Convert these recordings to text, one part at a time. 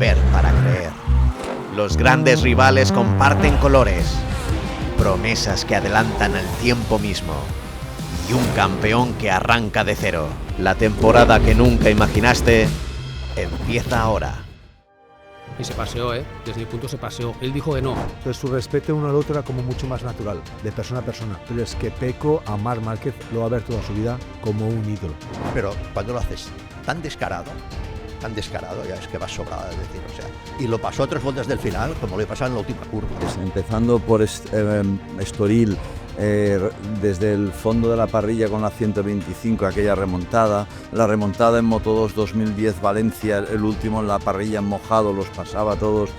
Ver para creer. Los grandes rivales comparten colores, promesas que adelantan al tiempo mismo y un campeón que arranca de cero. La temporada que nunca imaginaste empieza ahora. Y se paseó, desde mi punto se paseó. Él dijo que no. Pero su respeto uno al otro era como mucho más natural, de persona a persona. Pero es que Peco a Marc Márquez lo va a ver toda su vida como un ídolo. Pero cuando lo haces tan descarado, ya es que vas sobrada, es decir, o sea, y lo pasó a 3 vueltas del final, como le pasaba en la última curva. Empezando por Estoril, desde el fondo de la parrilla con la 125, aquella remontada, la remontada en Moto2 2010 Valencia, el último en la parrilla mojado, los pasaba a todos.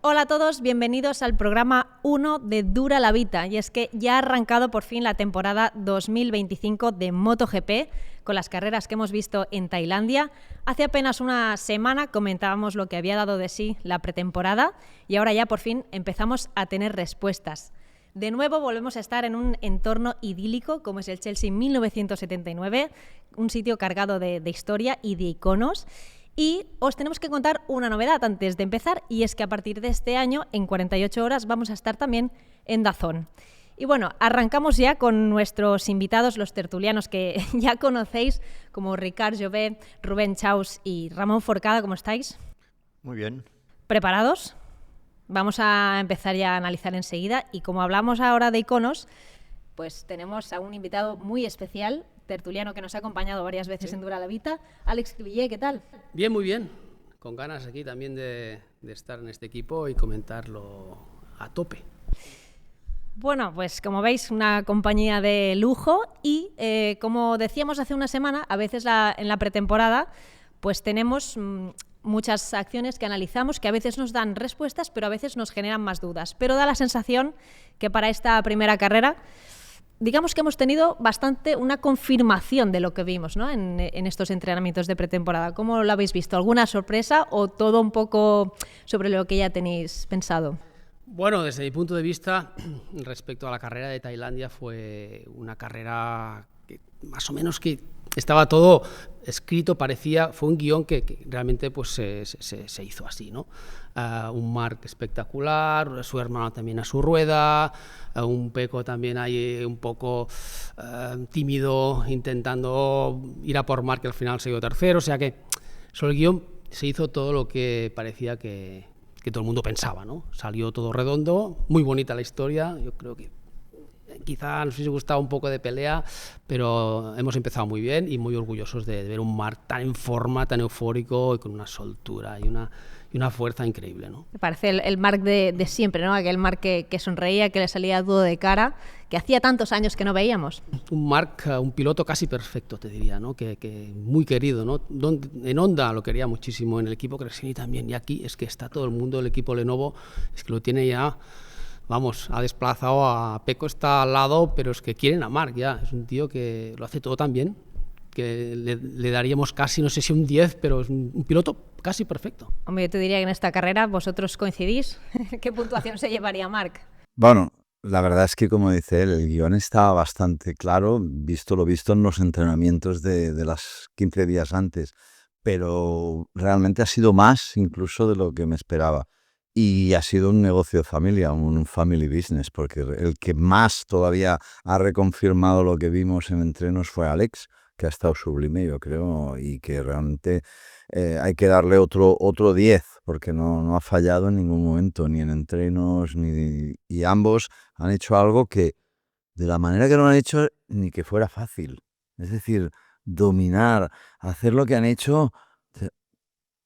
Hola a todos, bienvenidos al programa 1 de Dura la Vita. Y es que ya ha arrancado por fin la temporada 2025 de MotoGP con las carreras que hemos visto en Tailandia. Hace apenas una semana comentábamos lo que había dado de sí la pretemporada y ahora ya por fin empezamos a tener respuestas. De nuevo volvemos a estar en un entorno idílico como es el Chelsea 1979, un sitio cargado de historia y de iconos. Y os tenemos que contar una novedad antes de empezar, y es que a partir de este año, en 48 horas, vamos a estar también en DAZN. Y bueno, arrancamos ya con nuestros invitados, los tertulianos que ya conocéis, como Ricard Jové, Rubén Chaus y Ramón Forcada. ¿Cómo estáis? Muy bien. ¿Preparados? Vamos a empezar ya a analizar enseguida, y como hablamos ahora de iconos, pues tenemos a un invitado muy especial, tertuliano que nos ha acompañado varias veces en Dura la Vita, Àlex Cribillé. ¿Qué tal? Bien, muy bien. Con ganas aquí también de estar en este equipo y comentarlo a tope. Bueno, pues como veis, una compañía de lujo y como decíamos hace una semana, a veces en la pretemporada pues tenemos muchas acciones que analizamos que a veces nos dan respuestas, pero a veces nos generan más dudas. Pero da la sensación que para esta primera carrera digamos que hemos tenido bastante una confirmación de lo que vimos, ¿no? en estos entrenamientos de pretemporada. ¿Cómo lo habéis visto? ¿Alguna sorpresa o todo un poco sobre lo que ya tenéis pensado? Bueno, desde mi punto de vista, respecto a la carrera de Tailandia, fue una carrera que más o menos que estaba todo escrito, fue un guión que realmente pues se hizo así, ¿no? Un Marc espectacular, su hermano también a su rueda, un Peco también ahí un poco tímido, intentando ir a por Marc, que al final se dio tercero, o sea que sobre el guión se hizo todo lo que parecía que todo el mundo pensaba, ¿no? Salió todo redondo, muy bonita la historia, yo creo que quizá nos hubiese gustado un poco de pelea, pero hemos empezado muy bien y muy orgullosos de ver un Marc tan en forma, tan eufórico y con una soltura y una fuerza increíble, ¿no? Me parece el Marc de siempre, ¿no? Aquel Marc que sonreía, que le salía todo de cara, que hacía tantos años que no veíamos. Un Marc, un piloto casi perfecto, te diría, ¿no? Que muy querido, ¿no? En Honda lo quería muchísimo, en el equipo Gresini también, y aquí es que está todo el mundo, el equipo Lenovo, es que lo tiene ya. Vamos, ha desplazado a Peco, está al lado, pero es que quieren a Marc ya. Es un tío que lo hace todo tan bien que le daríamos casi, no sé si un 10, pero es un piloto casi perfecto. Hombre, yo te diría que en esta carrera vosotros coincidís. ¿Qué puntuación se llevaría Marc? Bueno, la verdad es que, como dice él, el guión estaba bastante claro, visto lo visto en los entrenamientos de las 15 días antes, pero realmente ha sido más incluso de lo que me esperaba. Y ha sido un negocio de familia, un family business, porque el que más todavía ha reconfirmado lo que vimos en entrenos fue Àlex, que ha estado sublime, yo creo, y que realmente hay que darle otro 10, porque no ha fallado en ningún momento, ni en entrenos, y ambos han hecho algo que, de la manera que lo han hecho, ni que fuera fácil. Es decir, dominar, hacer lo que han hecho.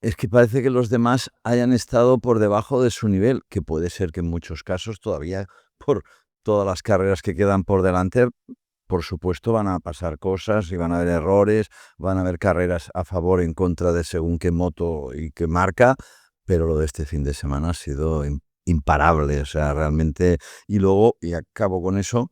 Es que parece que los demás hayan estado por debajo de su nivel, que puede ser que en muchos casos todavía, por todas las carreras que quedan por delante, por supuesto van a pasar cosas y van a haber errores, van a haber carreras a favor, en contra de según qué moto y qué marca, pero lo de este fin de semana ha sido imparable, o sea, realmente. Y luego, y acabo con eso,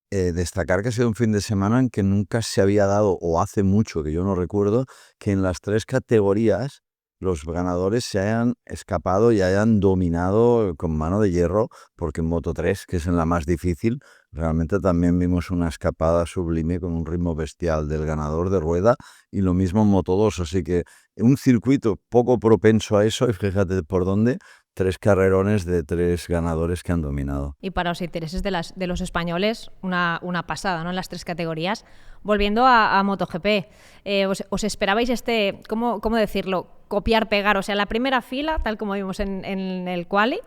destacar que ha sido un fin de semana en que nunca se había dado, o hace mucho que yo no recuerdo, que en las 3 categorías los ganadores se hayan escapado y hayan dominado con mano de hierro, porque en Moto 3, que es en la más difícil, realmente también vimos una escapada sublime con un ritmo bestial del ganador de rueda, y lo mismo en Moto 2, así que un circuito poco propenso a eso, y fíjate por dónde, 3 carrerones de 3 ganadores que han dominado. Y para los intereses de los españoles, una pasada, ¿no? En las 3 categorías. Volviendo a MotoGP, ¿os esperabais ¿cómo decirlo? Copiar, pegar, o sea, la primera fila, tal como vimos en el quali,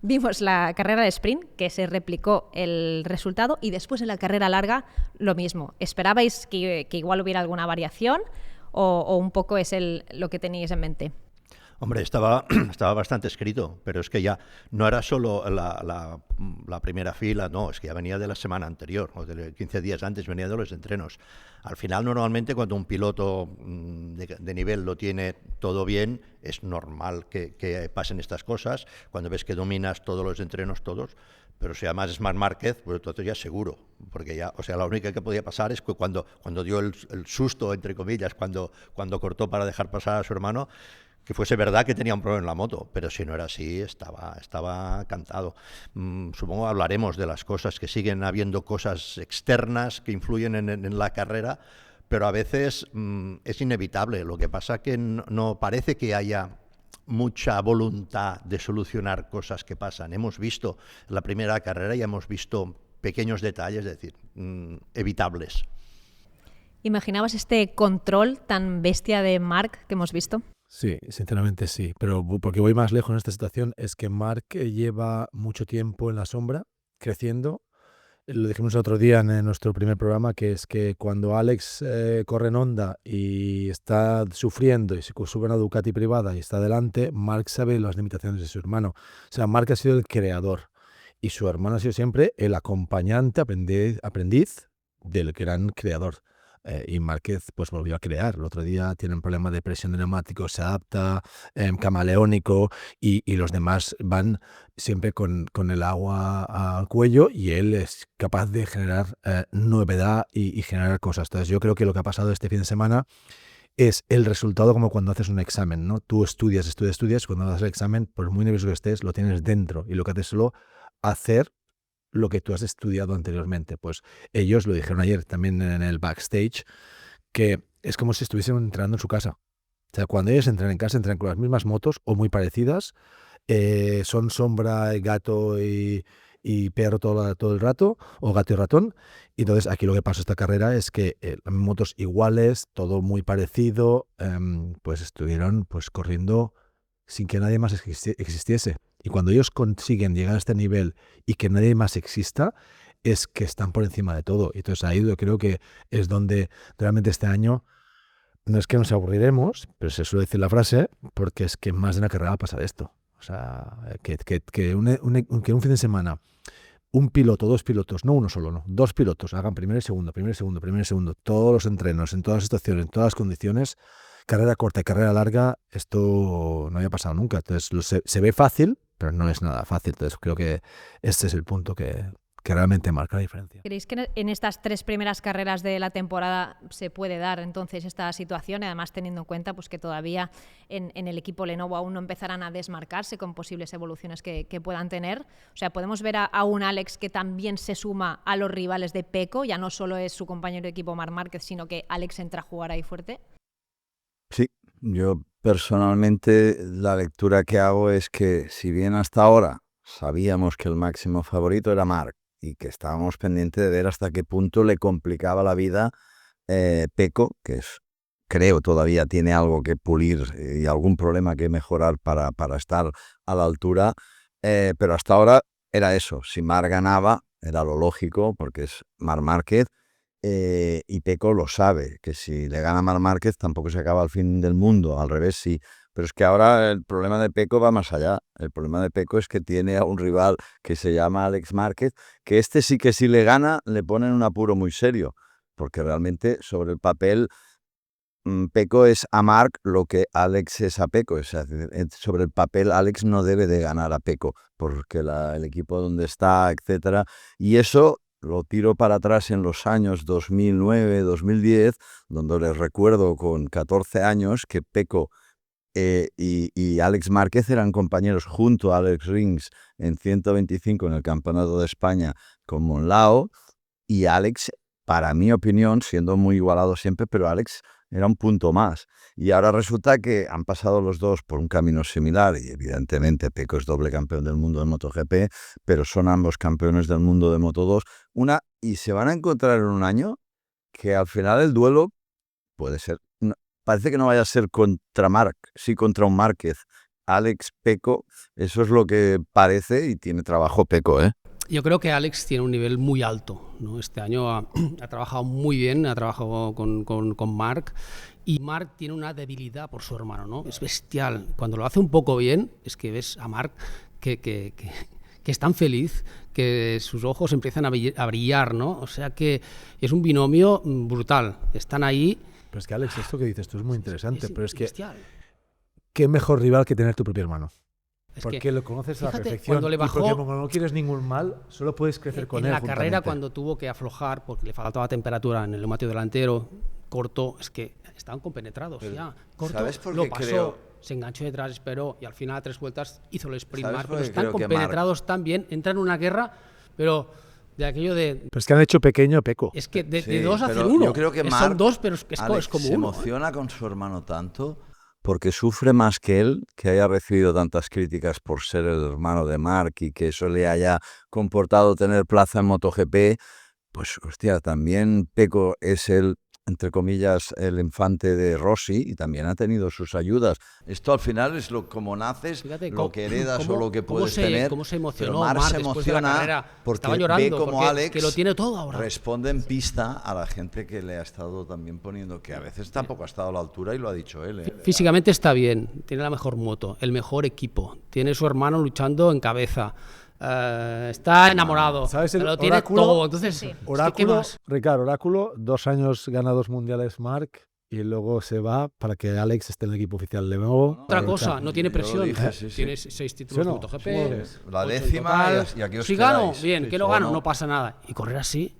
vimos la carrera de sprint, que se replicó el resultado, y después en la carrera larga, lo mismo. ¿Esperabais que igual hubiera alguna variación o un poco es lo que teníais en mente? Hombre, estaba bastante escrito, pero es que ya no era solo la primera fila, no, es que ya venía de la semana anterior, o de 15 días antes, venía de los entrenos. Al final, normalmente, cuando un piloto de nivel lo tiene todo bien, es normal que pasen estas cosas, cuando ves que dominas todos los entrenos, todos. Pero si además es Marc Márquez, pues entonces ya seguro, porque ya, o sea, la única que podía pasar es que cuando dio el susto, entre comillas, cuando cortó para dejar pasar a su hermano, que fuese verdad que tenía un problema en la moto, pero si no era así, estaba cantado. Supongo hablaremos de las cosas, que siguen habiendo cosas externas que influyen en la carrera, pero a veces es inevitable. Lo que pasa que no parece que haya mucha voluntad de solucionar cosas que pasan. Hemos visto en la primera carrera y hemos visto pequeños detalles, es decir, evitables. ¿Imaginabas este control tan bestia de Marc que hemos visto? Sí, sinceramente sí, pero porque voy más lejos en esta situación es que Marc lleva mucho tiempo en la sombra, creciendo. Lo dijimos el otro día en nuestro primer programa, que es que cuando Alex corre en Honda y está sufriendo y se sube a una Ducati privada y está adelante, Marc sabe las limitaciones de su hermano. O sea, Marc ha sido el creador y su hermano ha sido siempre el acompañante, aprendiz del gran creador. Y Márquez pues volvió a crear. El otro día tiene un problema de presión de neumáticos, se adapta, camaleónico, y los demás van siempre con el agua al cuello, y él es capaz de generar novedad y generar cosas. Entonces yo creo que lo que ha pasado este fin de semana es el resultado como cuando haces un examen, ¿no? Tú estudias, cuando haces el examen, por muy nervioso que estés, lo tienes dentro, y lo que haces es solo hacer lo que tú has estudiado anteriormente. Pues ellos lo dijeron ayer también en el backstage, que es como si estuviesen entrenando en su casa. O sea, cuando ellos entran en casa, entran con las mismas motos o muy parecidas, son sombra, gato y perro todo el rato, o gato y ratón. Y entonces aquí lo que pasó esta carrera es que las motos iguales, todo muy parecido, pues estuvieron pues corriendo sin que nadie más existiese. Y cuando ellos consiguen llegar a este nivel y que nadie más exista, es que están por encima de todo. Y entonces ahí yo creo que es donde realmente este año no es que nos aburriremos, pero se suele decir la frase, porque es que más de una carrera va a pasar esto. O sea, que un fin de semana un piloto, 2 pilotos, no uno solo, no, 2 pilotos hagan primero y segundo, todos los entrenos, en todas las situaciones, en todas las condiciones, carrera corta y carrera larga, esto no había pasado nunca. Entonces se ve fácil, pero no es nada fácil. Entonces creo que este es el punto que realmente marca la diferencia. ¿Creéis que en estas 3 primeras carreras de la temporada se puede dar entonces esta situación? Además, teniendo en cuenta pues, que todavía en el equipo Lenovo aún no empezarán a desmarcarse con posibles evoluciones que puedan tener. O sea, podemos ver a un Alex que también se suma a los rivales de Pecco, ya no solo es su compañero de equipo Marc Márquez, sino que Alex entra a jugar ahí fuerte. Sí, yo personalmente la lectura que hago es que si bien hasta ahora sabíamos que el máximo favorito era Marc y que estábamos pendientes de ver hasta qué punto le complicaba la vida Pecco, que creo todavía tiene algo que pulir y algún problema que mejorar para estar a la altura, pero hasta ahora era eso. Si Marc ganaba era lo lógico porque es Marc Márquez. Y Pecco lo sabe, que si le gana Marc Márquez tampoco se acaba el fin del mundo, al revés sí. Pero es que ahora el problema de Pecco va más allá. El problema de Pecco es que tiene a un rival que se llama Alex Márquez, que sí que si le gana le pone en un apuro muy serio, porque realmente sobre el papel Pecco es a Marc lo que Alex es a Pecco. O sea, sobre el papel Alex no debe de ganar a Pecco, porque el equipo donde está, etcétera, y eso lo tiro para atrás en los años 2009, 2010, donde les recuerdo con 14 años que Pecco y Alex Márquez eran compañeros junto a Alex Rins en 125 en el Campeonato de España con Monlao, y Alex, para mi opinión, siendo muy igualado siempre, pero Alex era un punto más. Y ahora resulta que han pasado los dos por un camino similar, y evidentemente Pecco es doble campeón del mundo de MotoGP, pero son ambos campeones del mundo de Moto2, y se van a encontrar en un año que al final el duelo puede ser, parece que no vaya a ser contra Marc, sí contra un Márquez. Alex, Pecco, eso es lo que parece, y tiene trabajo Pecco, ¿eh? Yo creo que Alex tiene un nivel muy alto, ¿no? Este año ha trabajado muy bien, ha trabajado con Marc, y Marc tiene una debilidad por su hermano, ¿no? Es bestial. Cuando lo hace un poco bien, es que ves a Marc que es tan feliz que sus ojos empiezan a brillar, ¿no? O sea que es un binomio brutal. Están ahí. Pero es que, Alex, esto que dices tú es muy interesante, pero es que bestial. ¿Qué mejor rival que tener tu propio hermano? Es porque que, lo conoces a la fíjate, perfección, cuando le bajó, y porque como no quieres ningún mal, solo puedes crecer con él. En la juntamente. carrera, cuando tuvo que aflojar porque le faltaba temperatura en el neumático delantero, cortó, es que estaban compenetrados. Pero, ya. Cortó, ¿sabes por lo qué pasó, creo? se enganchó detrás, esperó, y al final a 3 vueltas hizo el sprint ¿Sabes Marc, por pero qué están creo que compenetrados tan bien, entran en una guerra, pero de aquello de... Pero es que han hecho pequeño Pecco. Es que de Sí, dos hacen pero uno. yo creo que Son Marc, dos, pero es Alex, como se uno. emociona con su hermano tanto porque sufre más que él, que haya recibido tantas críticas por ser el hermano de Marc y que eso le haya comportado tener plaza en MotoGP. Pues, hostia, también Pecco es entre comillas, el infante de Rossi, y también ha tenido sus ayudas. Esto al final es como naces, Fíjate, lo que heredas o lo que puedes cómo tener. ¿Cómo se emocionó pero Marc Marc se después de la emociona carrera? porque Estaba llorando, ve como porque Alex que lo tiene todo ahora. responde en pista a la gente que le ha estado también poniendo, que a veces tampoco ha estado a la altura, y lo ha dicho él. Físicamente está bien, tiene la mejor moto, el mejor equipo, tiene su hermano luchando en cabeza. Está enamorado, ¿Sabes el lo tiene oráculo? todo. Entonces, Sí. es que, ¿qué Oráculo, más? Ricardo, Oráculo, 2 años ganados mundiales Marc, y luego se va para que Alex esté en el equipo oficial de nuevo. Otra cosa, no tiene yo lo presión. dije, sí, sí. Tiene 6 títulos ¿Sí o de no? MotoGP, ¿Sí o no? La 8 en décima, total. y aquí os Si gano, quedáis. bien, Sí, que lo o gano, no. no pasa nada. Y correr así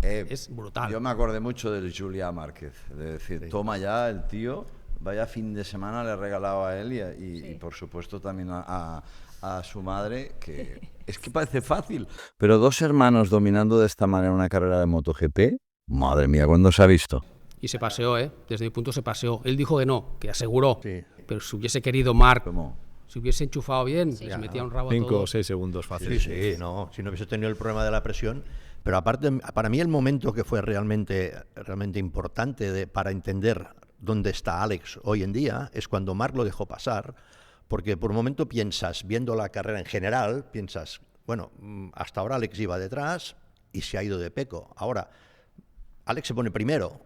es brutal. Yo me acordé mucho del Julià Márquez, de decir, toma ya el tío, vaya fin de semana le he regalado a él y por supuesto también a su madre, que es que parece fácil. Pero 2 hermanos dominando de esta manera una carrera de MotoGP, madre mía, ¿cuándo se ha visto? Y se paseó, desde mi punto se paseó. Él dijo que no, que aseguró. Sí. Pero si hubiese querido Marc, ¿Cómo? si hubiese enchufado bien, les metía un rabo a 5 o todos. 6 segundos fácil. Sí, no, si no hubiese tenido el problema de la presión. Pero aparte, para mí el momento que fue realmente importante para entender dónde está Alex hoy en día es cuando Marc lo dejó pasar, porque por un momento piensas, viendo la carrera en general, piensas, bueno, hasta ahora Alex iba detrás y se ha ido de Pecco. Ahora, Alex se pone primero.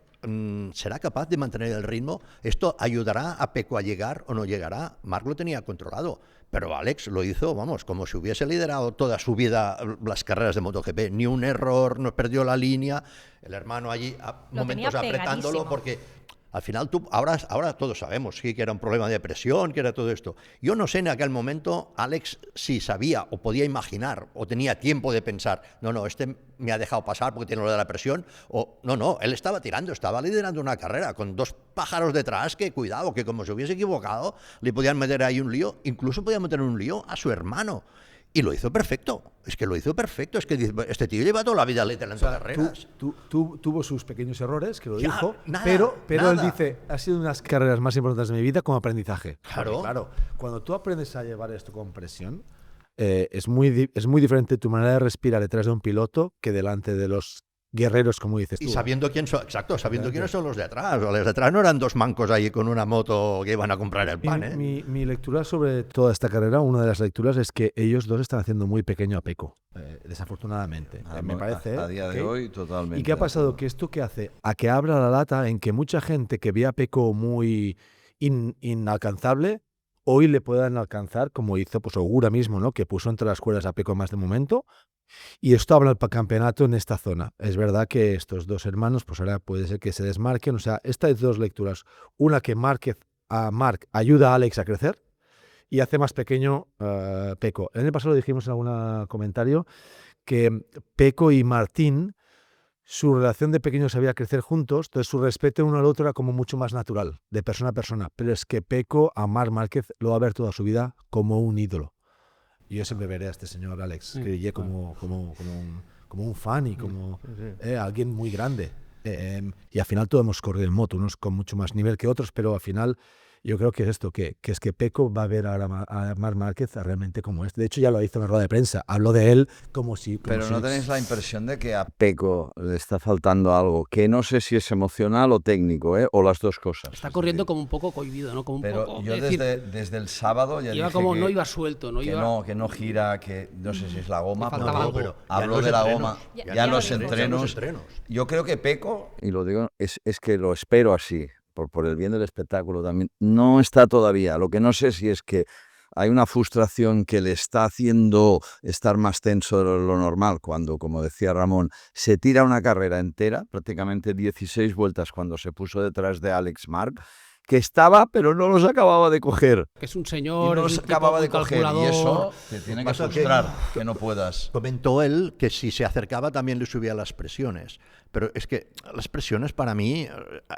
¿Será capaz de mantener el ritmo? ¿Esto ayudará a Pecco a llegar o no llegará? Marc lo tenía controlado, pero Alex lo hizo, vamos, como si hubiese liderado toda su vida las carreras de MotoGP. Ni un error, no perdió la línea. El hermano allí a Lo momentos tenía apretándolo pegadísimo. porque... Al final, ahora todos sabemos sí, que era un problema de presión, que era todo esto. Yo no sé en aquel momento, Alex, si sabía o podía imaginar o tenía tiempo de pensar, no, este me ha dejado pasar porque tiene lo de la presión, o no, él estaba tirando, estaba liderando una carrera con 2 pájaros detrás que, cuidado, que como se hubiese equivocado, le podían meter ahí un lío, incluso podían meter un lío a su hermano. Y lo hizo perfecto, es que este tío lleva toda la vida liderando carreras. Tuvo sus pequeños errores, que lo Ya, dijo, nada, pero él nada. dice, ha sido unas carreras más importantes de mi vida como aprendizaje. Claro. Porque, claro, cuando tú aprendes a llevar esto con presión, es muy diferente tu manera de respirar detrás de un piloto que delante de los guerreros, como dices tú. Y sabiendo quiénes son los de atrás. Los de atrás no eran 2 mancos ahí con una moto que iban a comprar el pan, ¿eh? Mi lectura sobre toda esta carrera, una de las lecturas es que ellos dos están haciendo muy pequeño a Pecco, desafortunadamente. Me parece. A día de hoy, totalmente. ¿Y qué ha pasado? Que esto que hace a que abra la lata en que mucha gente que ve a Pecco muy inalcanzable, hoy le puedan alcanzar, como hizo pues Ogura mismo, ¿no? Que puso entre las cuerdas a Pecco más de momento. Y esto habla el campeonato en esta zona. Es verdad que estos 2 hermanos, pues ahora puede ser que se desmarquen. O sea, estas 2 lecturas. Una que Marc ayuda a Alex a crecer y hace más pequeño Pecco. El año pasado dijimos en algún comentario que Pecco y Martín su relación de pequeños sabía crecer juntos, entonces su respeto uno al otro era como mucho más natural, de persona a persona. Pero es que Pecco a Marc Márquez lo va a ver toda su vida como un ídolo. Y yo siempre veré a este señor Alex Crillé como un fan y como alguien muy grande. Y al final todos hemos corrido en moto, unos con mucho más nivel que otros, pero al final yo creo que es esto, que es que Pecco va a ver ahora a Marc Márquez realmente como es. De hecho, ya lo hizo en la rueda de prensa. Habló de él como si... Pero ¿no tenéis la impresión de que a Pecco le está faltando algo? Que no sé si es emocional o técnico, o las dos cosas. Está corriendo como un poco cohibido, ¿no? Como un Pero poco, yo es decir, desde el sábado ya iba dije como que, no iba suelto, no que iba... que no gira, que no sé si es la goma, Le faltaba algo. pero habló de la goma. Ya en los entrenos. entrenos. Yo creo que Pecco, y lo digo, es que lo espero así, por el bien del espectáculo también, no está todavía. Lo que no sé si es que hay una frustración que le está haciendo estar más tenso de lo normal cuando, como decía Ramón, se tira una carrera entera, prácticamente 16 vueltas cuando se puso detrás de Alex Marc, que estaba, pero no los acababa de coger. Que es un Y señor, no es los un tipo acababa muy de coger. Y calculador. eso te tiene que Pasa que- frustrar, que no puedas. Comentó él que si se acercaba también le subía las presiones. Pero es que las presiones para mí,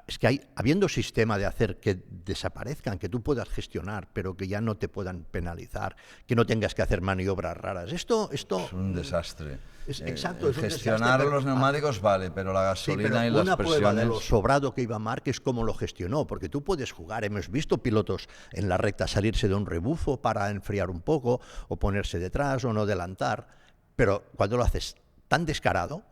es que habiendo sistema de hacer que desaparezcan, que tú puedas gestionar, pero que ya no te puedan penalizar, que no tengas que hacer maniobras raras. Esto Es un desastre. exacto, es un gestionar desastre, pero- los neumáticos vale, pero la Sí, gasolina pero y las una prueba de lo presiones... sobrado que iba Marc es cómo lo gestionó, porque tú puedes jugar, hemos visto pilotos en la recta salirse de un rebufo para enfriar un poco, o ponerse detrás, o no adelantar, pero cuando lo haces tan descarado,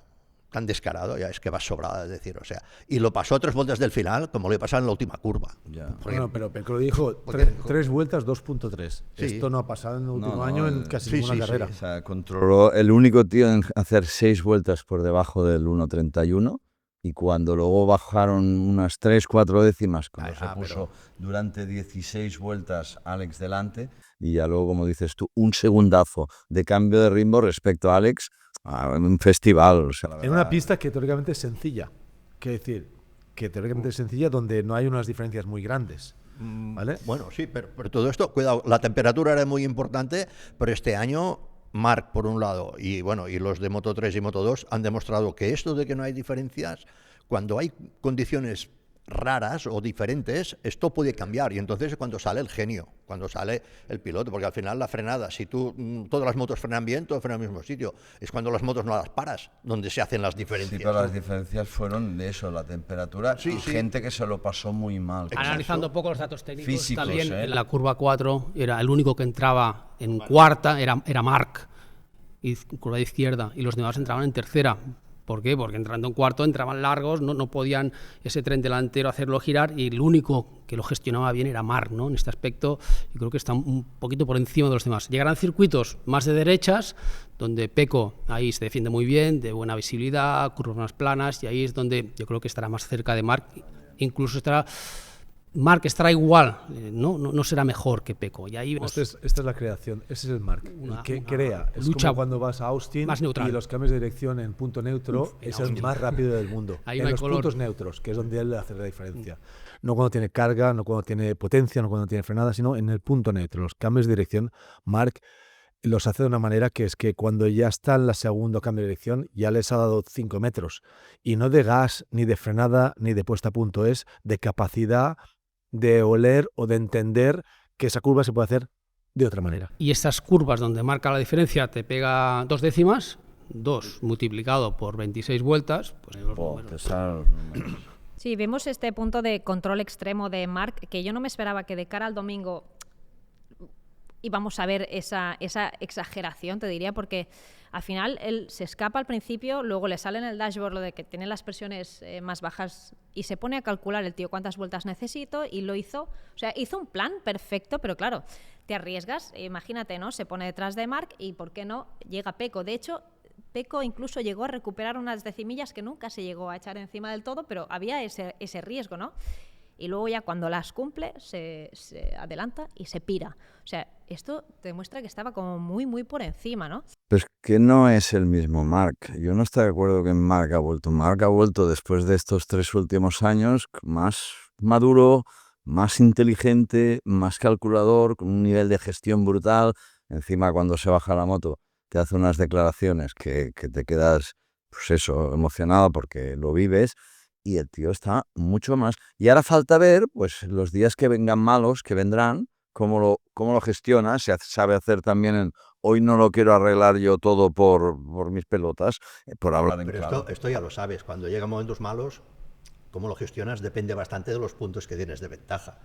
ya es que vas sobrado, es decir, o sea, y lo pasó a 3 vueltas del final, como le pasaba en la última curva. Ya. Bueno, pero Pecco lo dijo, porque- 3 vueltas, 2.3. Sí. Esto no ha pasado en el último No, año en casi sí, ninguna sí, carrera. O sea, controló el único tío en hacer 6 vueltas por debajo del 1.31 y cuando luego bajaron unas 3-4 décimas, cuando se puso durante 16 vueltas Alex delante y ya luego, como dices tú, un segundazo de cambio de ritmo respecto a Alex, un festival. O sea, la En verdad, una pista que teóricamente es sencilla. Quiero decir, que teóricamente es sencilla donde no hay unas diferencias muy grandes. ¿Vale? Bueno, sí, pero todo esto, cuidado, la temperatura era muy importante, pero este año Marc, por un lado, y bueno, y los de Moto 3 y Moto 2 han demostrado que esto de que no hay diferencias, cuando hay condiciones raras o diferentes, esto puede cambiar, y entonces es cuando sale el genio, cuando sale el piloto, porque al final la frenada, si todas las motos frenan bien, todo frena en el mismo sitio, es cuando las motos no las paras, donde se hacen las diferencias. sí, pero las diferencias fueron de eso, la temperatura y gente que se lo pasó muy mal. Analizando un poco los datos técnicos, Físicos, también ¿eh? en la curva 4 era el único que entraba en cuarta, era Marc, y curva de izquierda, y los demás entraban en tercera. ¿Por qué? Porque entrando en cuarto entraban largos, no podían ese tren delantero hacerlo girar, y el único que lo gestionaba bien era Marc, ¿no? En este aspecto yo creo que está un poquito por encima de los demás. Llegarán circuitos más de derechas, donde Pecco ahí se defiende muy bien, de buena visibilidad, curvas más planas, y ahí es donde yo creo que estará más cerca de Marc, incluso Marc estará igual, no será mejor que Pecco. Y ahí vemos Esta es la creación, ese es el Marc, el que crea. Es lucha como cuando vas a Austin más neutral. y los cambios de dirección en punto neutro es el más rápido del mundo. Ahí en no hay los color. puntos neutros, que es donde él hace la diferencia. No cuando tiene carga, no cuando tiene potencia, no cuando tiene frenada, sino en el punto neutro. Los cambios de dirección, Marc los hace de una manera que es que cuando ya está en la segundo cambio de dirección, ya les ha dado 5 metros. Y no de gas, ni de frenada, ni de puesta a punto, es de capacidad de oler o de entender que esa curva se puede hacer de otra manera. Y estas curvas donde marca la diferencia te pega 2 décimas, 2 multiplicado por 26 vueltas, pues en los números. Sí, vemos este punto de control extremo de Marc, que yo no me esperaba que de cara al domingo íbamos a ver esa exageración, te diría, porque al final él se escapa al principio, luego le sale en el dashboard lo de que tiene las presiones más bajas y se pone a calcular el tío cuántas vueltas necesito, y lo hizo. O sea, hizo un plan perfecto, pero claro, te arriesgas, imagínate, ¿no? Se pone detrás de Marc y ¿por qué no? Llega Pecco. De hecho, Pecco incluso llegó a recuperar unas decimillas que nunca se llegó a echar encima del todo, pero había ese riesgo, ¿no? Y luego ya cuando las cumple se adelanta y se pira. O sea, esto te demuestra que estaba como muy, muy por encima, ¿no? Pues que no es el mismo Marc. Yo no estoy de acuerdo que Marc ha vuelto. Marc ha vuelto después de estos 3 últimos años más maduro, más inteligente, más calculador, con un nivel de gestión brutal. Encima, cuando se baja la moto, te hace unas declaraciones que te quedas pues eso, emocionado porque lo vives y el tío está mucho más. Y ahora falta ver, pues los días que vengan malos, que vendrán, cómo lo gestiona, sabe hacer también hoy no lo quiero arreglar yo todo por mis pelotas, por hablar en Pero claro. esto ya lo sabes, cuando llegan momentos malos, cómo lo gestionas depende bastante de los puntos que tienes de ventaja.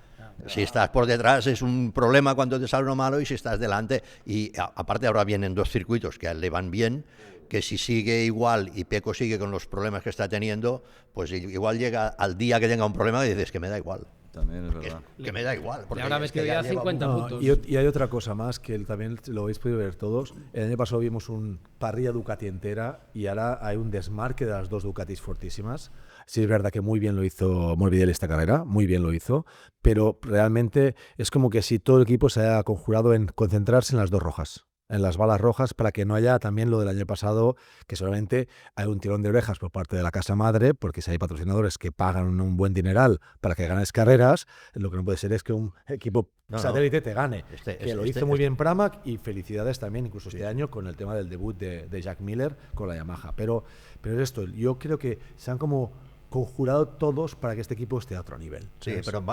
Si estás por detrás es un problema cuando te sale uno malo, y si estás delante, y aparte ahora vienen 2 circuitos que le van bien, que si sigue igual y Pecco sigue con los problemas que está teniendo, pues igual llega al día que tenga un problema y dices que me da igual. También es verdad. Que me da igual. Le habrá metido ya 50 puntos. Y hay otra cosa más que también lo habéis podido ver todos. El año pasado vimos un parrilla Ducati entera y ahora hay un desmarque de las 2 Ducatis fortísimas. Sí, es verdad que muy bien lo hizo Morbidelli esta carrera, muy bien lo hizo, pero realmente es como que si todo el equipo se haya conjurado en concentrarse en las 2 rojas, en las balas rojas, para que no haya también lo del año pasado, que solamente hay un tirón de orejas por parte de la casa madre, porque si hay patrocinadores que pagan un buen dineral para que ganes carreras, lo que no puede ser es que un equipo satélite te gane. Lo hizo muy bien Pramac, y felicidades también, incluso este año, con el tema del debut de Jack Miller con la Yamaha. Pero es esto, yo creo que se han como conjurado todos para que este equipo esté a otro nivel. Sí, pero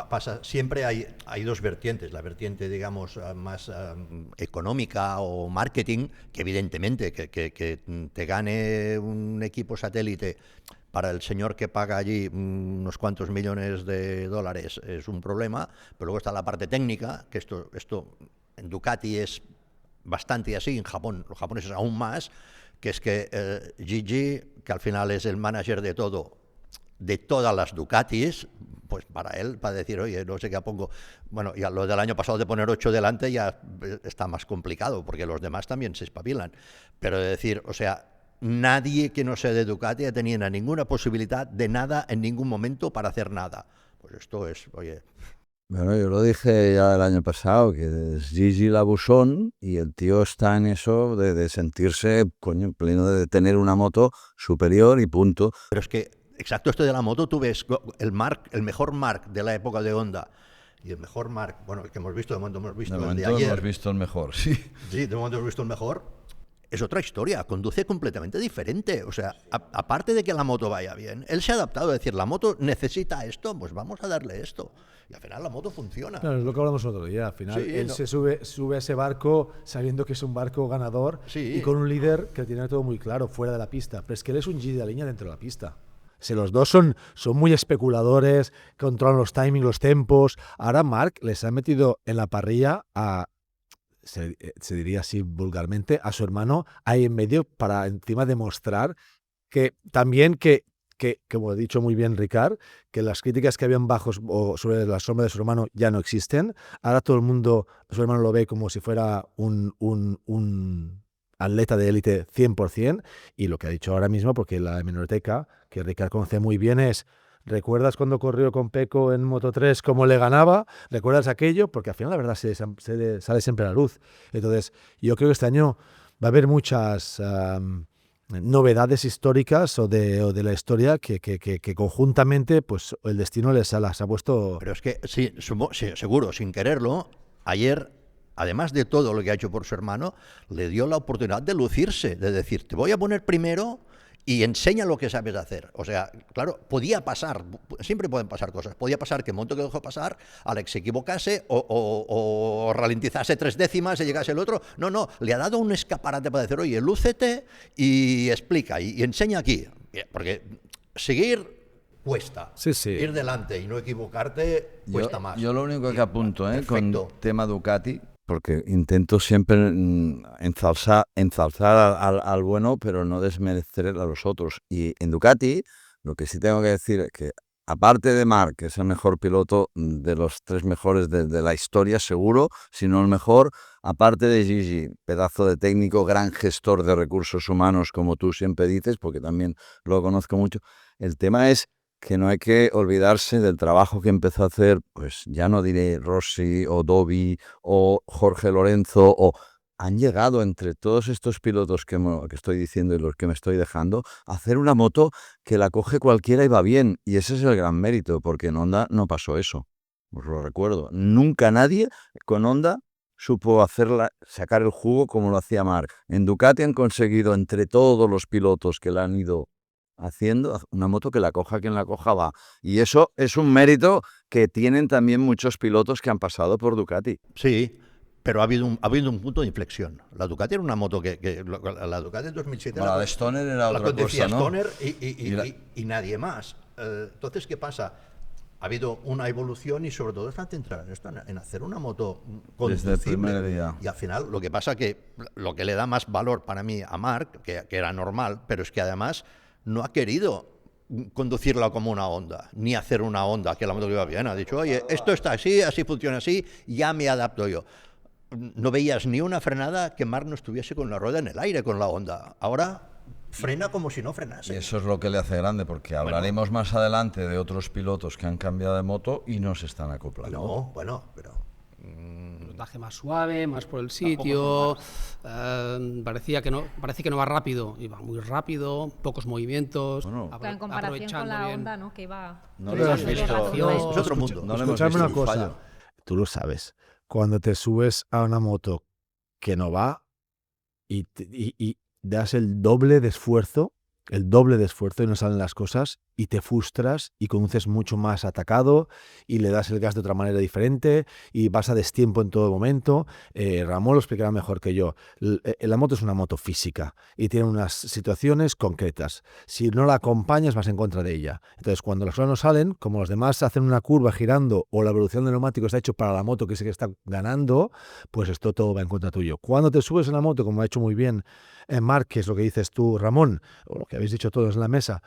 siempre hay 2 vertientes. La vertiente, digamos, más económica o marketing, que evidentemente que te gane un equipo satélite para el señor que paga allí unos cuantos millones de dólares es un problema, pero luego está la parte técnica, que esto en Ducati es bastante así, en Japón, los japoneses aún más, que es que Gigi, que al final es el manager de todo, de todas las Ducatis, pues para él, para decir, oye, no sé qué pongo. Bueno, ya lo del año pasado de poner 8 delante ya está más complicado, porque los demás también se espabilan. Pero de decir, o sea, nadie que no sea de Ducati tenía ninguna posibilidad de nada en ningún momento para hacer nada. Pues esto es, oye... Bueno, yo lo dije ya el año pasado, que es Gigi Labusón, y el tío está en eso de sentirse, coño, pleno de tener una moto superior y punto. Pero es que exacto, esto de la moto, tú ves el mejor Marc de la época de Honda y el mejor Marc, bueno, el que hemos visto, de momento hemos visto el de ayer. Hemos visto el mejor, sí. Sí, de momento hemos visto el mejor. Es otra historia, conduce completamente diferente. O sea, aparte de que la moto vaya bien, él se ha adaptado a decir, la moto necesita esto, pues vamos a darle esto. Y al final la moto funciona. Claro, es lo que hablamos otro día. Al final Sí, él se sube a ese barco sabiendo que es un barco ganador, Sí. y con un líder que tiene todo muy claro fuera de la pista. Pero es que él es un G de la línea dentro de la pista. Si los dos son muy especuladores, controlan los timings, los tempos. Ahora Marc les ha metido en la parrilla se diría así vulgarmente, a su hermano ahí en medio, para encima demostrar que también que como ha dicho muy bien Ricard, que las críticas que habían bajos o sobre la sombra de su hermano ya no existen. Ahora todo el mundo, su hermano lo ve como si fuera un atleta de élite 100%, y lo que ha dicho ahora mismo, porque la hemeroteca que Ricard conoce muy bien es: ¿recuerdas cuando corrió con Pecco en Moto3 cómo le ganaba? ¿Recuerdas aquello? Porque al final la verdad sale siempre a la luz. Entonces yo creo que este año va a haber muchas novedades históricas o de la historia que conjuntamente pues el destino las ha puesto. Pero es que sí, seguro, sin quererlo, ayer, además de todo lo que ha hecho por su hermano, le dio la oportunidad de lucirse, de decir, te voy a poner primero y enseña lo que sabes hacer. O sea, claro, podía pasar, siempre pueden pasar cosas. Podía pasar que en el momento que dejó pasar, Alex se equivocase o ralentizase 3 décimas y llegase el otro. No, le ha dado un escaparate para decir, oye, lúcete y explica y enseña aquí. Porque seguir cuesta. Sí, sí. Ir delante y no equivocarte cuesta más. Yo lo único que apunto Perfecto. con tema Ducati, porque intento siempre ensalzar al bueno, pero no desmerecer a los otros. Y en Ducati, lo que sí tengo que decir es que, aparte de Marc, que es el mejor piloto de los 3 mejores de la historia, seguro, si no el mejor, aparte de Gigi, pedazo de técnico, gran gestor de recursos humanos, como tú siempre dices, porque también lo conozco mucho, el tema es que no hay que olvidarse del trabajo que empezó a hacer, pues ya no diré Rossi o Dovi o Jorge Lorenzo, o han llegado entre todos estos pilotos que estoy diciendo y los que me estoy dejando, a hacer una moto que la coge cualquiera y va bien. Y ese es el gran mérito, porque en Honda no pasó eso. Os lo recuerdo. Nunca nadie con Honda supo sacar el jugo como lo hacía Marc. En Ducati han conseguido, entre todos los pilotos que la han ido haciendo, una moto que la coja quien la coja va. Y eso es un mérito que tienen también muchos pilotos que han pasado por Ducati. Sí, pero ha habido un punto de inflexión. La Ducati era una moto la Ducati en 2007... Bueno, la de Stoner era otra cosa, decía ¿no? Stoner y nadie más. Entonces, ¿qué pasa? Ha habido una evolución y sobre todo están centrados en hacer una moto conducible. Desde el primer día. Y al final lo que pasa que lo que le da más valor para mí a Marc, que era normal, pero es que además no ha querido conducirla como una Honda, ni hacer una Honda que la moto que iba bien. Ha dicho, oye, esto está así, así funciona así, ya me adapto yo. No veías ni una frenada que Marc no estuviese con la rueda en el aire con la Honda. Ahora frena como si no frenase. Y eso es lo que le hace grande, porque hablaremos más adelante de otros pilotos que han cambiado de moto y no se están acoplando. No, bueno, pero... Rodaje más suave, más por el sitio, parece que no va rápido, y va muy rápido, pocos movimientos, Bueno, en comparación con la Honda, ¿no? Que iba... No lo hemos visto. Es otro mundo. No le hemos Escuchadme visto una un cosa, fallo. tú lo sabes, cuando te subes a una moto que no va y das el doble de esfuerzo y no salen las cosas y te frustras y conduces mucho más atacado y le das el gas de otra manera diferente y vas a destiempo en todo momento. Ramón lo explicará mejor que yo. La moto es una moto física y tiene unas situaciones concretas. Si no la acompañas vas en contra de ella. Entonces cuando las cosas no salen, como los demás hacen una curva girando o la evolución del neumático está hecho para la moto que sí que está ganando, pues esto todo va en contra tuyo. Cuando te subes en la moto, como ha hecho muy bien Marc, que es lo que dices tú, Ramón, o lo que habéis dicho todos en la mesa,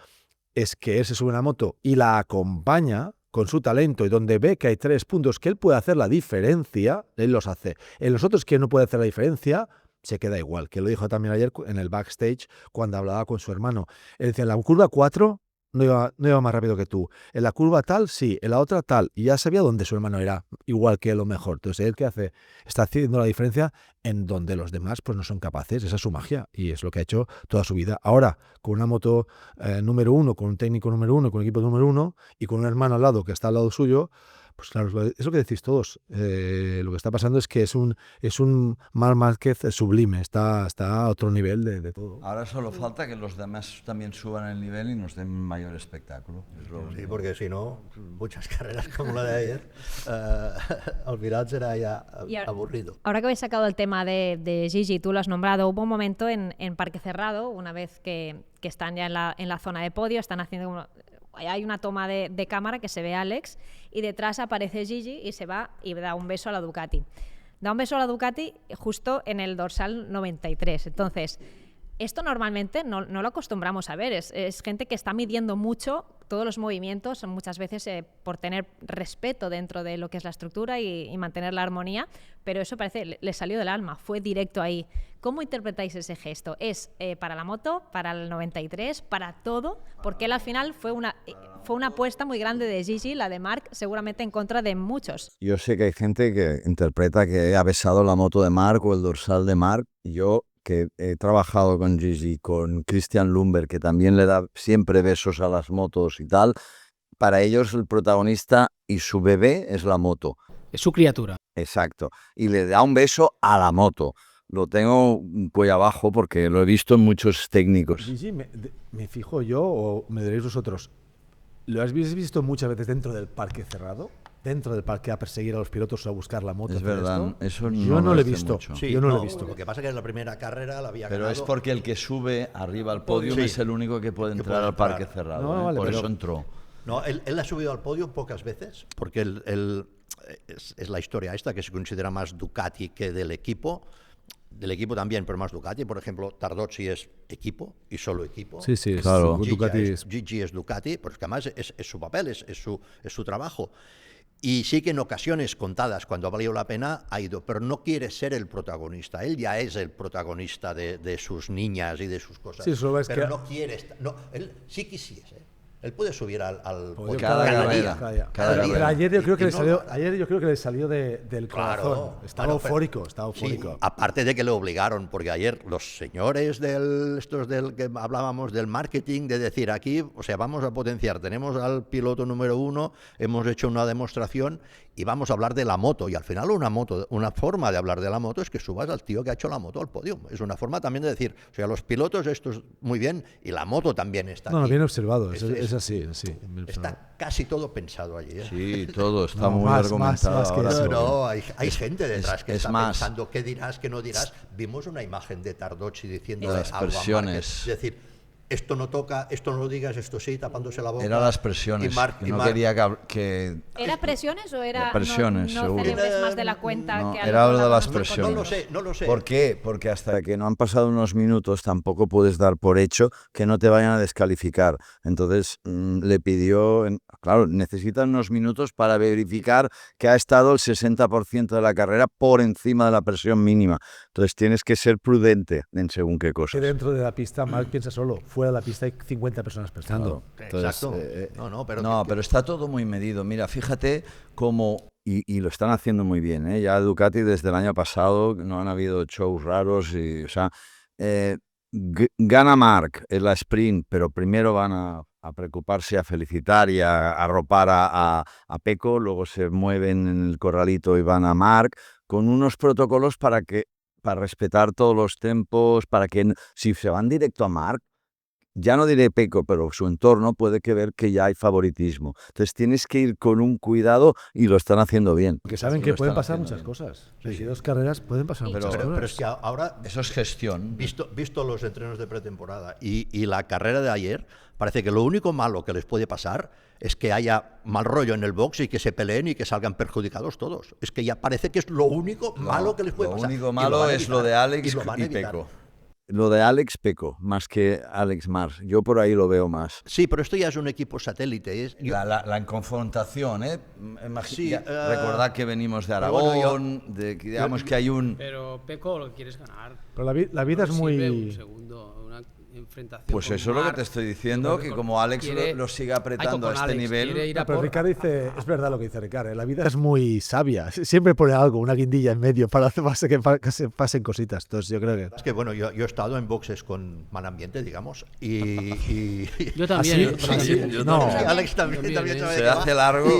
es que él se sube a la moto y la acompaña con su talento y donde ve que hay 3 puntos que él puede hacer la diferencia, él los hace. En los otros que no puede hacer la diferencia, se queda igual, que lo dijo también ayer en el backstage cuando hablaba con su hermano. Él decía, en la curva 4 no iba más rápido que tú. En la curva tal, sí. En la otra tal. Y ya sabía dónde su hermano era igual que él o mejor. Entonces, ¿él qué hace? Está haciendo la diferencia en donde los demás pues no son capaces. Esa es su magia y es lo que ha hecho toda su vida. Ahora, con una moto número 1, con un técnico número 1, con un equipo número 1 y con un hermano al lado que está al lado suyo, pues claro, es lo que decís todos. Lo que está pasando es que es un Marc Márquez sublime, está a otro nivel de todo. Ahora solo falta que los demás también suban el nivel y nos den mayor espectáculo. Sí, porque si no, muchas carreras como la de ayer, al final será ya aburrido. Ahora que habéis sacado el tema de Gigi, tú lo has nombrado, hubo un momento en Parque Cerrado, una vez que están ya en la zona de podio, están haciendo... Hay una toma de cámara que se ve a Alex y detrás aparece Gigi y se va y da un beso a la Ducati. Da un beso a la Ducati justo en el dorsal 93. Entonces, esto normalmente no lo acostumbramos a ver. Es gente que está midiendo mucho todos los movimientos, muchas veces por tener respeto dentro de lo que es la estructura y mantener la armonía, pero eso parece le salió del alma, fue directo ahí. ¿Cómo interpretáis ese gesto? ¿Es para la moto, para el 93, para todo? Porque él al final fue una apuesta muy grande de Gigi, la de Marc, seguramente en contra de muchos. Yo sé que hay gente que interpreta que ha besado la moto de Marc o el dorsal de Marc. Yo, que he trabajado con Gigi, con Christian Lumber, que también le da siempre besos a las motos y tal, para ellos el protagonista y su bebé es la moto. Es su criatura. Exacto. Y le da un beso a la moto. Lo tengo un cuello abajo porque lo he visto en muchos técnicos. Gigi, me fijo yo, o me diréis vosotros, ¿lo habéis visto muchas veces dentro del parque cerrado? Dentro del parque a perseguir a los pilotos o a buscar la moto. Es verdad, esto? eso yo no lo he hace visto. mucho. Sí, yo no lo he visto. Lo que pasa es que en la primera carrera la había Pero ganado. es porque el que sube arriba al podio Sí. es el único que puede entrar puede al parque entrar. cerrado. No, vale, por pero- eso entró. No, él ha subido al podio pocas veces, porque es la historia esta que se considera más Ducati que del equipo también, pero más Ducati. Por ejemplo, Tardozzi es equipo y solo equipo. Sí, sí, Claro. Gigi es Ducati, porque además es su papel, es su trabajo. Y sí que en ocasiones contadas, cuando ha valido la pena, ha ido, pero no quiere ser el protagonista. Él ya es el protagonista de sus niñas y de sus cosas. Sí, solo es pero que- no quiere estar. No, él sí quisiese. Él puede subir al Podio cada carrera. día. Cada Pero día. ayer yo creo que Y le no salió, lo- ayer yo creo que le salió del Claro. corazón. Estaba Bueno, pero- eufórico, estaba Sí, eufórico. aparte de que le obligaron, porque ayer los señores estos del que hablábamos del marketing, de decir aquí, o sea, vamos a potenciar, tenemos al piloto número 1, hemos hecho una demostración y vamos a hablar de la moto. Y al final una forma de hablar de la moto es que subas al tío que ha hecho la moto al podio. Es una forma también de decir, o sea, los pilotos estos muy bien y la moto también está No, aquí. bien observado, es Es- así, bien observado. Está casi todo pensado allí. ¿eh? Sí, todo está No, muy más argumentado. que ahora. eso. No, hay gente detrás que es está más. pensando qué dirás, qué no dirás. Vimos una imagen de Tardocci diciendo Las algo a presiones. Márquez. Es decir, esto no toca, esto no lo digas, esto sí, tapándose la boca. Era las presiones, que no quería que ¿Era presiones o era presiones, no seguro. celebres más de la cuenta? No, que al era otro lo de lado? las No presiones. lo sé. ¿Por qué? Porque hasta que no han pasado unos minutos tampoco puedes dar por hecho que no te vayan a descalificar. Entonces le pidió, claro, necesitan unos minutos para verificar que ha estado el 60% de la carrera por encima de la presión mínima. Entonces tienes que ser prudente en según qué Que cosas. dentro de la pista, Marc piensa solo. Fuera de la pista hay 50 personas pensando. Exacto. Pero No, pero está todo muy medido. Mira, fíjate cómo, y lo están haciendo muy bien, ¿eh? Ya Ducati desde el año pasado no han habido shows raros, o sea, gana Marc en la sprint, pero primero van a preocuparse, a felicitar y a arropar a Pecco, luego se mueven en el corralito y van a Marc, con unos protocolos para respetar todos los tempos, para que si se van directo a Marc, ya no diré Pecco, pero su entorno puede que ver que ya hay favoritismo. Entonces tienes que ir con un cuidado y lo están haciendo bien. Porque saben Sí, que lo pueden están pasar haciendo muchas bien. cosas. 22 carreras pueden pasar muchas cosas. pero es que ahora, Eso es gestión. visto los entrenos de pretemporada y la carrera de ayer, parece que lo único malo que les puede pasar es que haya mal rollo en el box y que se peleen y que salgan perjudicados todos. Es que ya parece que es lo único malo que les puede Lo pasar. único Y malo van a es lo evitar, de Alex lo van a y evitar. Pecco. Lo de Alex Pecco, más que Alex Mars. Yo por ahí lo veo más. Sí, pero esto ya es un equipo satélite. La confrontación, ¿eh? Sí, Recordad que venimos de pero bueno, Aragón, digamos que hay un... Pero Pecco lo que quiere es ganar. Pero la vida es No sirve un muy... segundo, una enfrentación. Pues con eso es lo que Marc. te estoy diciendo, Yo creo que con- como Alex quiere- lo sigue Ay, apretando a con este Alex, quiere nivel... ir a No, pero por- Ricard dice, es verdad lo que dice Ricard, ¿eh? La vida es muy sabia. Siempre pone algo, una guindilla en medio para hacer que se pasen cositas. Entonces yo creo que... Es que bueno, yo he estado en boxes con mal ambiente, digamos, y Yo también. ¿Ah, sí? yo No. también. Alex también También, sabe Se de qué hace va. largo,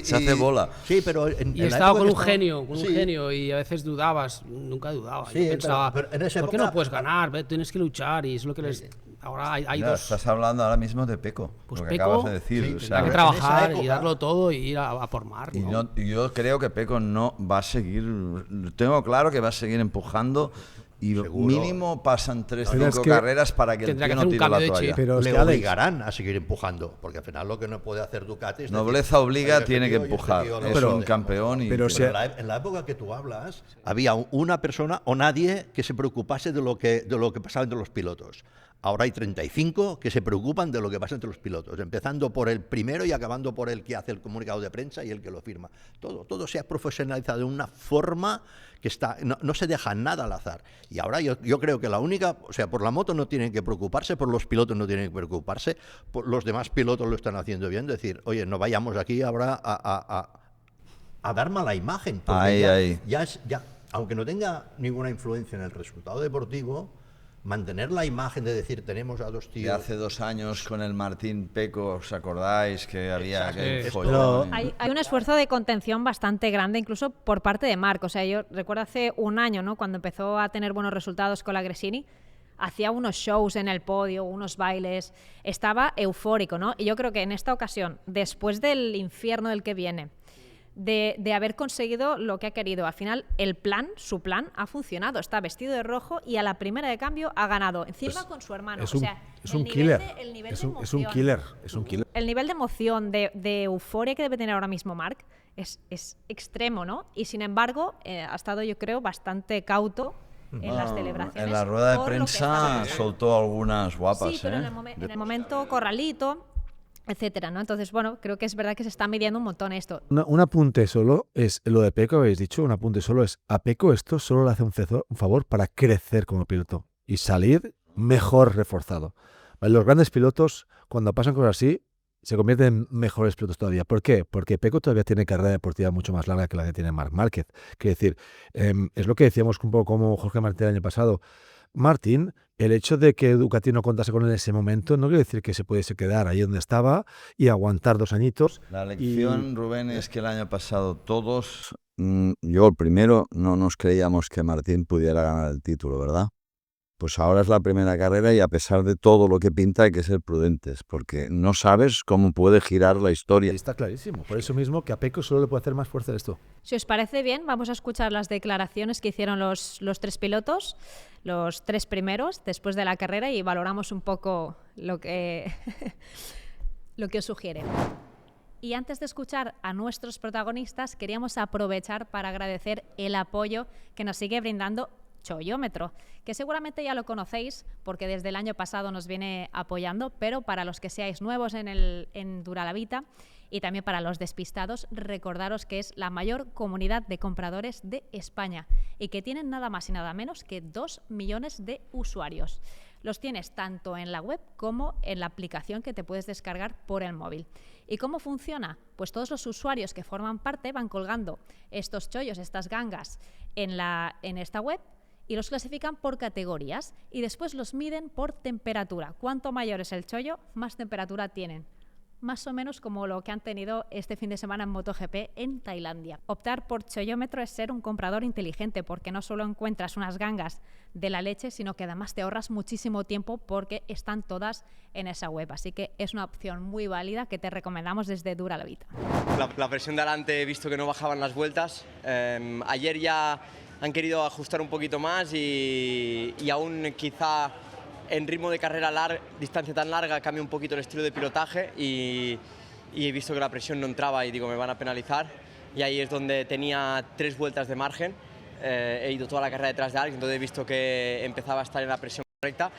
se hace bola. Sí, pero Y en he la estado época con que un estaba- genio, con un Sí. genio, y a veces dudabas, nunca dudaba. Sí, Yo pensaba, pero en esa ¿por qué época- no puedes ganar? Ve, tienes que luchar, y es lo que les... Ahora hay Mira, dos. estás hablando ahora mismo de Pecco, Pues lo que Pecco, acabas de decir. sí, o Hay sea, que en trabajar esa y época- darlo todo y ir a por Marc. y ¿no? yo creo que Pecco no va a seguir, tengo claro que va a seguir empujando y Seguro. mínimo pasan 3 Pero 5 es que carreras para que el tendrá tío que no hacer un tire cambio la de toalla. chip. Pero es le que Alex, obligarán a seguir empujando, porque al final lo que no puede hacer Ducati es decir, Nobleza obliga, "Oiga, tiene este que tío y este empujar. tío no Es lo un dejamos". campeón y... pero Pero si- en la época que tú hablas, había una persona o nadie que se preocupase de lo que pasaba entre los pilotos. Ahora hay 35 que se preocupan de lo que pasa entre los pilotos, empezando por el primero y acabando por el que hace el comunicado de prensa y el que lo firma. Todo se ha profesionalizado de una forma que no se deja nada al azar. Y ahora yo creo que la única, o sea, por la moto no tienen que preocuparse, por los pilotos no tienen que preocuparse, por los demás pilotos lo están haciendo bien, decir, oye, no vayamos aquí ahora a dar mala imagen. Porque Ahí. ya, aunque no tenga ninguna influencia en el resultado deportivo, mantener la imagen de decir tenemos a dos De tíos. hace 2 años con el Martín Pecco, ¿os acordáis que había aquel Sí. follón? Hay un esfuerzo de contención bastante grande, incluso por parte de Marc. O sea, yo recuerdo hace un año, ¿no? Cuando empezó a tener buenos resultados con la Gresini, hacía unos shows en el podio, unos bailes, estaba eufórico, ¿no? Y yo creo que en esta ocasión, después del infierno del que viene, de haber conseguido lo que ha querido, al final su plan ha funcionado, está vestido de rojo y a la primera de cambio ha ganado, encima con su hermano. es o un, sea, es el un nivel killer. de- el nivel Es de un, es un emoción. killer. Es un killer. El nivel de emoción, de euforia que debe tener ahora mismo Marc es extremo, ¿no? Y sin embargo, ha estado, yo creo, bastante cauto en las celebraciones. En la rueda de por lo que prensa estaba pasando. soltó algunas guapas, Sí, pero ¿eh? en el momento corralito, etcétera, ¿no? Entonces, bueno, creo que es verdad que se está midiendo un montón esto. Un apunte solo es lo de Pecco, habéis dicho, un apunte solo es a Pecco esto solo le hace un favor para crecer como piloto y salir mejor reforzado. ¿Vale? Los grandes pilotos, cuando pasan cosas así, se convierten en mejores pilotos todavía. ¿Por qué? Porque Pecco todavía tiene carrera deportiva mucho más larga que la que tiene Marc Márquez. Quiere decir, es lo que decíamos un poco como Jorge Martín el año pasado. Martín, el hecho de que Ducati no contase con él en ese momento no quiere decir que se pudiese quedar ahí donde estaba y aguantar 2 añitos. La lección, Rubén, es que el año pasado todos, yo el primero, no nos creíamos que Martín pudiera ganar el título, ¿verdad? Pues ahora es la primera carrera y a pesar de todo lo que pinta hay que ser prudentes, porque no sabes cómo puede girar la historia. Está clarísimo, por eso mismo que a Pecco solo le puede hacer más fuerza esto. Si os parece bien, vamos a escuchar las declaraciones que hicieron los 3 pilotos, los 3 primeros, después de la carrera, y valoramos un poco lo que, lo que os sugiere. Y antes de escuchar a nuestros protagonistas, queríamos aprovechar para agradecer el apoyo que nos sigue brindando Chollómetro, que seguramente ya lo conocéis porque desde el año pasado nos viene apoyando, pero para los que seáis nuevos en Dura la Vita y también para los despistados, recordaros que es la mayor comunidad de compradores de España y que tienen nada más y nada menos que 2 millones de usuarios. Los tienes tanto en la web como en la aplicación que te puedes descargar por el móvil. ¿Y cómo funciona? Pues todos los usuarios que forman parte van colgando estos chollos, estas gangas en esta web, y los clasifican por categorías y después los miden por temperatura. Cuanto mayor es el chollo, más temperatura tienen. Más o menos como lo que han tenido este fin de semana en MotoGP en Tailandia. Optar por Chollómetro es ser un comprador inteligente porque no solo encuentras unas gangas de la leche, sino que además te ahorras muchísimo tiempo porque están todas en esa web. Así que es una opción muy válida que te recomendamos desde Dura la Vita. La presión de adelante, he visto que no bajaban las vueltas. Ayer ya han querido ajustar un poquito más y aún quizá en ritmo de carrera distancia tan larga cambia un poquito el estilo de pilotaje y he visto que la presión no entraba y digo me van a penalizar, y ahí es donde tenía 3 vueltas de margen. He ido toda la carrera detrás de Alex, entonces he visto que empezaba a estar en la presión correcta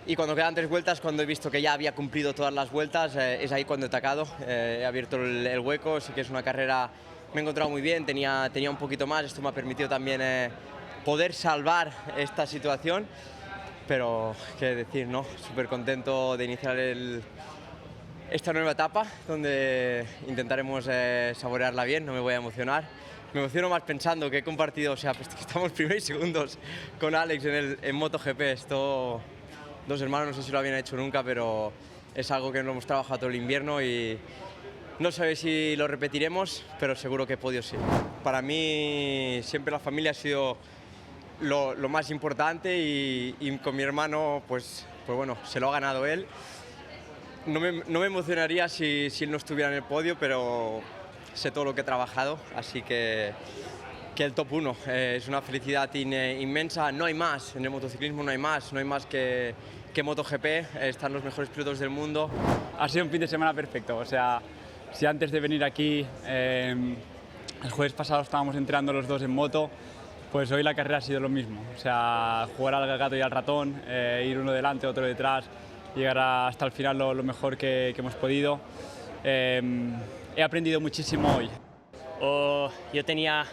y cuando quedan 3 vueltas, cuando he visto que ya había cumplido todas las vueltas, es ahí cuando he atacado, he abierto el hueco. Sí que es una carrera, me he encontrado muy bien, tenía un poquito más, esto me ha permitido también poder salvar esta situación, pero qué decir, ¿no? Súper contento de iniciar esta nueva etapa donde intentaremos saborearla bien, no me voy a emocionar. Me emociono más pensando que he compartido, o sea, pues que estamos primeros y segundos con Alex en MotoGP. Esto, 2 hermanos, no sé si lo habían hecho nunca, pero es algo que no hemos trabajado todo el invierno y no sé si lo repetiremos, pero seguro que he podido sí. Para mí siempre la familia ha sido lo más importante y con mi hermano, pues bueno, se lo ha ganado él. No me emocionaría si él no estuviera en el podio, pero sé todo lo que he trabajado, así que el top 1 es una felicidad inmensa. No hay más, en el motociclismo no hay más que MotoGP, están los mejores pilotos del mundo. Ha sido un fin de semana perfecto, o sea, si antes de venir aquí, el jueves pasado estábamos entrenando los 2 en moto, pues hoy la carrera ha sido lo mismo, o sea, jugar al gato y al ratón, ir uno delante, otro detrás, llegar hasta el final lo mejor que hemos podido. He aprendido muchísimo hoy. Yo tenía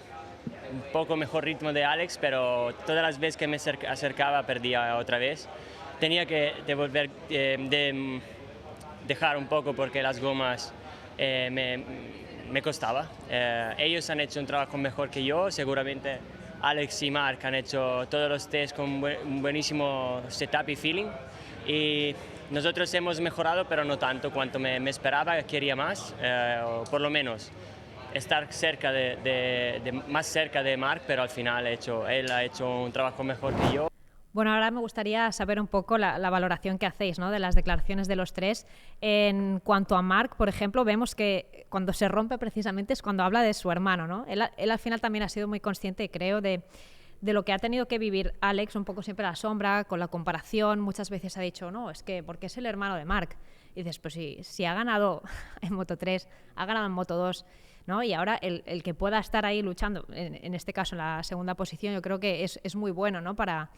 un poco mejor ritmo de Alex, pero todas las veces que me acercaba perdía otra vez. Tenía que dejar un poco porque las gomas me costaba. Ellos han hecho un trabajo mejor que yo, seguramente Alex y Marc han hecho todos los test con un buenísimo setup y feeling. Y nosotros hemos mejorado, pero no tanto cuanto me esperaba, quería más, o por lo menos estar cerca más cerca de Marc, pero al final él ha hecho un trabajo mejor que yo. Bueno, ahora me gustaría saber un poco la valoración que hacéis, ¿no?, de las declaraciones de los 3. En cuanto a Marc, por ejemplo, vemos que cuando se rompe precisamente es cuando habla de su hermano, ¿no? Él al final también ha sido muy consciente, creo, de lo que ha tenido que vivir Alex, un poco siempre a la sombra, con la comparación. Muchas veces ha dicho, no, es que porque es el hermano de Marc. Y dices, pues si ha ganado en Moto3, ha ganado en Moto2, ¿no? Y ahora el que pueda estar ahí luchando, en este caso en la segunda posición, yo creo que es muy bueno, ¿no?, para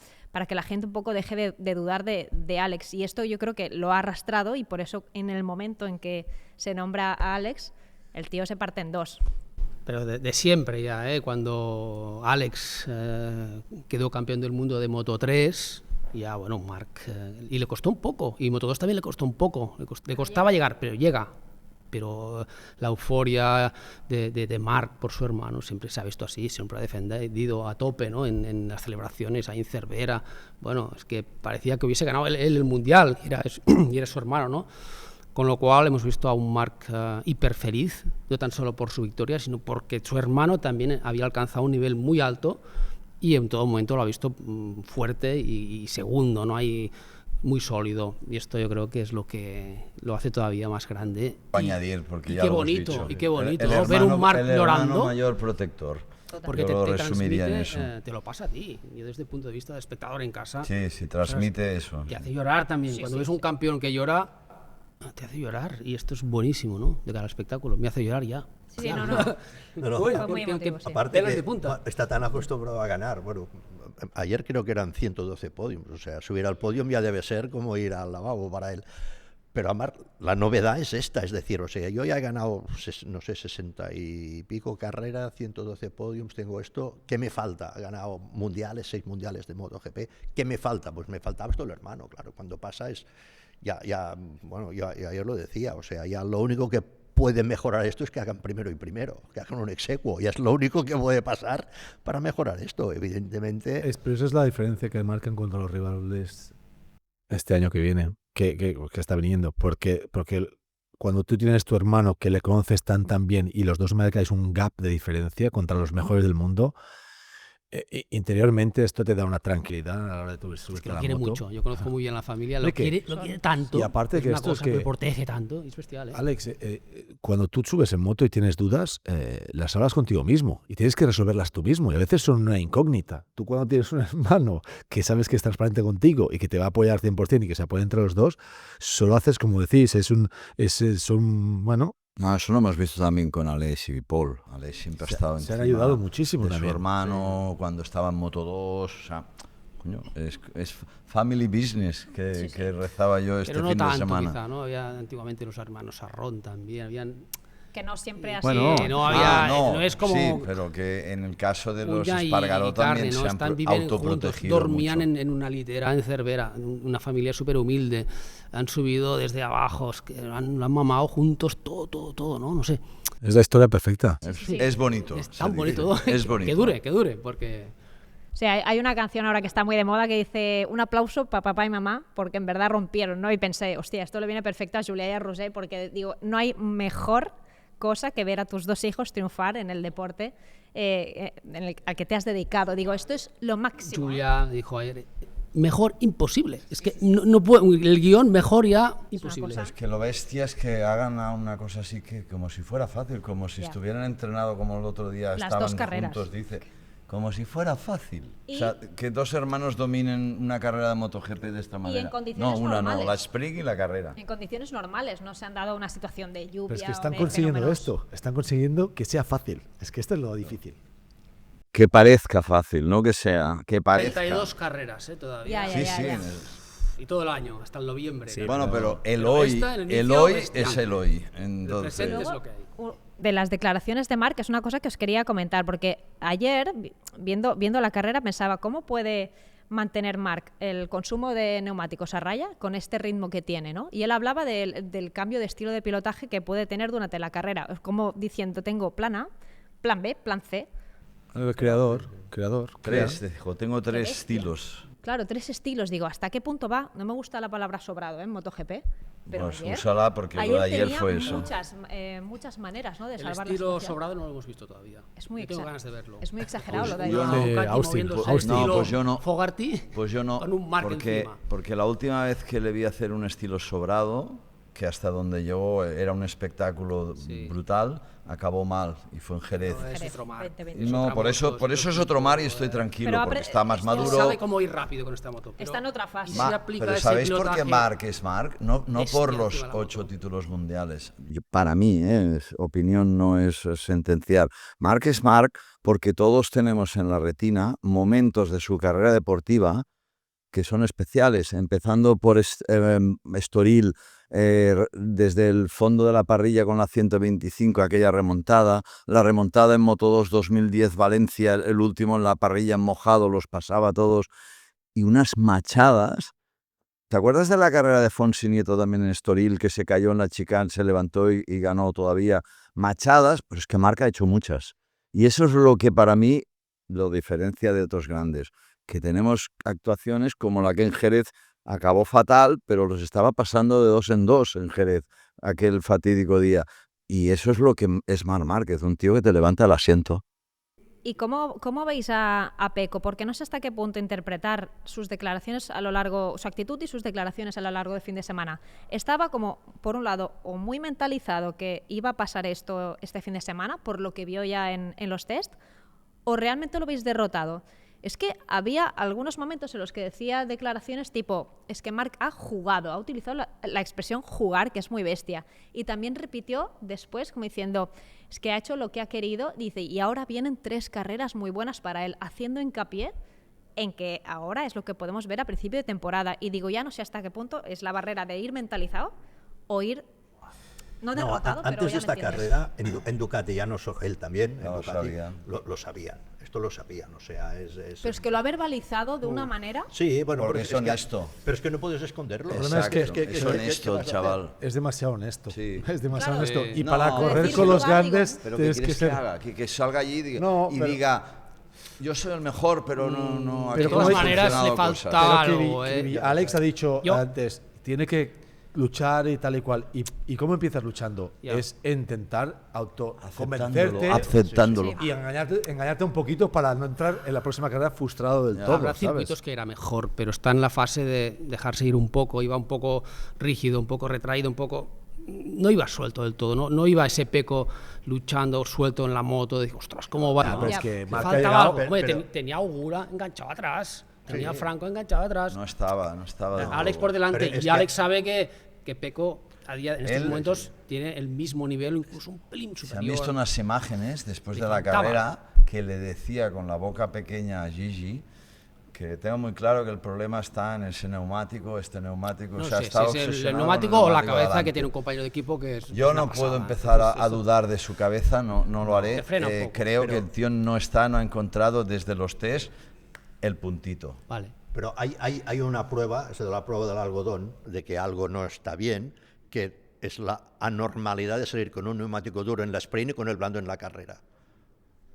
que la gente un poco deje de dudar de Alex. Y esto yo creo que lo ha arrastrado y por eso en el momento en que se nombra a Alex, el tío se parte en 2. Pero de siempre ya, cuando Alex quedó campeón del mundo de Moto3, Ya, bueno, Marc, y le costó un poco, y Moto2 también le costó un poco, le costaba llegar, pero llega. Pero la euforia de Marc por su hermano siempre se ha visto así, siempre ha defendido a tope, ¿no? En las celebraciones, ahí en Cervera. Bueno, es que parecía que hubiese ganado él el Mundial, y era su hermano, ¿no? Con lo cual hemos visto a un Marc hiper feliz, no tan solo por su victoria, sino porque su hermano también había alcanzado un nivel muy alto y en todo momento lo ha visto fuerte y segundo, ¿no? Hay muy sólido, y esto yo creo que es lo que lo hace todavía más grande. Añadir, porque ya qué lo hemos bonito, dicho. y qué bonito, el ¿no? hermano, Ver un Marc el hermano llorando, mayor protector. porque yo lo te resumiría en transmite, eso. te lo pasa a ti. Yo desde el punto de vista de espectador en casa, Sí, transmite eso. te hace llorar también. Cuando ves un campeón que llora, te hace llorar, y esto es buenísimo, ¿no? De cara al espectáculo, me hace llorar ya. Sí, no. Bueno, muy emotivo, sí. Aparte Pelos que de punta. está tan acostumbrado a ganar. Bueno, ayer creo que eran 112 podiums, o sea, subir al podio ya debe ser como ir al lavabo para él. Pero Marc, la novedad es esta, es decir, o sea, yo ya he ganado, no sé, 60 y pico carreras, 112 podiums, tengo esto, ¿qué me falta? He ganado mundiales, 6 mundiales de MotoGP, ¿qué me falta? Pues me faltaba esto el hermano, claro, cuando pasa es, bueno, ya lo decía, o sea, ya lo único que puede mejorar esto es que hagan primero y primero, que hagan un exequo, y es lo único que puede pasar para mejorar esto, evidentemente. Pero esa es la diferencia que marcan contra los rivales este año que viene, que está viniendo, porque cuando tú tienes tu hermano que le conoces tan bien y los dos marcáis un gap de diferencia contra los mejores del mundo, interiormente esto te da una tranquilidad a la hora de subirte Es que a lo la quiere moto. mucho, yo conozco muy bien la familia, lo ¿Qué? quiere tanto, Y aparte es que una esto es cosa que me protege tanto, es bestial, ¿eh? Alex, cuando tú subes en moto y tienes dudas, las hablas contigo mismo y tienes que resolverlas tú mismo, y a veces son una incógnita. Tú cuando tienes un hermano que sabes que es transparente contigo y que te va a apoyar 100% y que se apoya entre los dos, solo haces como decís, bueno... No, eso lo hemos visto también con Aleix y Paul. Aleix siempre ha estado Se han encima ayudado muchísimo de también. su hermano cuando estaba en Moto2. O sea, coño, es family business que rezaba yo este Pero no fin tanto, de semana. quizá, ¿no? Había antiguamente los hermanos Sarrón también, habían... Que no siempre así. Bueno, no había, no es como... Sí, pero que en el caso de los Uña y Espargaró también carne, ¿no? se han Están viven autoprotegido juntos, dormían mucho. en una litera en Cervera, una familia súper humilde, han subido desde abajo, lo han mamado juntos, todo, ¿no? No sé. Es la historia perfecta. Es bonito. Es tan bonito, Es bonito. que dure, porque... O sea, hay una canción ahora que está muy de moda que dice un aplauso para papá y mamá porque en verdad rompieron, ¿no? Y pensé, hostia, esto le viene perfecto a Julia y a Roser porque digo, no hay mejor cosa que ver a tus dos hijos triunfar en el deporte al que te has dedicado. Digo, esto es lo máximo. Julia dijo ayer, mejor imposible. Es que no puedo, el guión mejor ya imposible. Es que lo bestia es que hagan a una cosa así que como si fuera fácil, como si estuvieran entrenados como el otro día Las estaban dos carreras. juntos, dice. Como si fuera fácil. Y- O sea, que dos hermanos dominen una carrera de MotoGP de esta manera. en condiciones no, una normales. no, la sprint y la carrera. En condiciones normales, no se han dado una situación de lluvia. Pero es que o están de consiguiendo fenómenos. esto, están consiguiendo que sea fácil. Es que esto es lo difícil. Que parezca fácil, no que sea, que parezca. 32 carreras, todavía. Ya, Sí, ya, sí. ya. Y todo el año, hasta el noviembre. claro. Bueno, pero el Pero hoy, esta, en el el inicio, hoy bestia. es el hoy. El Entonces, presente es Luego, lo que hay. de las declaraciones de Marc es una cosa que os quería comentar, porque ayer, viendo la carrera, pensaba, ¿cómo puede mantener Marc el consumo de neumáticos a raya con este ritmo que tiene, ¿no? Y él hablaba del cambio de estilo de pilotaje que puede tener durante la carrera, como diciendo, tengo plan A, plan B, plan C. El creador. tres, dijo, tengo tres estilos. Claro, 3 estilos. Digo, ¿hasta qué punto va? No me gusta la palabra sobrado en MotoGP, pero Pues ayer, úsala porque lo de ayer tenía fue eso. muchas maneras, ¿no?, de El salvar la estilo situación. sobrado no lo hemos visto todavía. Es muy Yo tengo exa- ganas de verlo. Es muy exagerado lo de yo ayer. no. Ducati Austin, moviéndose Austin. estilo No, pues yo no. Fogarty, Pues yo no, con un Marc encima. porque la última vez que le vi hacer un estilo sobrado, que hasta donde llegó era un espectáculo Sí. brutal, acabó mal y fue en Jerez. No, es Jerez, otro Marc. 2020. Es No, otra por moto, eso es otro mar y estoy tranquilo, Pero porque está más él maduro. Sabe cómo ir rápido con esta moto. Pero Está en otra fase. y si aplica Pero ese ¿sabéis por qué pilotaje- Marc es Marc? No Bestia por los encima de la 8 moto. títulos mundiales. Para mí, opinión no es sentenciar. Marc es Marc porque todos tenemos en la retina momentos de su carrera deportiva que son especiales, empezando por Estoril, desde el fondo de la parrilla con la 125, aquella remontada, la remontada en Moto2 2010 Valencia, el último en la parrilla en mojado, los pasaba a todos, y unas machadas. ¿Te acuerdas de la carrera de Fonsi Nieto también en Estoril, que se cayó en la chicane, se levantó y ganó todavía? Machadas, pues es que Marc ha hecho muchas. Y eso es lo que para mí lo diferencia de otros grandes, que tenemos actuaciones como la que en Jerez acabó fatal, pero los estaba pasando de 2 en 2 en Jerez, aquel fatídico día. Y eso es lo que es Marc Márquez, un tío que te levanta el asiento. ¿Y cómo veis a Peco? Porque no sé hasta qué punto interpretar sus declaraciones a lo largo, su actitud y sus declaraciones a lo largo del fin de semana. Estaba como, por un lado, o muy mentalizado que iba a pasar esto este fin de semana, por lo que vio ya en los test, o realmente lo veis derrotado. Es que había algunos momentos en los que decía declaraciones tipo, es que Marc ha jugado, ha utilizado la expresión jugar, que es muy bestia. Y también repitió después como diciendo, es que ha hecho lo que ha querido, dice, y ahora vienen 3 carreras muy buenas para él, haciendo hincapié en que ahora es lo que podemos ver a principio de temporada. Y digo, ya no sé hasta qué punto es la barrera de ir mentalizado o ir... No derrotado, pero antes de esta carrera, en Ducati ya no solo él también, lo sabían. Lo sabían. Esto lo sabían, o sea, Pero es que lo ha verbalizado de una manera... Sí, bueno, porque es honesto. Pero es que no puedes esconderlo. Exacto, es honesto el chaval. Es demasiado honesto. Sí. Es demasiado Claro. honesto. Y No, para correr decir con los jugar, grandes Pero ¿qué tienes quieres que ser... haga? Que salga allí y pero- diga, yo soy el mejor, pero no... pero de todas como maneras funcionado le cosas. falta Pero algo. Alex ha dicho Yo- antes, tiene que luchar y tal y cual. ¿Y cómo empiezas luchando? Ya. Es intentar autoconvencerte Aceptándolo. y engañarte un poquito para no entrar en la próxima carrera frustrado del todo, Habrá ¿sabes? circuitos que era mejor, pero está en la fase de dejarse ir un poco, iba un poco rígido, un poco retraído, un poco... No iba suelto del todo, no iba ese Peco luchando suelto en la moto, de ostras, ¿cómo va? Pero es Ya. que Le Marc ha faltaba llegado, algo. Hombre, pero- tenía Augura enganchado atrás, tenía Franco enganchado atrás, No estaba. Alex por delante, Pero es y que- Alex sabe que Peco en estos Él- momentos tiene el mismo nivel, incluso un pelín Se han superior. visto unas imágenes después Le de la faltaba. carrera que le decía con la boca pequeña a Gigi que tengo muy claro que el problema está en ese neumático, No o sea, sé está si es el obsesionado neumático con el o la neumático cabeza delante. que tiene un compañero de equipo que es Yo una no pasada. puedo empezar a Entonces, dudar de su cabeza, no lo haré. Te frena un poco. Creo Pero- que el tío no ha encontrado desde los test el puntito. Vale. Pero hay una prueba, es la prueba del algodón, de que algo no está bien, que es la anormalidad de salir con un neumático duro en la sprint y con el blando en la carrera.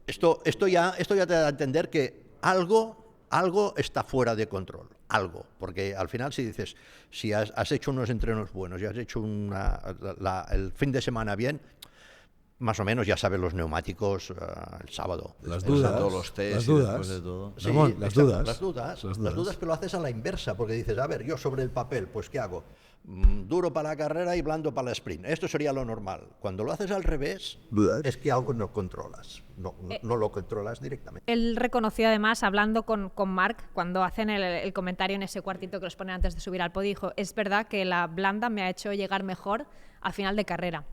Esto ya te da a entender que algo está fuera de control, algo, porque al final si dices, si has hecho unos entrenos buenos y has hecho el fin de semana bien, más o menos ya sabes los neumáticos el sábado. Las Después de dudas, todos los test las y dudas. después de todo. Sí, Ramón, las exacto, dudas. Las dudas, pero lo haces a la inversa, porque dices, a ver, yo sobre el papel, pues ¿qué hago? Duro para la carrera y blando para la sprint. Esto sería lo normal. Cuando lo haces al revés, Dudas. es que algo no controlas. No lo controlas directamente. Él reconoció además, hablando con Marc, cuando hacen el comentario en ese cuartito que los ponen antes de subir al podio, dijo, es verdad que la blanda me ha hecho llegar mejor al final de carrera.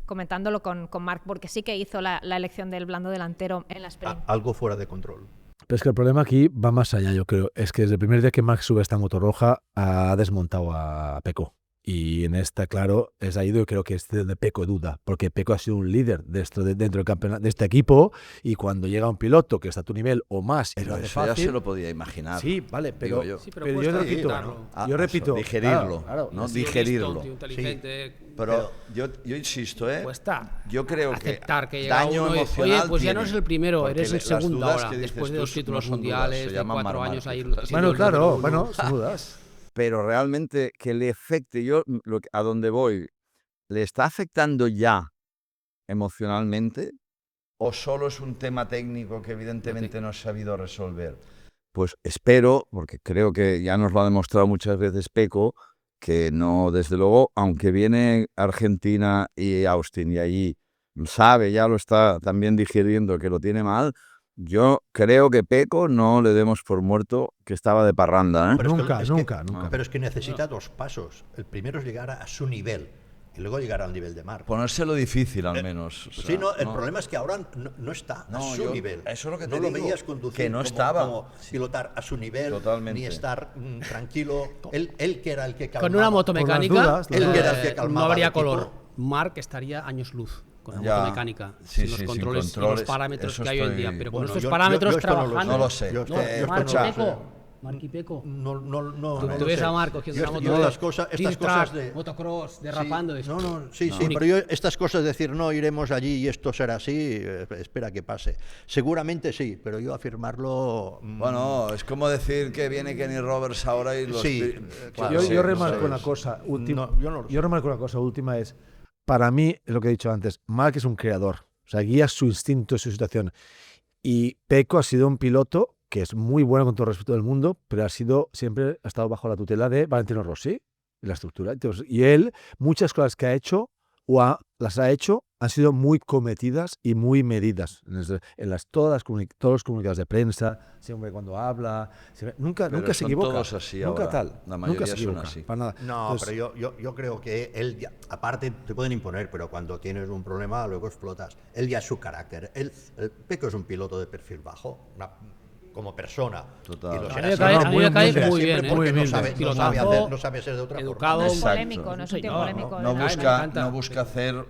Comentándolo con Marc, porque sí que hizo la elección del blando delantero en la sprint. Algo fuera de control. Pero es que el problema aquí va más allá, yo creo. Es que desde el primer día que Marc sube esta moto roja ha desmontado a Peco. Y en esta, claro, es ahí donde creo que es donde Peco duda, porque Peco ha sido un líder dentro del campeonato, de este equipo, y cuando llega un piloto que está a tu nivel o más, y Pero lo hace eso ya fácil, se lo podía imaginar. sí, vale, pero, digo yo. Sí, pero pero cuesta yo repito, aceptarlo. Ah, yo eso, repito, digerirlo, claro, ¿no? Ha sido Digerirlo. listo, un tío inteligente, Pero yo insisto, cuesta yo creo aceptar que que llega daño uno y, emocional oye, pues ya no tiene, es el primero, porque eres el las segundo dudas ahora, que dices después de tú dos títulos no son dudas, mundiales, se de llaman 4 años Marc ahí. Márquez. siendo Bueno, el claro, número uno. bueno, sin dudas. pero realmente que le afecte, a donde voy, ¿le está afectando ya emocionalmente o solo es un tema técnico que evidentemente no ha sabido resolver? Pues espero, porque creo que ya nos lo ha demostrado muchas veces Peco, que no, desde luego, aunque viene Argentina y Austin y allí sabe, ya lo está también digiriendo que lo tiene mal, yo creo que Peco no le demos por muerto que estaba de parranda, ¿eh? Pero Nunca, es que- nunca, nunca. Pero es que necesita dos pasos. El primero es llegar a su nivel y luego llegar al nivel de Marc. Ponérselo difícil al menos. o sea, Sí, no, el problema es que ahora no está a su nivel. eso es lo que no te lo digo, veías conducir que no como, estaba. como pilotar a su nivel, Totalmente. ni estar tranquilo. Él que era el que calmaba. Con una moto Por las mecánica dudas, Él que era el que no calmaba habría al equipo. color. Marc estaría años luz con la Ya, moto mecánica, sí, sin los sí, sin controles y los controles, parámetros eso que hay hoy en día. estoy- Pero con Bueno, estos yo parámetros esto no lo sé. trabajando... No lo sé. Yo No, esto no Marc, lo sé. Peco, Marc y Pecco. No Tú lo ves sé. a Marc cogiendo Yo la moto. estas cosas de motocross, derrapando. Sí, pero yo estas cosas de decir no iremos allí y esto será así, espera que pase. Seguramente sí, pero yo afirmarlo. Bueno, es como decir que viene Kenny Roberts ahora y los. Sí, claro, Yo remarco una cosa última. Yo remarco una cosa última es, para mí, es lo que he dicho antes, Marc es un creador, o sea, guía su instinto, su situación. Y Pecco ha sido un piloto que es muy bueno con todo el respeto del mundo, pero siempre ha estado bajo la tutela de Valentino Rossi y la estructura. Entonces, y él, muchas cosas que ha hecho las ha hecho, han sido muy cometidas y muy medidas en todos los comunicados de prensa, siempre cuando habla, nunca se equivoca. Todos así nunca ahora. tal. La mayoría nunca se son equivoca. así. Para nada. No, Entonces, pero yo creo que él, aparte te pueden imponer, pero cuando tienes un problema luego explotas. Él ya es su carácter. El Pecco es un piloto de perfil bajo, como persona. Total. Y lo A será mí me cae siempre muy bien, porque muy no sabe ser de otra educado, No es forma. polémico, no es un tío polémico. No me busca hacer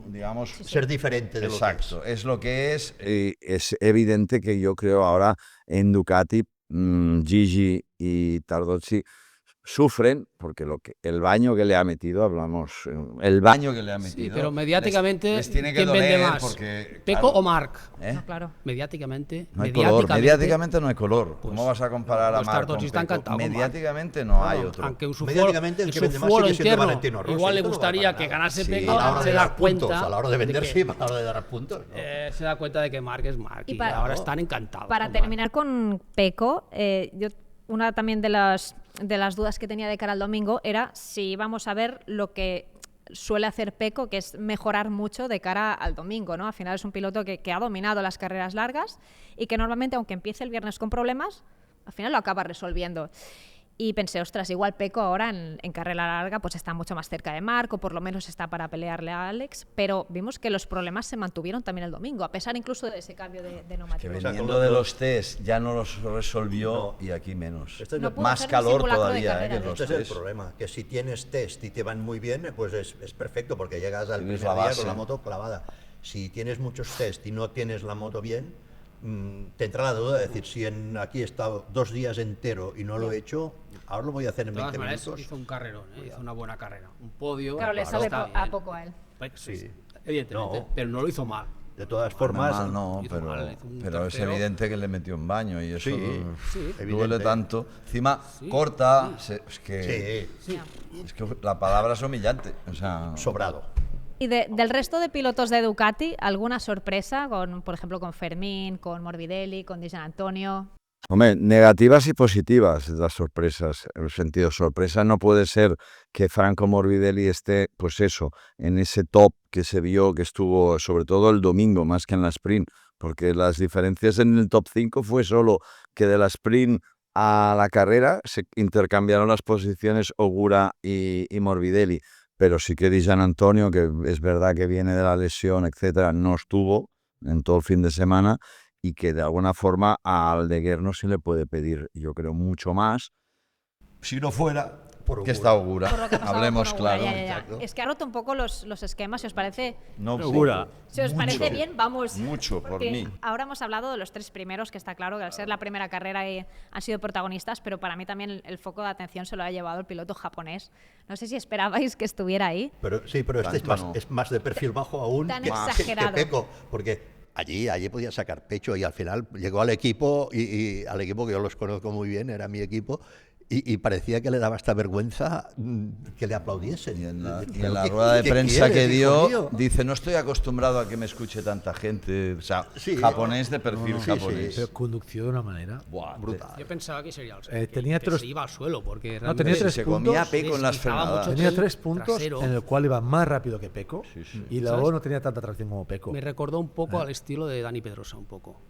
digamos, Ser diferente de lo que es. exacto, es lo que es. Es evidente que yo creo ahora en Ducati, Gigi y Tardozzi sufren porque el baño que le ha metido, el baño que le ha metido. Sí, pero mediáticamente, les tiene que ¿quién vende doler más? porque, ¿Pecco claro, o Marc? No, claro. Mediáticamente. No hay color, mediáticamente no hay color. Pues, ¿Cómo vas a comparar a los Marc Tardozzi con están Pecco? encantados con Marc. Mediáticamente no hay otro. Aunque en su Mediáticamente el que vende más fuero sigue siendo interno, Valentino Rossi, igual le esto no va gustaría para que nada. ganase Sí. Pecco, A la hora se de da dar puntos, cuenta a la hora de vender, que, sí, a la hora de dar puntos. ¿no? se da cuenta de que Marc es Marc y, ahora están encantados. Para con terminar con Pecco, una también de las dudas que tenía de cara al domingo era si vamos a ver lo que suele hacer Pecco, que es mejorar mucho de cara al domingo, ¿no? Al final es un piloto que ha dominado las carreras largas y que normalmente, aunque empiece el viernes con problemas, al final lo acaba resolviendo. Y pensé, ostras, igual Pecco ahora en carrera larga pues está mucho más cerca de Marc, o por lo menos está para pelearle a Alex, pero vimos que los problemas se mantuvieron también el domingo, a pesar incluso de ese cambio de Que neumáticos. veniendo de los test ya no los resolvió y aquí menos. Este es No pudo Más ser un calor simulacro de todavía carrera, que de los Este es el test. problema, que si tienes test y te van muy bien, pues es perfecto, porque llegas al Tienes primer la día base. con la moto clavada. Si tienes muchos test y no tienes la moto bien, te entra la duda de decir, si aquí he estado 2 días entero y no lo he hecho, ahora lo voy a hacer en De todas 20 maneras, minutos. hizo un carrerón, hizo una buena carrera. Un podio. Claro, le sabe está a bien. poco a él. Sí. Evidentemente, No. pero no lo hizo mal. De todas formas, Mal no, hizo pero, mal, hizo un pero es tercero. evidente que le metió un baño y eso Sí, duele evidente. tanto. Encima, corta, sí, es que la palabra es humillante. O sea, sobrado. Y del resto de pilotos de Ducati, ¿alguna sorpresa? Por ejemplo, con Fermín, con Morbidelli, con Di Giannantonio. hombre, negativas y positivas las sorpresas. En el sentido, sorpresa no puede ser que Franco Morbidelli esté, pues eso, en ese top que se vio, que estuvo sobre todo el domingo, más que en la sprint, porque las diferencias en el top 5 fue solo que de la sprint a la carrera se intercambiaron las posiciones Ogura y Morbidelli. Pero sí que Di Giannantonio, que es verdad que viene de la lesión, etcétera, no estuvo en todo el fin de semana y que de alguna forma a Aldeguer no se le puede pedir, yo creo, mucho más. Si no fuera Por que está Ogura, Por lo que ha pasado hablemos con Ogura, claro. ya. Exacto. Es que ha roto un poco los esquemas, si os parece. No, Ogura. Si os parece Mucho. bien, vamos. Mucho, por Porque mí. ahora hemos hablado de los 3 primeros, que está claro que al ser la primera carrera han sido protagonistas, pero para mí también el foco de atención se lo ha llevado el piloto japonés. No sé si esperabais que estuviera ahí. Pero sí, pero este Tanto no. es más de perfil bajo aún Tan que exagerado. Pecco, porque allí podía sacar pecho y al final llegó al equipo y al equipo que yo los conozco muy bien, era mi equipo. Y parecía que le daba esta vergüenza que le aplaudiesen. Y en la ¿Qué- rueda de qué prensa quieres, que hijo dio, mío? dice, no estoy acostumbrado a que me escuche tanta gente. O sea, Sí. japonés de perfil Sí, sí. japonés. Pero condució de una manera. Buah, Brutal. Yo pensaba que sería tenía que tres- se iba al suelo, porque No, tenía realmente tres se puntos. comía Pecco en las deslizaba frenadas. mucho. Tenía el 3 puntos trasero. en el cual iba más rápido que Pecco y luego ¿Sabes? no tenía tanta tracción como Pecco. Me recordó un poco al estilo de Dani Pedrosa, un poco.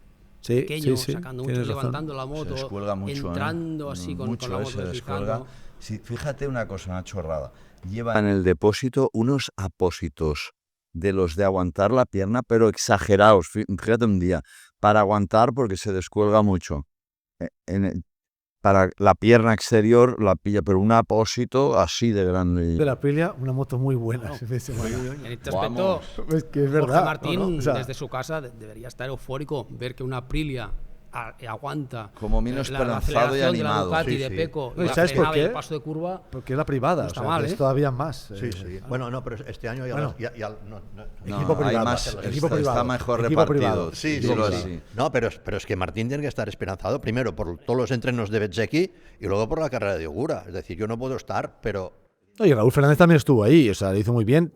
Sí, Pequeño, sí, sí, sacando mucho, tienes razón. levantando la Se moto, descuelga mucho, entrando así con mucho, la moto se descuelga. deslizando. Sí, fíjate una cosa, una chorrada. Lleva en el depósito unos apósitos de los de aguantar la pierna, pero exagerados. Fíjate un día, para aguantar porque se descuelga mucho. Para la pierna exterior la pilla, pero un apósito así de grande. De la Aprilia, una moto muy buena. Claro. ese fin de semana. En este Vamos. aspecto, Es que es Jorge verdad. Martín, ¿no? O sea, desde su casa, debería estar eufórico ver que una Aprilia aguanta como menos esperanzado y animado. De la Ducati, Sí, de sí. Pecco, No, ¿y la sabes por frenada y qué? el paso de curva. Porque es la privada, No o está sea, mal, que es ¿eh? todavía más. Sí, sí. Bueno, no, pero este año ya, Bueno. No, Equipo hay privado, más, equipo está privado, mejor equipo repartido. privado. Sí, sí, dilo sí. así. No, pero es que Martín tiene que estar esperanzado primero por todos los entrenos de Bezzecchi y luego por la carrera de Ogura. Es decir, yo no puedo estar, pero No, y Raúl Fernández también estuvo ahí, o sea, lo hizo muy bien.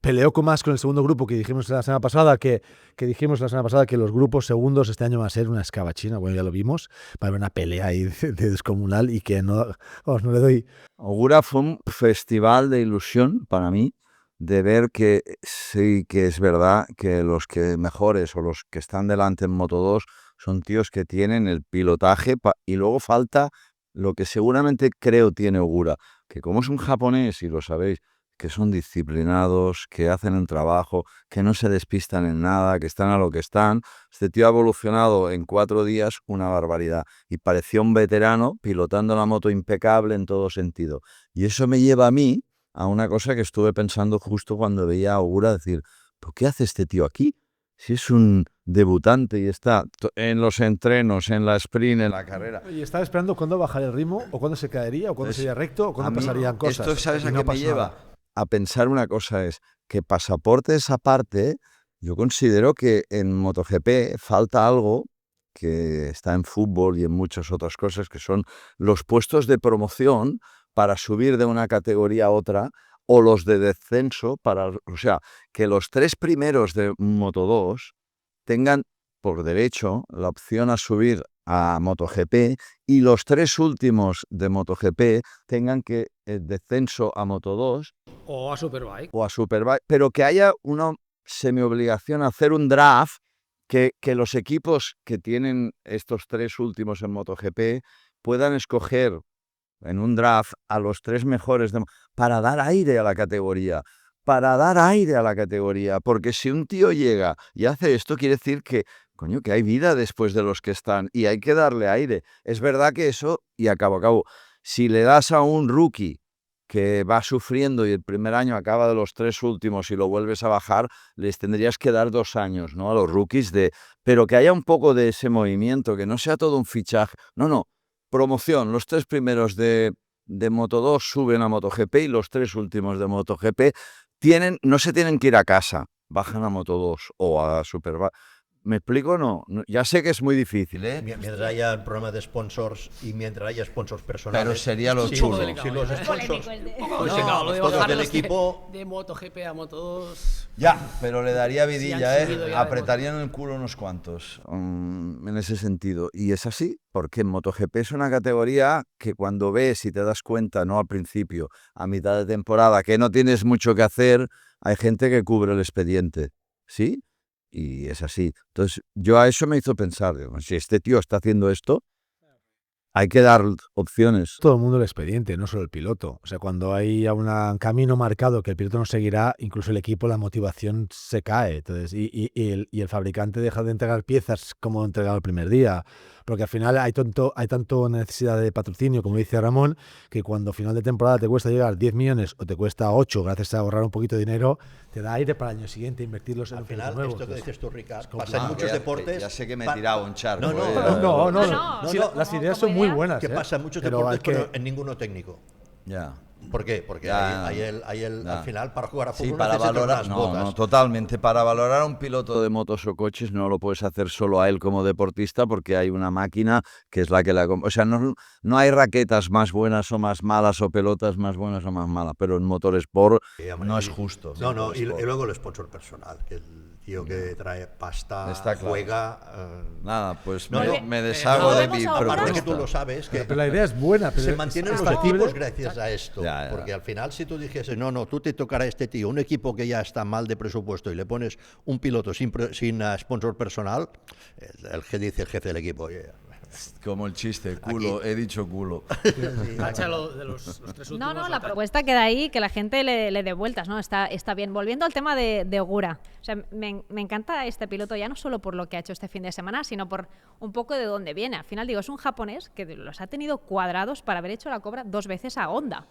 Peleó más con el segundo grupo que dijimos la semana pasada, que los grupos segundos este año van a ser una escabachina, bueno, ya lo vimos, va a haber una pelea ahí de descomunal y que no le doy. Ogura fue un festival de ilusión para mí, de ver que sí que es verdad que los que mejores o los que están delante en Moto2 son tíos que tienen el pilotaje y luego falta lo que seguramente creo tiene Ogura, que como es un japonés, y lo sabéis, que son disciplinados, que hacen el trabajo, que no se despistan en nada, que están a lo que están. Este tío ha evolucionado en 4 días una barbaridad y parecía un veterano pilotando la moto impecable en todo sentido. Y eso me lleva a mí a una cosa que estuve pensando justo cuando veía a Ogura, decir, ¿por qué hace este tío aquí? Si es un debutante y está en los entrenos, en la sprint, en la carrera. Y estaba esperando cuándo bajaría el ritmo, o cuándo se caería, o cuándo sería recto, o cuándo pasarían cosas. Esto, ¿sabes Y a no qué me pasó lleva? nada. A pensar una cosa, es que pasaportes aparte, yo considero que en MotoGP falta algo que está en fútbol y en muchas otras cosas, que son los puestos de promoción para subir de una categoría a otra, o los de descenso, o sea, que los 3 primeros de Moto2 tengan por derecho la opción a subir a MotoGP y los 3 últimos de MotoGP tengan que el descenso a Moto2 O a Superbike. o a Superbike, pero que haya una semiobligación a hacer un draft, que los equipos que tienen estos 3 últimos en MotoGP puedan escoger en un draft a los 3 mejores para dar aire a la categoría. Porque si un tío llega y hace esto, quiere decir que, coño, que hay vida después de los que están y hay que darle aire. Es verdad que eso, y a cabo, si le das a un rookie que va sufriendo y el primer año acaba de los 3 últimos y lo vuelves a bajar, les tendrías que dar 2 años, ¿no? A los rookies, pero que haya un poco de ese movimiento, que no sea todo un fichaje. No, promoción, los 3 primeros de Moto2 suben a MotoGP y los 3 últimos de MotoGP no se tienen que ir a casa, bajan a Moto2 o a Superbike. ¿Me explico o no? Ya sé que es muy difícil, ¿eh? mientras haya el problema de sponsors y mientras haya sponsors personales. Pero sería lo sí, chulo. Si los sponsors Lo de todos bajar del los equipo. de MotoGP a Moto2. Ya, pero le daría vidilla, han subido ya apretarían el culo unos cuantos en ese sentido. Y es así, porque MotoGP es una categoría que cuando ves y te das cuenta, no al principio, a mitad de temporada, que no tienes mucho que hacer, hay gente que cubre el expediente, ¿sí? Y es así. Entonces, yo a eso me hizo pensar, digo, si este tío está haciendo esto, hay que dar opciones. Todo el mundo el expediente, no solo el piloto. O sea, cuando hay un camino marcado que el piloto no seguirá, incluso el equipo, la motivación se cae. Entonces, y el fabricante deja de entregar piezas como entregado el primer día. Porque al final hay tanto necesidad de patrocinio, como dice Ramón, que cuando a final de temporada te cuesta llegar 10 millones o te cuesta 8 gracias a ahorrar un poquito de dinero, te da aire para el año siguiente invertirlos en Al un piloto final, nuevo. esto que Entonces, dices tú, Ricard, complicado. pasa en muchos deportes. Ya sé que me he tirado un charco. No. Sí, las ideas son muy buenas. Que pasa en muchos pero deportes, hay que- pero en ninguno técnico. Ya. ¿Por qué? Porque Ya. al final, para jugar a fútbol, Sí, para necesitas valorar, unas botas. no, totalmente. Para valorar a un piloto de motos o coches no lo puedes hacer solo a él como deportista, porque hay una máquina que es la que o sea, no hay raquetas más buenas o más malas o pelotas más buenas o más malas, pero en motorsport Sí, hombre, no es justo. No, y luego el sponsor personal, que el tío que trae pasta, Está claro. juega. Nada, pues No, me deshago de volvemos mi a Aparte Ahora- que tú propuesta. lo sabes, que Pero la idea es buena, pero se mantienen es los factible. equipos gracias a esto. Ya. Porque al final, si tú dijese, no, tú te tocará este tío, un equipo que ya está mal de presupuesto y le pones un piloto sin sponsor personal, el que dice el jefe del equipo, oye, Como el chiste, culo, he dicho culo. Tacha de los 3 últimos. No, la propuesta queda ahí, que la gente le dé vueltas, ¿no? Está bien. Volviendo al tema de Ogura. O sea, me encanta este piloto ya no solo por lo que ha hecho este fin de semana, sino por un poco de dónde viene. Al final, digo, es un japonés que los ha tenido cuadrados para haber hecho la cobra 2 veces a Honda.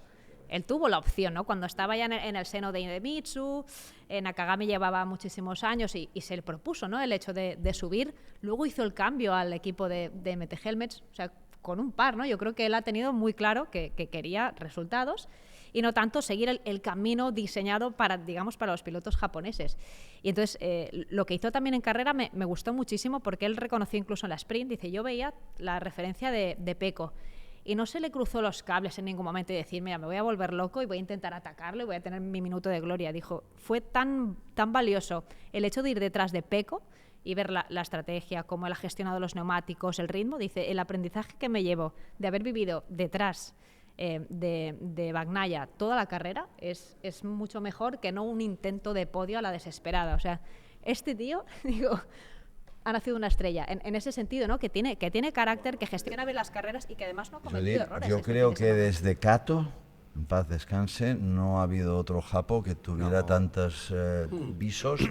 él tuvo la opción, ¿no? Cuando estaba ya en el seno de Idemitsu, Nakagami llevaba muchísimos años y se le propuso, ¿no? El hecho de subir. Luego hizo el cambio al equipo de MT Helmets, o sea, con un par, ¿no? Yo creo que él ha tenido muy claro que quería resultados y no tanto seguir el camino diseñado para, digamos, para los pilotos japoneses. Y entonces, lo que hizo también en carrera me gustó muchísimo porque él reconoció incluso en la sprint, dice, yo veía la referencia de Pecco y no se le cruzó los cables en ningún momento y decir, mira, me voy a volver loco y voy a intentar atacarlo y voy a tener mi minuto de gloria. Dijo, fue tan valioso el hecho de ir detrás de Pecco y ver la estrategia, cómo él ha gestionado los neumáticos, el ritmo. Dice, el aprendizaje que me llevo de haber vivido detrás de Bagnaia toda la carrera es mucho mejor que no un intento de podio a la desesperada. O sea, este tío, digo, ha nacido una estrella. En ese sentido, ¿no? Que tiene carácter, que gestiona bien las carreras y que además no ha cometido errores. Yo creo que desde Kato, en paz descanse, no ha habido otro Japo que tuviera tantos visos.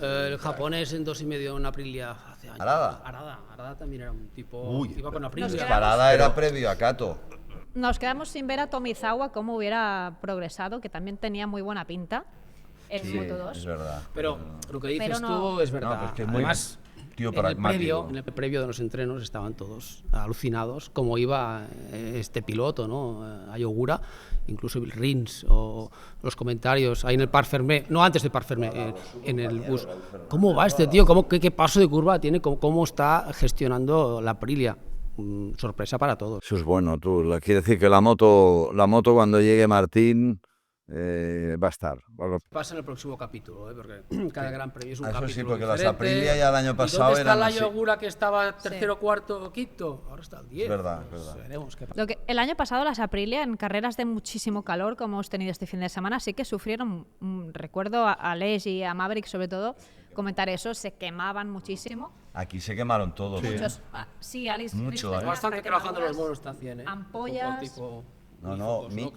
El japonés en 2,5 en Aprilia hace años. Arada también era un tipo. Iba con Aprilia. Arada era previo a Kato. Nos quedamos sin ver a Tomizawa cómo hubiera progresado, que también tenía muy buena pinta en Moto 2. Es verdad. Pero lo que dices tú es verdad. No, pues que además, tío pragmático. En el previo de los entrenos estaban todos alucinados cómo iba este piloto, ¿no? Ayogura, incluso Rins o los comentarios ahí en el Parc Fermé, no antes del Parc Fermé, en el bus. ¿Cómo va este tío? ¿Qué paso de curva tiene? ¿Cómo está gestionando la Aprilia? Sorpresa para todos. Eso es bueno, tú. Quiere decir que la moto cuando llegue Martín va a estar. Pasa en el próximo capítulo, porque cada gran premio es un Eso capítulo sí, porque diferente. las Aprilia ya el año pasado ¿Dónde está eran la así? Yogura que estaba tercero, cuarto, quinto? Ahora está el 10. Verdad. Veremos qué pasa. El año pasado las Aprilia en carreras de muchísimo calor, como hemos tenido este fin de semana, sí que sufrieron. Recuerdo a Les y a Maverick sobre todo comentar eso, se quemaban muchísimo. Aquí se quemaron todos. Muchos. Sí, Alice. Mucho, Bastante trabajando los monos también, ¿eh? Ampollas.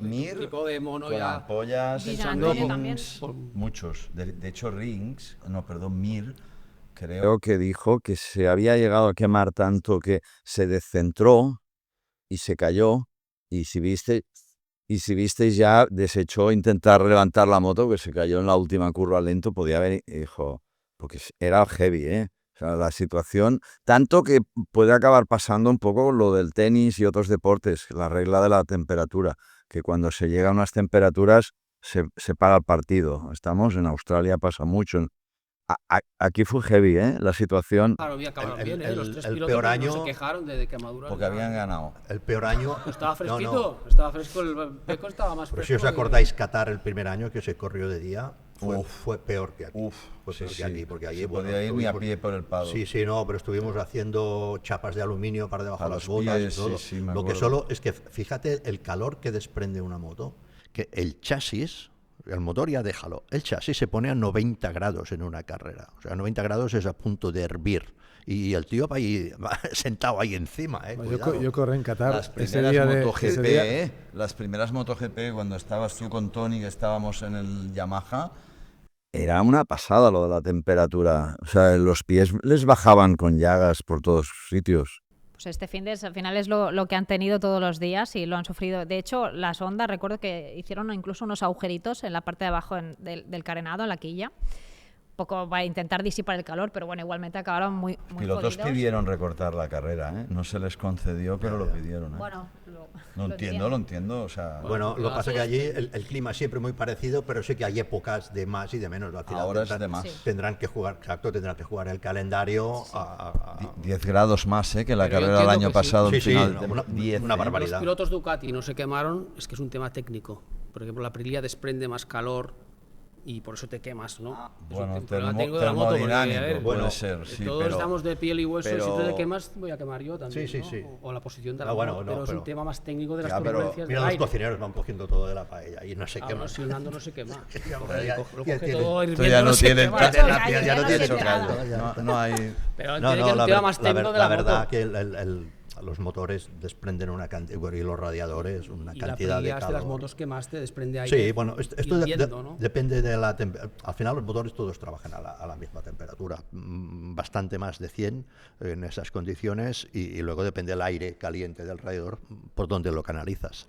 Mir tipo de mono con ya. ampollas, Pensando rings, muchos. De hecho, Mir creo que dijo que se había llegado a quemar tanto que se descentró y se cayó. Y si visteis ya desechó intentar levantar la moto, que se cayó en la última curva lento, podía haber, dijo, porque era heavy, ¿eh? O sea, la situación, tanto que puede acabar pasando un poco lo del tenis y otros deportes, la regla de la temperatura, que cuando se llega a unas temperaturas se para el partido. Estamos en Australia, pasa mucho. Aquí fue heavy, ¿eh? La situación. Claro, acabaron bien, ¿eh? Los tres pilotos peor año, no se quejaron de quemaduras. Porque habían ganado. El peor año... Estaba fresquito, estaba fresco, el Pecco estaba más fresco. Pero si os acordáis, Qatar el primer año que se corrió de día fue peor que aquí. Fue peor que aquí, porque allí podía ir ni a pie por el pado. Sí, no, pero estuvimos haciendo chapas de aluminio para debajo de las botas y todo. Lo que solo es que, fíjate el calor que desprende una moto, que el chasis... El motor ya déjalo. El chasis se pone a 90 grados en una carrera. O sea, 90 grados es a punto de hervir. Y el tío va sentado ahí encima. Yo corrí en Qatar. Las primeras MotoGP, cuando estabas tú con Tony, que estábamos en el Yamaha, era una pasada lo de la temperatura. O sea, los pies les bajaban con llagas por todos sitios. Pues este al final es lo que han tenido todos los días y lo han sufrido. De hecho, las Honda, recuerdo que hicieron incluso unos agujeritos en la parte de abajo del carenado, en la quilla, un poco para intentar disipar el calor, pero bueno, igualmente acabaron muy pilotos jodidos. Pidieron recortar la carrera, ¿eh? No se les concedió, pero lo pidieron, ¿eh? Bueno, lo entiendo, o sea... Bueno, lo que pasa es que allí el clima es siempre muy parecido, pero sí que hay épocas de más y de menos. Al final ahora es de más. Tendrán que jugar el calendario a 10 grados más, que la Pero carrera del año pasado. Una barbaridad. Los pilotos Ducati no se quemaron, es que es un tema técnico. Por ejemplo, la Aprilia desprende más calor y por eso te quemas, ¿no? Bueno, termodinámico puede ser, sí, todos estamos de piel y hueso, pero... si tú te quemas voy a quemar yo también, sí. O la posición de la mano, pero es un tema más técnico de las turbulencias mira, del los cocineros van cogiendo todo de la paella y no se quema. Si un ando no se quema. Lo coge todo hirviendo, ya no tienen ya no tiene caldo. No hay... Pero tiene que ser un tema más técnico de la verdad moto. que los motores desprenden una cantidad, y los radiadores una cantidad de calor. Y las motos que más te desprende aire. Sí, bueno, esto depende de la temperatura. Al final los motores todos trabajan a la misma temperatura, bastante más de 100 en esas condiciones, y luego depende del aire caliente del radiador por donde lo canalizas.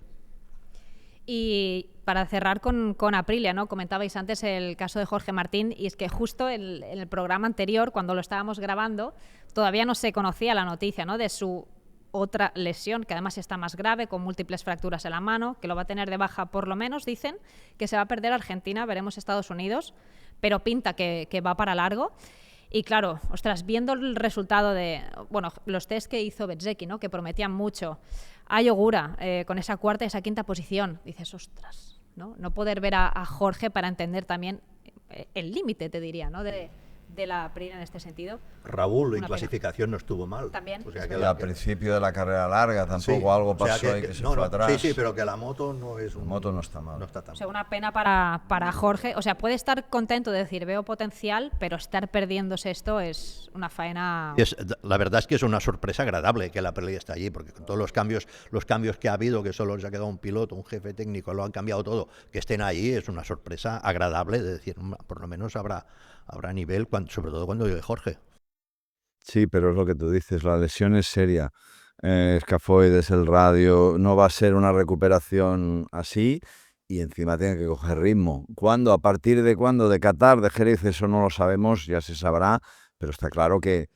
Y para cerrar con Aprilia, ¿no? Comentabais antes el caso de Jorge Martín, y es que justo en el programa anterior, cuando lo estábamos grabando, todavía no se conocía la noticia, ¿no? De su otra lesión, que además está más grave, con múltiples fracturas en la mano, que lo va a tener de baja por lo menos, dicen, que se va a perder Argentina, veremos Estados Unidos, pero pinta que va para largo. Y claro, ostras, viendo el resultado de, bueno, los test que hizo Bezzecchi, ¿no? Que prometían mucho, a Ogura con esa cuarta y esa quinta posición, dices, ostras, no poder ver a Jorge para entender también el límite, te diría, ¿no? de la Aprilia en este sentido. Raúl en clasificación no estuvo mal. También. O sea, que al principio de la carrera larga tampoco algo pasó ahí que se fue atrás. Sí, pero que la moto no es La moto no está mal. No está tan O sea, una pena para Jorge. O sea, puede estar contento de decir, veo potencial, pero estar perdiéndose esto es una faena... La verdad es que es una sorpresa agradable que la Aprilia está allí, porque con todos los cambios que ha habido, que solo se ha quedado un piloto, un jefe técnico, lo han cambiado todo, que estén allí es una sorpresa agradable, de decir, por lo menos habrá nivel, sobre todo cuando llegue Jorge. Sí, pero es lo que tú dices, la lesión es seria. Escafoides, el radio, no va a ser una recuperación así y encima tiene que coger ritmo. ¿Cuándo? ¿A partir de cuándo? ¿De Qatar? ¿De Jerez? Eso no lo sabemos, ya se sabrá, pero está claro que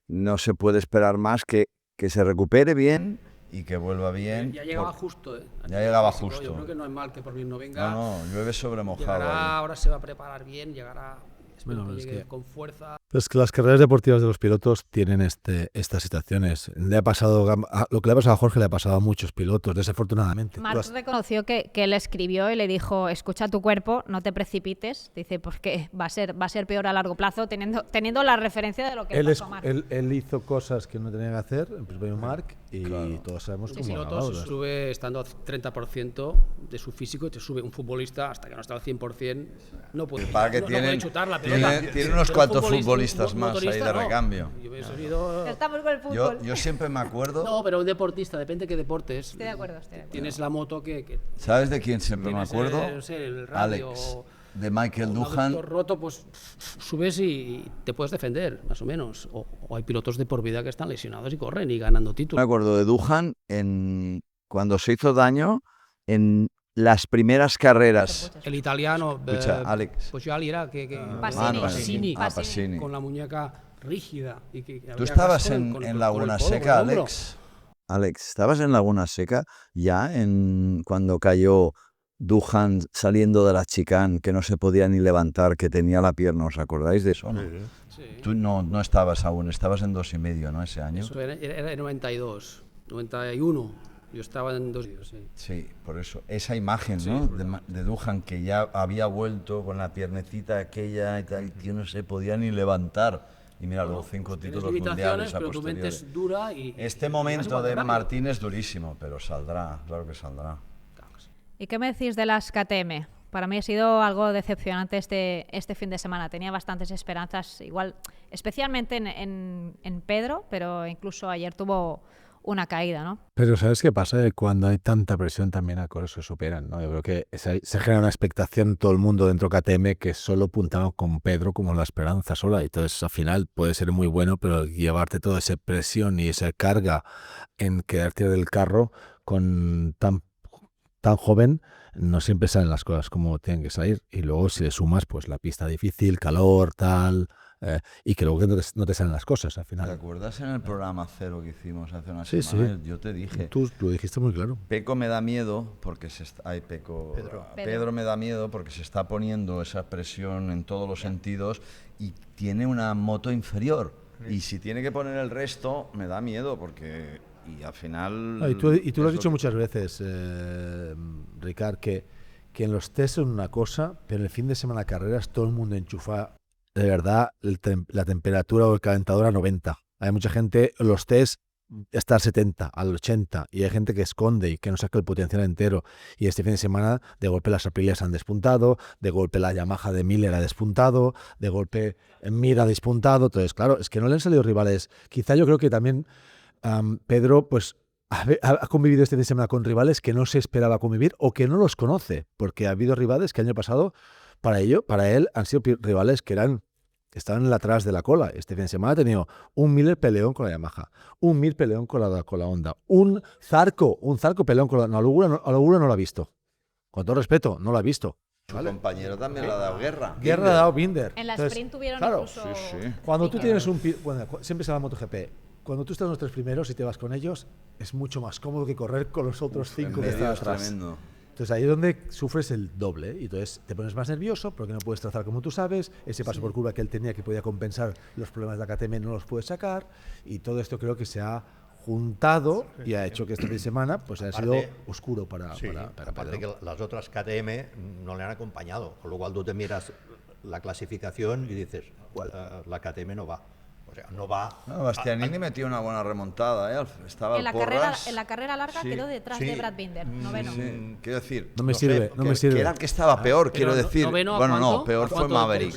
no se puede esperar más que se recupere bien y que vuelva bien. Ya llegaba justo. Ya llegaba justo. Yo creo que no es mal que por mí no venga. No, llueve sobre mojado. Ahora se va a preparar bien, llegará... Bueno, que llegue con fuerza. Es que las carreras deportivas de los pilotos tienen estas situaciones. Lo que le ha pasado a Jorge le ha pasado a muchos pilotos, desafortunadamente. Marc reconoció que él escribió y le dijo, escucha tu cuerpo, no te precipites. Dice, porque va a ser peor a largo plazo teniendo la referencia de lo que pasó a Marc. Él hizo cosas que no tenía que hacer, en principio Marc, y claro, todos sabemos cómo piloto se sube estando al 30% de su físico y te sube un futbolista hasta que no está al 100%. No puede, no puede chutar la pelota. Tiene unos cuantos futbolistas más ahí de recambio. Estamos con el fútbol. Yo siempre me acuerdo... No, pero un deportista, depende de qué deporte es. Estoy de acuerdo. Tienes la moto que ¿Sabes de quién siempre me acuerdo? El radio, Alex, de Michael Duhan. Roto, pues subes y te puedes defender, más o menos. O hay pilotos de por vida que están lesionados y corren y ganando títulos. Me acuerdo de Duhan cuando se hizo daño en las primeras carreras. El italiano, Alex. Poggiali era Passini. Con la muñeca rígida. ¿Tú estabas en Laguna Seca, Alex? Alex, ¿estabas en Laguna Seca ya cuando cayó Duhan saliendo de la chicane, que no se podía ni levantar, que tenía la pierna? ¿Os acordáis de eso? ¿No? Sí. Tú no estabas aún, estabas en 2,5, ¿no? Ese año. Eso era en 92, 91. Yo estaba en 2 días, sí. Sí, por eso. Esa imagen, ¿no? De Duhan, que ya había vuelto con la piernecita aquella y tal, el tío no se podía ni levantar. Y mira, los 5 títulos mundiales a pero tu mente es dura y... Este momento de Martín es durísimo, pero saldrá, claro que saldrá. ¿Y qué me decís de las KTM? Para mí ha sido algo decepcionante este fin de semana. Tenía bastantes esperanzas, igual, especialmente en Pedro, pero incluso ayer tuvo una caída, ¿no? Pero ¿sabes qué pasa? Cuando hay tanta presión también a cosas se superan, ¿no? Yo creo que se genera una expectación en todo el mundo dentro de KTM que solo apuntaba con Pedro como la esperanza sola, y entonces al final puede ser muy bueno, pero llevarte toda esa presión y esa carga en quedarte del carro con tan joven, no siempre salen las cosas como tienen que salir, y luego si le sumas pues la pista difícil, calor, tal... y que luego no te salen las cosas al final. ¿Te acuerdas en el programa 0 que hicimos hace unas semanas? Sí. Yo te dije... Tú lo dijiste muy claro. Peco me da miedo porque Pedro me da miedo porque se está poniendo esa presión en todos los sentidos y tiene una moto inferior. Y si tiene que poner el resto, me da miedo porque... Y al final... Y tú lo has dicho muchas veces, Ricard, que en los test es una cosa, pero en el fin de semana carreras todo el mundo enchufa de verdad la temperatura o el calentador a 90. Hay mucha gente, los test está al 70, al 80, y hay gente que esconde y que no saca el potencial entero. Y este fin de semana, de golpe las Aprilias han despuntado, de golpe la Yamaha de Miller ha despuntado, de golpe Mir ha despuntado. Entonces, claro, es que no le han salido rivales. Quizá yo creo que también Pedro, pues, ha convivido este fin de semana con rivales que no se esperaba convivir o que no los conoce, porque ha habido rivales que el año pasado para él han sido rivales que estaban en la atrás de la cola. Este fin de semana ha tenido un Miller peleón con la Yamaha, un Mir peleón con la Honda, un Zarco peleón con la Ogura no lo ha visto. Con todo respeto, no lo ha visto. Su compañero también le ha dado guerra. Guerra le ha dado Binder. En la Entonces, sprint tuvieron claro, incluso... Cuando tú tienes bueno, siempre se llama MotoGP. Cuando tú estás en los 3 primeros y te vas con ellos, es mucho más cómodo que correr con los otros 5 que están atrás. Tremendo. Entonces ahí es donde sufres el doble, y entonces te pones más nervioso porque no puedes trazar como tú sabes, ese paso por curva que él tenía que podía compensar los problemas de la KTM no los puedes sacar, y todo esto creo que se ha juntado y ha hecho que este fin de semana pues haya sido oscuro para aparte Pedro. que las otras KTM no le han acompañado, con lo cual tú te miras la clasificación y dices, la KTM no va. O sea, no va. No, Bastianini metió una buena remontada, ¿eh? Estaba En la carrera larga quedó detrás de Brad Binder, noveno. Sí, quiero decir, No me sirve. que era el que estaba peor, quiero decir. noveno, Bueno, no, ¿cuánto? peor fue Maverick.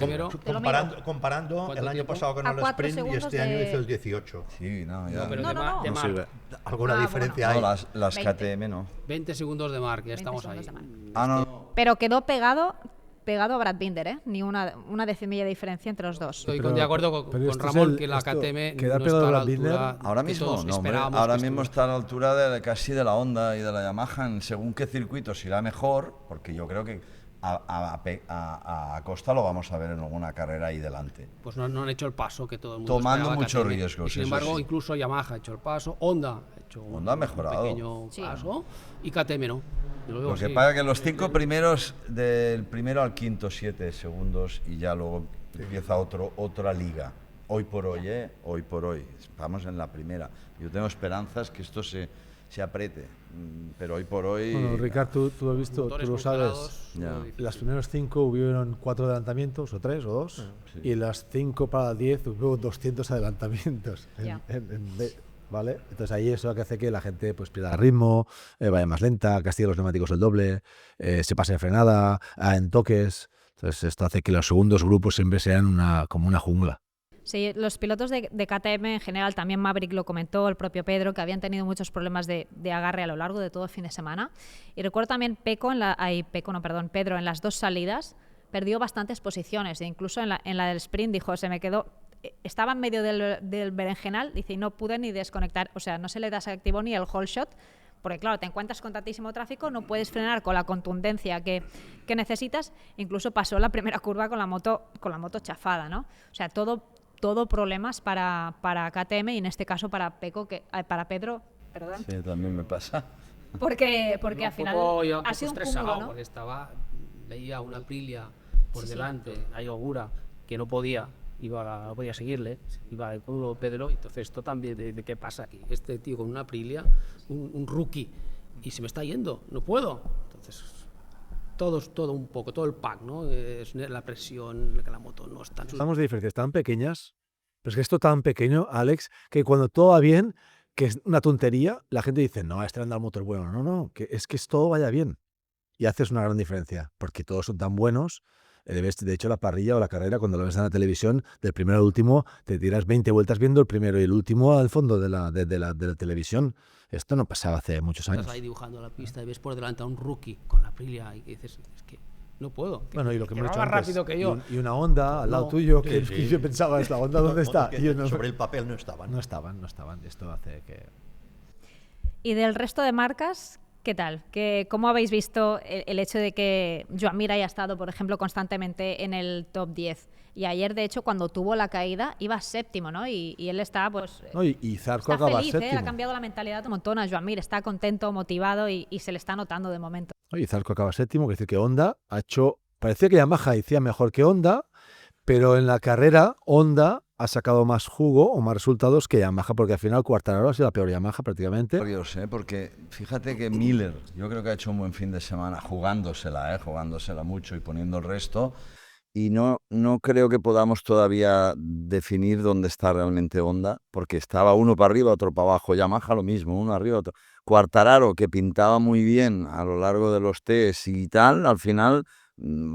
Comparando el año pasado con el sprint y este año hizo el 18. Sí, no, ya. No, pero No de No Marc. sirve. Alguna diferencia hay. No, las 20. KTM no. 20 segundos de Marc, ya estamos ahí. segundos de Marc. Ah, no. Pero quedó pegado a Brad Binder, ¿eh? Ni una decimilla de diferencia entre los dos. Estoy de acuerdo con esto es Ramón que la KTM queda no pegado está a la a Binder. altura Ahora que mismo, todos no, hombre, esperábamos ahora que mismo estuviera. está a la altura casi de la Honda y de la Yamaha, en según qué circuitos irá mejor, porque yo creo que a Costa lo vamos a ver en alguna carrera ahí delante. Pues no han hecho el paso que todo el mundo Tomando esperaba muchos KTM. riesgos, Y sin eso embargo, sí. incluso Yamaha ha hecho el paso, Honda ha hecho Honda ha mejorado. un pequeño Sí. paso y KTM no. Yo lo veo Lo que así. pasa es que los 5 primeros, del primero al quinto, 7 segundos y ya luego empieza otra liga. Hoy por hoy, estamos en la primera. Yo tengo esperanzas que esto se apriete, pero hoy por hoy... Bueno, Ricardo, tú has visto, tú Motores lo sabes. congelados, Ya. muy difícil. Las primeros 5 hubieron 4 adelantamientos, o 3 o 2, y las 5 para 10 hubo 200 adelantamientos. Ya. ¿Vale? Entonces ahí eso que hace que la gente pues pierda ritmo, vaya más lenta, castigue los neumáticos el doble, se pase de frenada, en toques. Entonces esto hace que los segundos grupos siempre sean como una jungla. Sí, los pilotos de KTM en general, también Maverick lo comentó, el propio Pedro, que habían tenido muchos problemas de agarre a lo largo de todo el fin de semana. Y recuerdo también Pedro en las 2 salidas perdió bastantes posiciones, e incluso en la del sprint dijo, estaba en medio del berenjenal, dice, y no pude ni desconectar, o sea, no se le desactivó ni el whole shot, porque claro, te encuentras con tantísimo tráfico, no puedes frenar con la contundencia que necesitas, incluso pasó la primera curva con la moto chafada, ¿no? O sea, todo problemas para KTM y en este caso para Pedro, perdón. Sí, también me pasa. Porque al final Yo ha sido un estresado, cúmulo, ¿no? porque veía una Aprilia por delante, a Ogura, que no podía seguirle, iba el puro Pedro, entonces esto también de qué pasa aquí, este tío con una Aprilia, un rookie, y se me está yendo, no puedo, entonces todo un poco, todo el pack, ¿no? Es la presión, que la moto no está... Hablamos de diferencias tan pequeñas, pero es que esto tan pequeño, Alex, que cuando todo va bien, que es una tontería, la gente dice, no, este anda al motor bueno. No, que todo vaya bien. Y haces una gran diferencia, porque todos son tan buenos. De hecho, la parrilla o la carrera, cuando lo ves en la televisión, del primero al último, te tiras 20 vueltas viendo el primero y el último al fondo de la televisión. Esto no pasaba hace muchos años. Estás ahí dibujando la pista y ves por delante a un rookie con la Aprilia y dices, es que no puedo. Bueno, y lo que hemos va dicho más antes, rápido que yo. y una Honda al lado No. tuyo, que Sí. yo pensaba, ¿esta Honda dónde está? Que Y yo no- sobre el papel no estaban. No estaban. Esto hace que... Y del resto de marcas, ¿qué tal? ¿Cómo habéis visto el hecho de que Joan Mir haya estado, por ejemplo, constantemente en el top 10? Y ayer, de hecho, cuando tuvo la caída, iba séptimo, ¿no? Y él está, pues... No, y Zarco está acaba feliz, séptimo. ha cambiado la mentalidad un montón a Joan Mir, está contento, motivado y se le está notando de momento. Y Zarco acaba séptimo, quiere decir que Honda ha hecho... Parecía que Yamaha hacía mejor que Honda, pero en la carrera Honda ha sacado más jugo o más resultados que Yamaha, porque al final Quartararo ha sido la peor Yamaha prácticamente. Curioso, porque fíjate que Miller, yo creo que ha hecho un buen fin de semana jugándosela mucho y poniendo el resto. Y no creo que podamos todavía definir dónde está realmente Honda, porque estaba uno para arriba, otro para abajo. Yamaha lo mismo, uno arriba, otro. Quartararo, que pintaba muy bien a lo largo de los test y tal, al final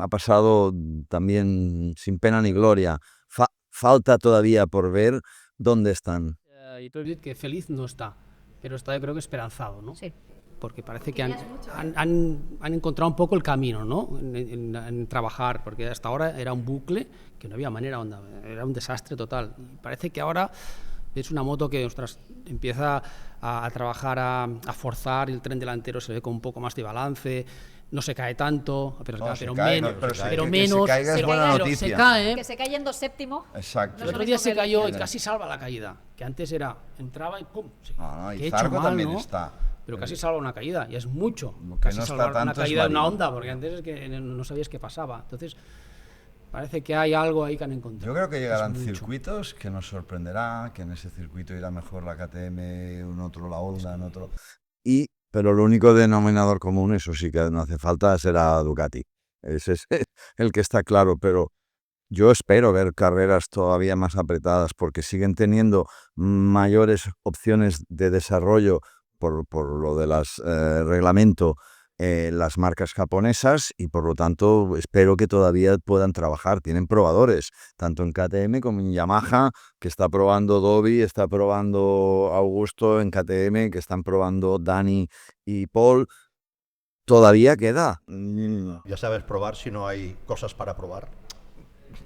ha pasado también sin pena ni gloria. Falta todavía por ver dónde están. Y tú has dicho que feliz no está, pero está yo creo que esperanzado, ¿no? Sí. Porque parece que han encontrado un poco el camino, ¿no? En trabajar, porque hasta ahora era un bucle que no había manera, Honda, era un desastre total. Y parece que ahora es una moto que, ostras, empieza a trabajar, a forzar, y el tren delantero se ve con un poco más de balance. no se cae tanto, pero, No, pero se cae, menos. no, pero pero que menos. se caiga es buena pero noticia. se cae. Que se cae yendo séptimo. Exacto. El otro día se cayó y casi salva la caída. Que antes entraba y pum. No, que y he hecho Zarco mal, también ¿no? está. Pero casi salva una caída, y es mucho. Que Casi no está salvar una tanto es caída de una Marín. onda, porque antes es que no sabías qué pasaba. Entonces, parece que hay algo ahí que han encontrado. Yo creo que llegarán Es mucho. circuitos que nos sorprenderá, que en ese circuito irá mejor la KTM, en otro la Honda, en otro... Pero lo único denominador común, eso sí que no hace falta, será Ducati. Ese es el que está claro, pero yo espero ver carreras todavía más apretadas porque siguen teniendo mayores opciones de desarrollo por lo de las reglamento las marcas japonesas y por lo tanto espero que todavía puedan trabajar. Tienen probadores, tanto en KTM como en Yamaha, que está probando Dobby, está probando Augusto en KTM, que están probando Dani y Paul. Todavía queda. Ya sabes probar si no hay cosas para probar.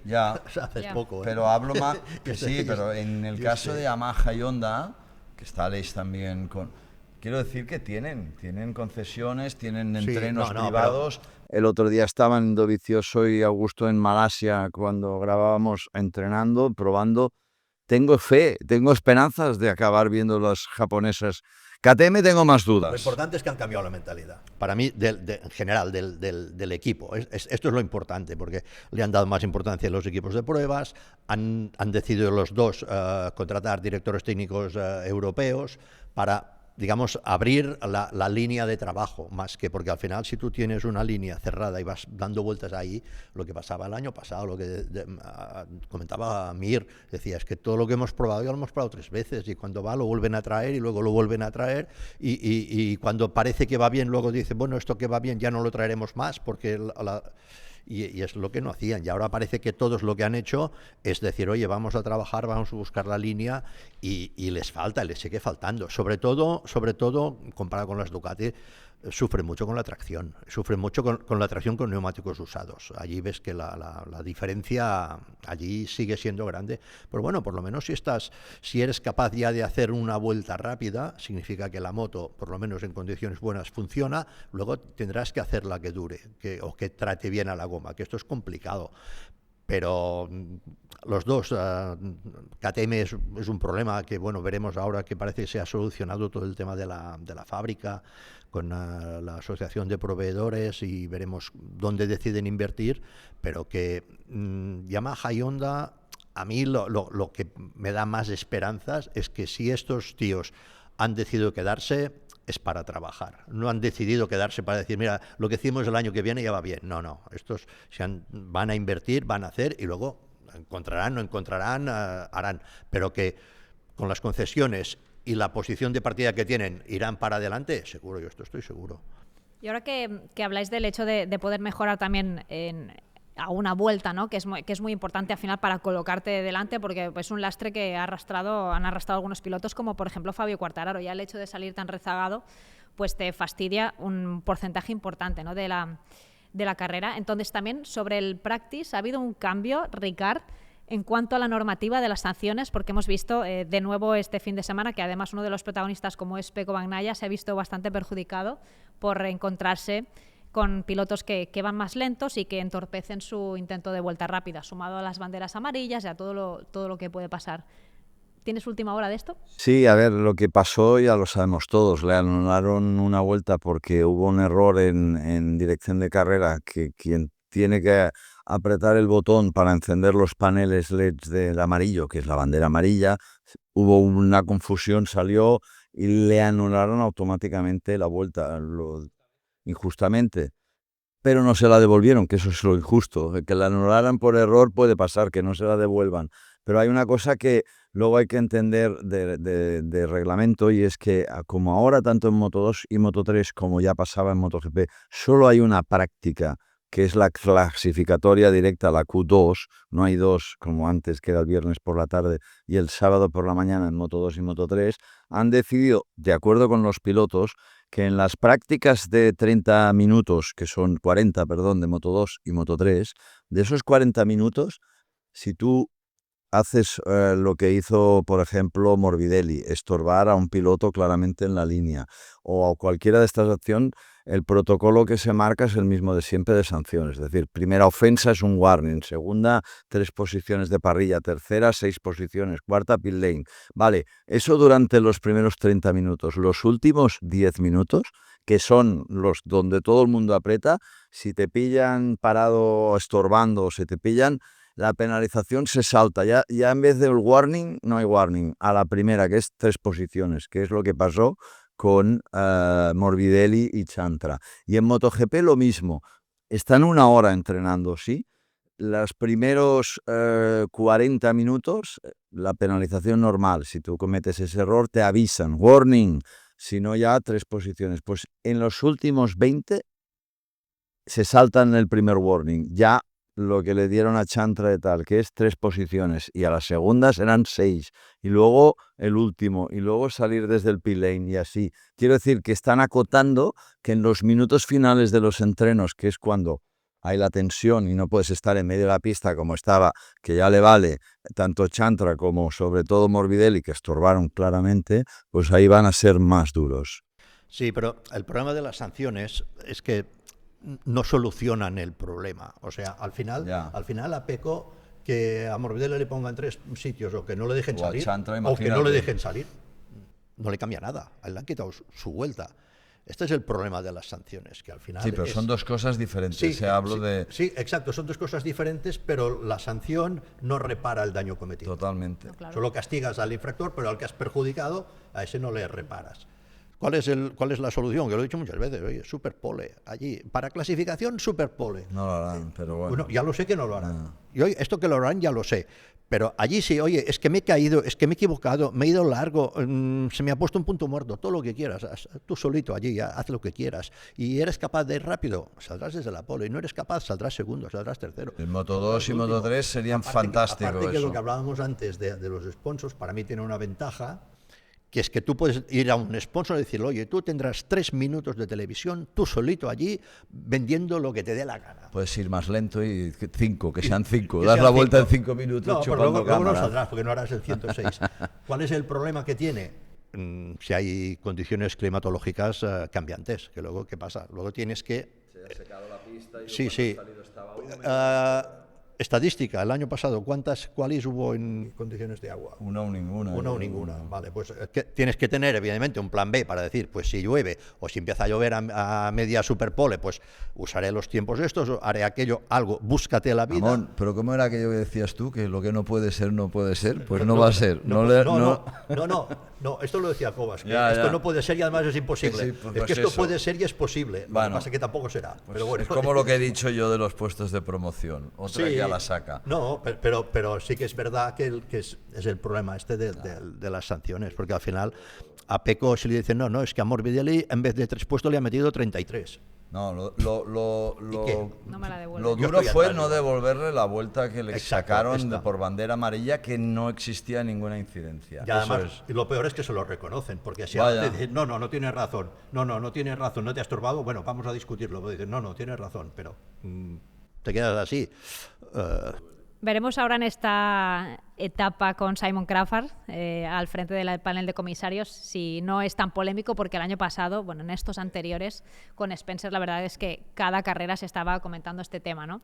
Ya, Haces poco. pero hablo más que Yo sé, sí, yo pero sé. en el Yo caso sé. de Yamaha y Honda, que está Aleix también con... Quiero decir que tienen concesiones, tienen Sí, entrenos no, privados. El otro día estaban Dovizioso y Augusto en Malasia cuando grabábamos entrenando, probando. Tengo fe, tengo esperanzas de acabar viendo las japonesas. KTM tengo más Lo dudas. importante es que han cambiado la mentalidad. Para mí, en general, del equipo. Esto es lo importante, porque le han dado más importancia a los equipos de pruebas, han decidido los dos contratar directores técnicos europeos para, digamos, abrir la línea de trabajo, más que porque al final si tú tienes una línea cerrada y vas dando vueltas ahí, lo que pasaba el año pasado, lo que comentaba Mir, decía, es que todo lo que hemos probado ya lo hemos probado 3 veces y cuando va lo vuelven a traer y luego lo vuelven a traer y cuando parece que va bien luego dicen, bueno, esto que va bien ya no lo traeremos más porque y es lo que no hacían. Y ahora parece que todos lo que han hecho es decir, oye, vamos a trabajar, vamos a buscar la línea y les falta, les sigue faltando. Sobre todo, comparado con las Ducati, sufren mucho con la tracción, sufren mucho con la tracción con neumáticos usados. Allí ves que la diferencia allí sigue siendo grande. Pero bueno, por lo menos si eres capaz ya de hacer una vuelta rápida, significa que la moto, por lo menos en condiciones buenas, funciona. Luego tendrás que hacerla que dure o que trate bien a la goma, que esto es complicado. Pero los dos, KTM es un problema que, bueno, veremos ahora que parece que se ha solucionado todo el tema de la fábrica con la asociación de proveedores y veremos dónde deciden invertir, pero que Yamaha y Honda, a mí lo que me da más esperanzas es que si estos tíos han decidido quedarse, es para trabajar. No han decidido quedarse para decir, mira, lo que hicimos el año que viene ya va bien. No. Estos van a invertir, van a hacer y luego encontrarán, no encontrarán, harán. Pero que con las concesiones y la posición de partida que tienen irán para adelante, seguro, yo estoy seguro. Y ahora que habláis del hecho de poder mejorar también a una vuelta, ¿no? que es muy importante al final para colocarte delante, porque es un lastre que han arrastrado algunos pilotos, como por ejemplo Fabio Quartararo. Ya el hecho de salir tan rezagado pues te fastidia un porcentaje importante, ¿no? de la carrera. Entonces también sobre el practice ha habido un cambio, Ricard, en cuanto a la normativa de las sanciones, porque hemos visto de nuevo este fin de semana que además uno de los protagonistas, como es Pecco Bagnaia, se ha visto bastante perjudicado por encontrarse con pilotos que van más lentos y que entorpecen su intento de vuelta rápida, sumado a las banderas amarillas y a todo lo que puede pasar. ¿Tienes última hora de esto? Sí, a ver, lo que pasó ya lo sabemos todos. Le anularon una vuelta porque hubo un error en dirección de carrera, que quien tiene que apretar el botón para encender los paneles LEDs del amarillo, que es la bandera amarilla, hubo una confusión, salió y le anularon automáticamente la vuelta, injustamente. Pero no se la devolvieron, que eso es lo injusto. Que la anularan por error puede pasar, que no se la devuelvan. Pero hay una cosa que luego hay que entender de reglamento, y es que como ahora tanto en Moto2 y Moto3 como ya pasaba en MotoGP, solo hay una práctica, que es la clasificatoria directa, la Q2, no hay dos como antes, que era el viernes por la tarde y el sábado por la mañana en Moto2 y Moto3, han decidido, de acuerdo con los pilotos, que en las prácticas de 30 minutos, que son 40, perdón, de Moto2 y Moto3, de esos 40 minutos, si tú haces lo que hizo, por ejemplo, Morbidelli, estorbar a un piloto claramente en la línea, o a cualquiera de estas acciones, el protocolo que se marca es el mismo de siempre de sanciones. Es decir, primera ofensa es un warning, segunda 3 posiciones de parrilla, tercera 6 posiciones, cuarta pit lane. Vale, eso durante los primeros 30 minutos. Los últimos 10 minutos, que son los donde todo el mundo aprieta, si te pillan parado estorbando o se te pillan, la penalización se salta. Ya en vez del warning, no hay warning. A la primera, que es 3 posiciones, que es lo que pasó con Morbidelli y Chantra. Y en MotoGP lo mismo. Están 1 hora entrenando, ¿sí? Los primeros 40 minutos, la penalización normal. Si tú cometes ese error, te avisan. Warning. Si no, ya 3 posiciones. Pues en los últimos 20 se saltan el primer warning. Ya lo que le dieron a Chantra y tal, que es 3 posiciones, y a las segundas eran 6, y luego el último, y luego salir desde el pit lane y así. Quiero decir que están acotando que en los minutos finales de los entrenos, que es cuando hay la tensión y no puedes estar en medio de la pista como estaba, que ya le vale tanto Chantra como sobre todo Morbidelli, que estorbaron claramente, pues ahí van a ser más duros. Sí, pero el problema de las sanciones es que no solucionan el problema. O sea, al final a Pecco que a Morbidelli le pongan 3 sitios o que no le dejen salir, o que no le dejen salir, no le cambia nada. A él le han quitado su vuelta. Este es el problema de las sanciones, que al final... Sí, pero son 2 cosas diferentes. Sí, exacto, son 2 cosas diferentes, pero la sanción no repara el daño cometido. Totalmente. No, claro. Solo castigas al infractor, pero al que has perjudicado, a ese no le reparas. ¿Cuál es la solución? Que lo he dicho muchas veces, oye, superpole, allí, para clasificación, superpole. No lo harán, pero bueno. Ya lo sé que no lo harán. Y oye, esto que lo harán ya lo sé. Pero allí sí, oye, es que me he caído, es que me he equivocado, me he ido largo, se me ha puesto un punto muerto, todo lo que quieras, tú solito allí, haz lo que quieras. Y eres capaz de ir rápido, saldrás desde la pole. Y no eres capaz, saldrás segundo, saldrás tercero. El Moto 2 y Moto 3 serían fantásticos. Aparte que eso. lo que hablábamos antes de los sponsors, para mí tiene una ventaja, que es que tú puedes ir a un sponsor y decirle, oye, tú tendrás 3 minutos de televisión, tú solito allí, vendiendo lo que te dé la gana. Puedes ir más lento y 5, que sean 5. Que Das sean la vuelta 5. en 5 minutos No, chupando pero luego no cámara. saldrás, porque no harás el 106. ¿Cuál es el problema que tiene? Si hay condiciones climatológicas cambiantes, que luego, ¿qué pasa? Luego tienes que... Se ha secado la pista y sí. salido estaba húmedo. Estadística, el año pasado, ¿cuántas qualis hubo en condiciones de agua? Una o ninguna. Una o ninguna. Vale, pues tienes que tener, evidentemente, un plan B para decir, pues si llueve o si empieza a llover a media superpole, pues usaré los tiempos estos, o haré aquello, algo, búscate la vida. Ramón, pero ¿cómo era aquello que decías tú? Que lo que no puede ser, no puede ser. Pues no va a ser. No, esto lo decía Cobas, que Ya. esto no puede ser y además es imposible. Sí, pues es que es esto eso. puede ser y es posible. Lo Bueno, que pasa es que tampoco será. Pues pero bueno, es como lo que he dicho yo de los puestos de promoción. Otra sí, ya la saca. No, pero sí que es verdad que es el problema de las sanciones, porque al final a Pecco se le dice, no, es que a Morbidelli en vez de 3 puestos le ha metido 33. No, No me la devuelve. lo Yo duro estoy fue atrás, no devolverle la vuelta que le Exacto, sacaron esta. por bandera amarilla, que no existía ninguna incidencia. Y además, y lo peor es que se lo reconocen, porque si Vaya. te dicen, no tienes razón, no tienes razón, no te has estorbado, bueno, vamos a discutirlo. Pero dicen, no, tienes razón, pero te quedas así. Veremos ahora en esta etapa con Simon Crawford al frente del panel de comisarios si no es tan polémico, porque el año pasado, bueno, en estos anteriores con Spencer, la verdad es que cada carrera se estaba comentando este tema, ¿no?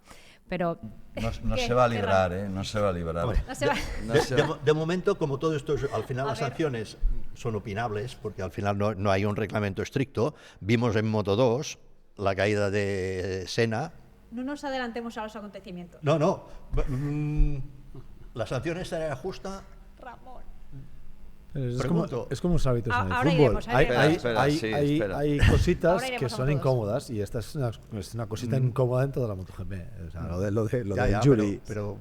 Pero No se va a librar, no se va a librar. Hombre, No se va. de momento, como todo esto, al final las sanciones son opinables, porque al final no hay un reglamento estricto. Vimos en Moto 2 la caída de Senna. No nos adelantemos a los acontecimientos. No. ¿La sanción esta era justa? Ramón. Es como los hábitos en el Ahora fútbol. iremos, ahora iremos. Hay cositas Ahora iremos que a son Moto2. incómodas, y esta es una cosita incómoda en toda la MotoGP. O sea, lo del Ya, jury. pero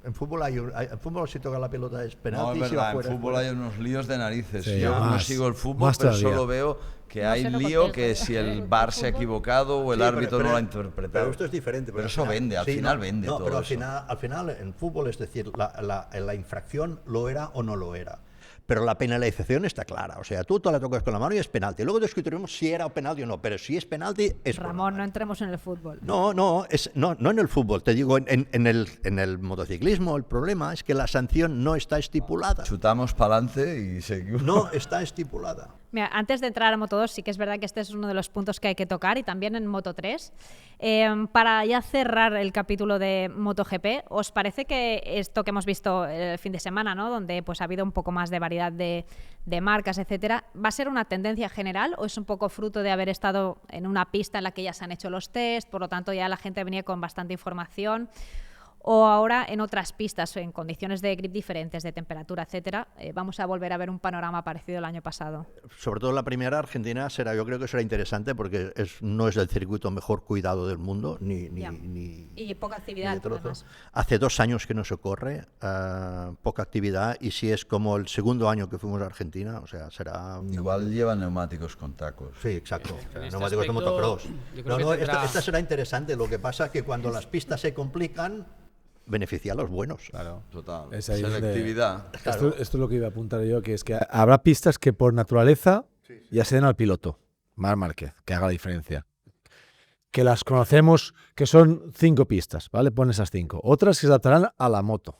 en fútbol en fútbol si toca la pelota es No, penalti. es si va verdad, en fuera, fútbol fuera. hay unos líos de narices. Sí, Yo no más, sigo el fútbol, más pero todavía. solo veo que No hay sé lo lío, que que es, si el ¿el VAR se ha fútbol? equivocado o el Sí, árbitro pero- no lo ha pero interpretado. esto es diferente. Pero eso al final- vende, al sí, final vende no, todo pero eso. al final en fútbol, es decir, la infracción lo era o no lo era. Pero la penalización está clara. O sea, tú te la tocas con la mano y es penalti. Luego discutiremos si era penalti o no, pero si es penalti, es Ramón, no entremos en el fútbol. No en el fútbol. Te digo, en el motociclismo el problema es que la sanción no está estipulada. Chutamos para adelante y seguimos. No está estipulada. Mira, antes de entrar a Moto2, sí que es verdad que este es uno de los puntos que hay que tocar, y también en Moto3. Para ya cerrar el capítulo de MotoGP, ¿os parece que esto que hemos visto el fin de semana, ¿no?, donde pues ha habido un poco más de variedad de marcas, etcétera, va a ser una tendencia general o es un poco fruto de haber estado en una pista en la que ya se han hecho los test, por lo tanto ya la gente venía con bastante información? O ahora en otras pistas, en condiciones de grip diferentes, de temperatura, etcétera, vamos a volver a ver un panorama parecido al año pasado. Sobre todo la primera, Argentina, yo creo que será interesante porque no es el circuito mejor cuidado del mundo, y poca actividad, además. Hace 2 años que no se corre, poca actividad, y si es como el segundo año que fuimos a Argentina, o sea, será... Igual llevan neumáticos con tacos. Sí, exacto. Este Neumáticos de motocross. Esta será interesante. Lo que pasa es que cuando las pistas se complican, beneficia a los buenos. Claro, total. Selectividad. Claro. Esto es lo que iba a apuntar yo, que es que habrá pistas que por naturaleza ya se den al piloto, Marc Márquez, que haga la diferencia. Que las conocemos, que son 5 pistas, ¿vale? Pon esas 5. Otras que se adaptarán a la moto.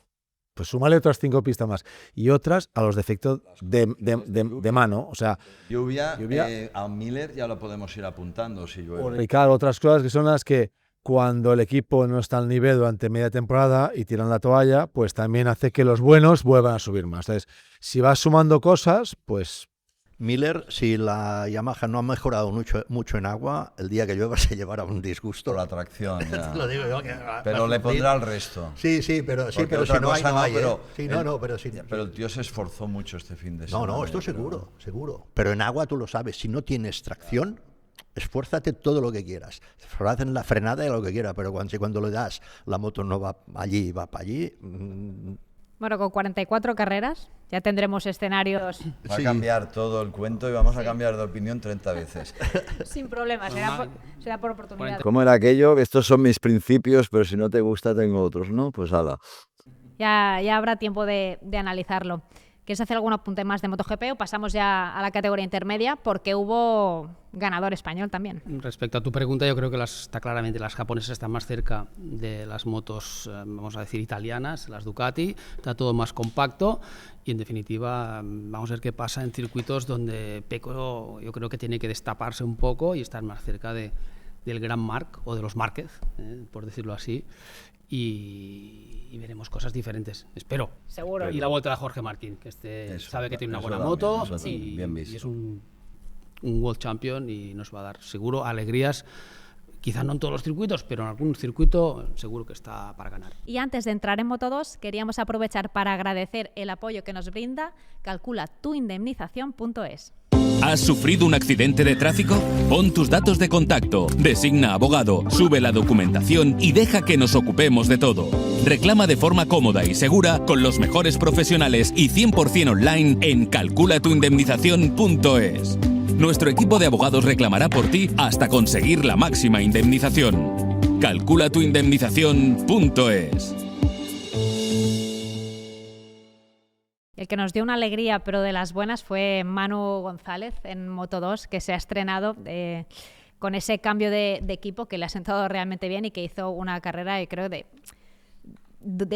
Pues súmale otras 5 pistas más. Y otras a los defectos de mano. O sea, lluvia a Miller ya lo podemos ir apuntando si llueve. O Ricardo, otras cosas que son las que cuando el equipo no está al nivel durante media temporada y tiran la toalla, pues también hace que los buenos vuelvan a subir más. Entonces, si vas sumando cosas, pues... Miller, si la Yamaha no ha mejorado mucho en agua, el día que llueva se llevará un disgusto. Por la tracción, ya. Lo digo yo, pero le pondrá el resto. Sí, pero si no hay, no hay. Pero el tío se esforzó mucho este fin de semana. No, esto seguro. Pero en agua tú lo sabes, si no tienes tracción, esfuérzate todo lo que quieras. Esfuérzate en la frenada y lo que quieras, pero cuando le das, la moto no va allí, va para allí. Bueno, con 44 carreras ya tendremos escenarios... Va a cambiar todo el cuento y vamos a cambiar de opinión 30 veces. Sin problema, será por oportunidad. ¿Cómo era aquello? Estos son mis principios, pero si no te gusta tengo otros, ¿no? Pues hala. Ya habrá tiempo de analizarlo. ¿Quieres hacer algún apunte más de MotoGP o pasamos ya a la categoría intermedia? Porque hubo ganador español también. Respecto a tu pregunta, yo creo que está claramente las japonesas están más cerca de las motos, vamos a decir, italianas, las Ducati, está todo más compacto y en definitiva vamos a ver qué pasa en circuitos donde Pecco yo creo que tiene que destaparse un poco y estar más cerca del Gran Marc o de los Márquez, por decirlo así. Y veremos cosas diferentes, espero. Seguro. Y la vuelta de Jorge Martín, que sabe que tiene una buena moto y es un World Champion y nos va a dar seguro alegrías, quizá no en todos los circuitos, pero en algún circuito seguro que está para ganar. Y antes de entrar en Moto2, queríamos aprovechar para agradecer el apoyo que nos brinda calculatuindemnización.es. ¿Has sufrido un accidente de tráfico? Pon tus datos de contacto, designa abogado, sube la documentación y deja que nos ocupemos de todo. Reclama de forma cómoda y segura con los mejores profesionales y 100% online en calculatuindemnización.es. Nuestro equipo de abogados reclamará por ti hasta conseguir la máxima indemnización. calculatuindemnización.es. El que nos dio una alegría, pero de las buenas, fue Manu González en Moto2, que se ha estrenado con ese cambio de equipo que le ha sentado realmente bien y que hizo una carrera, yo creo, de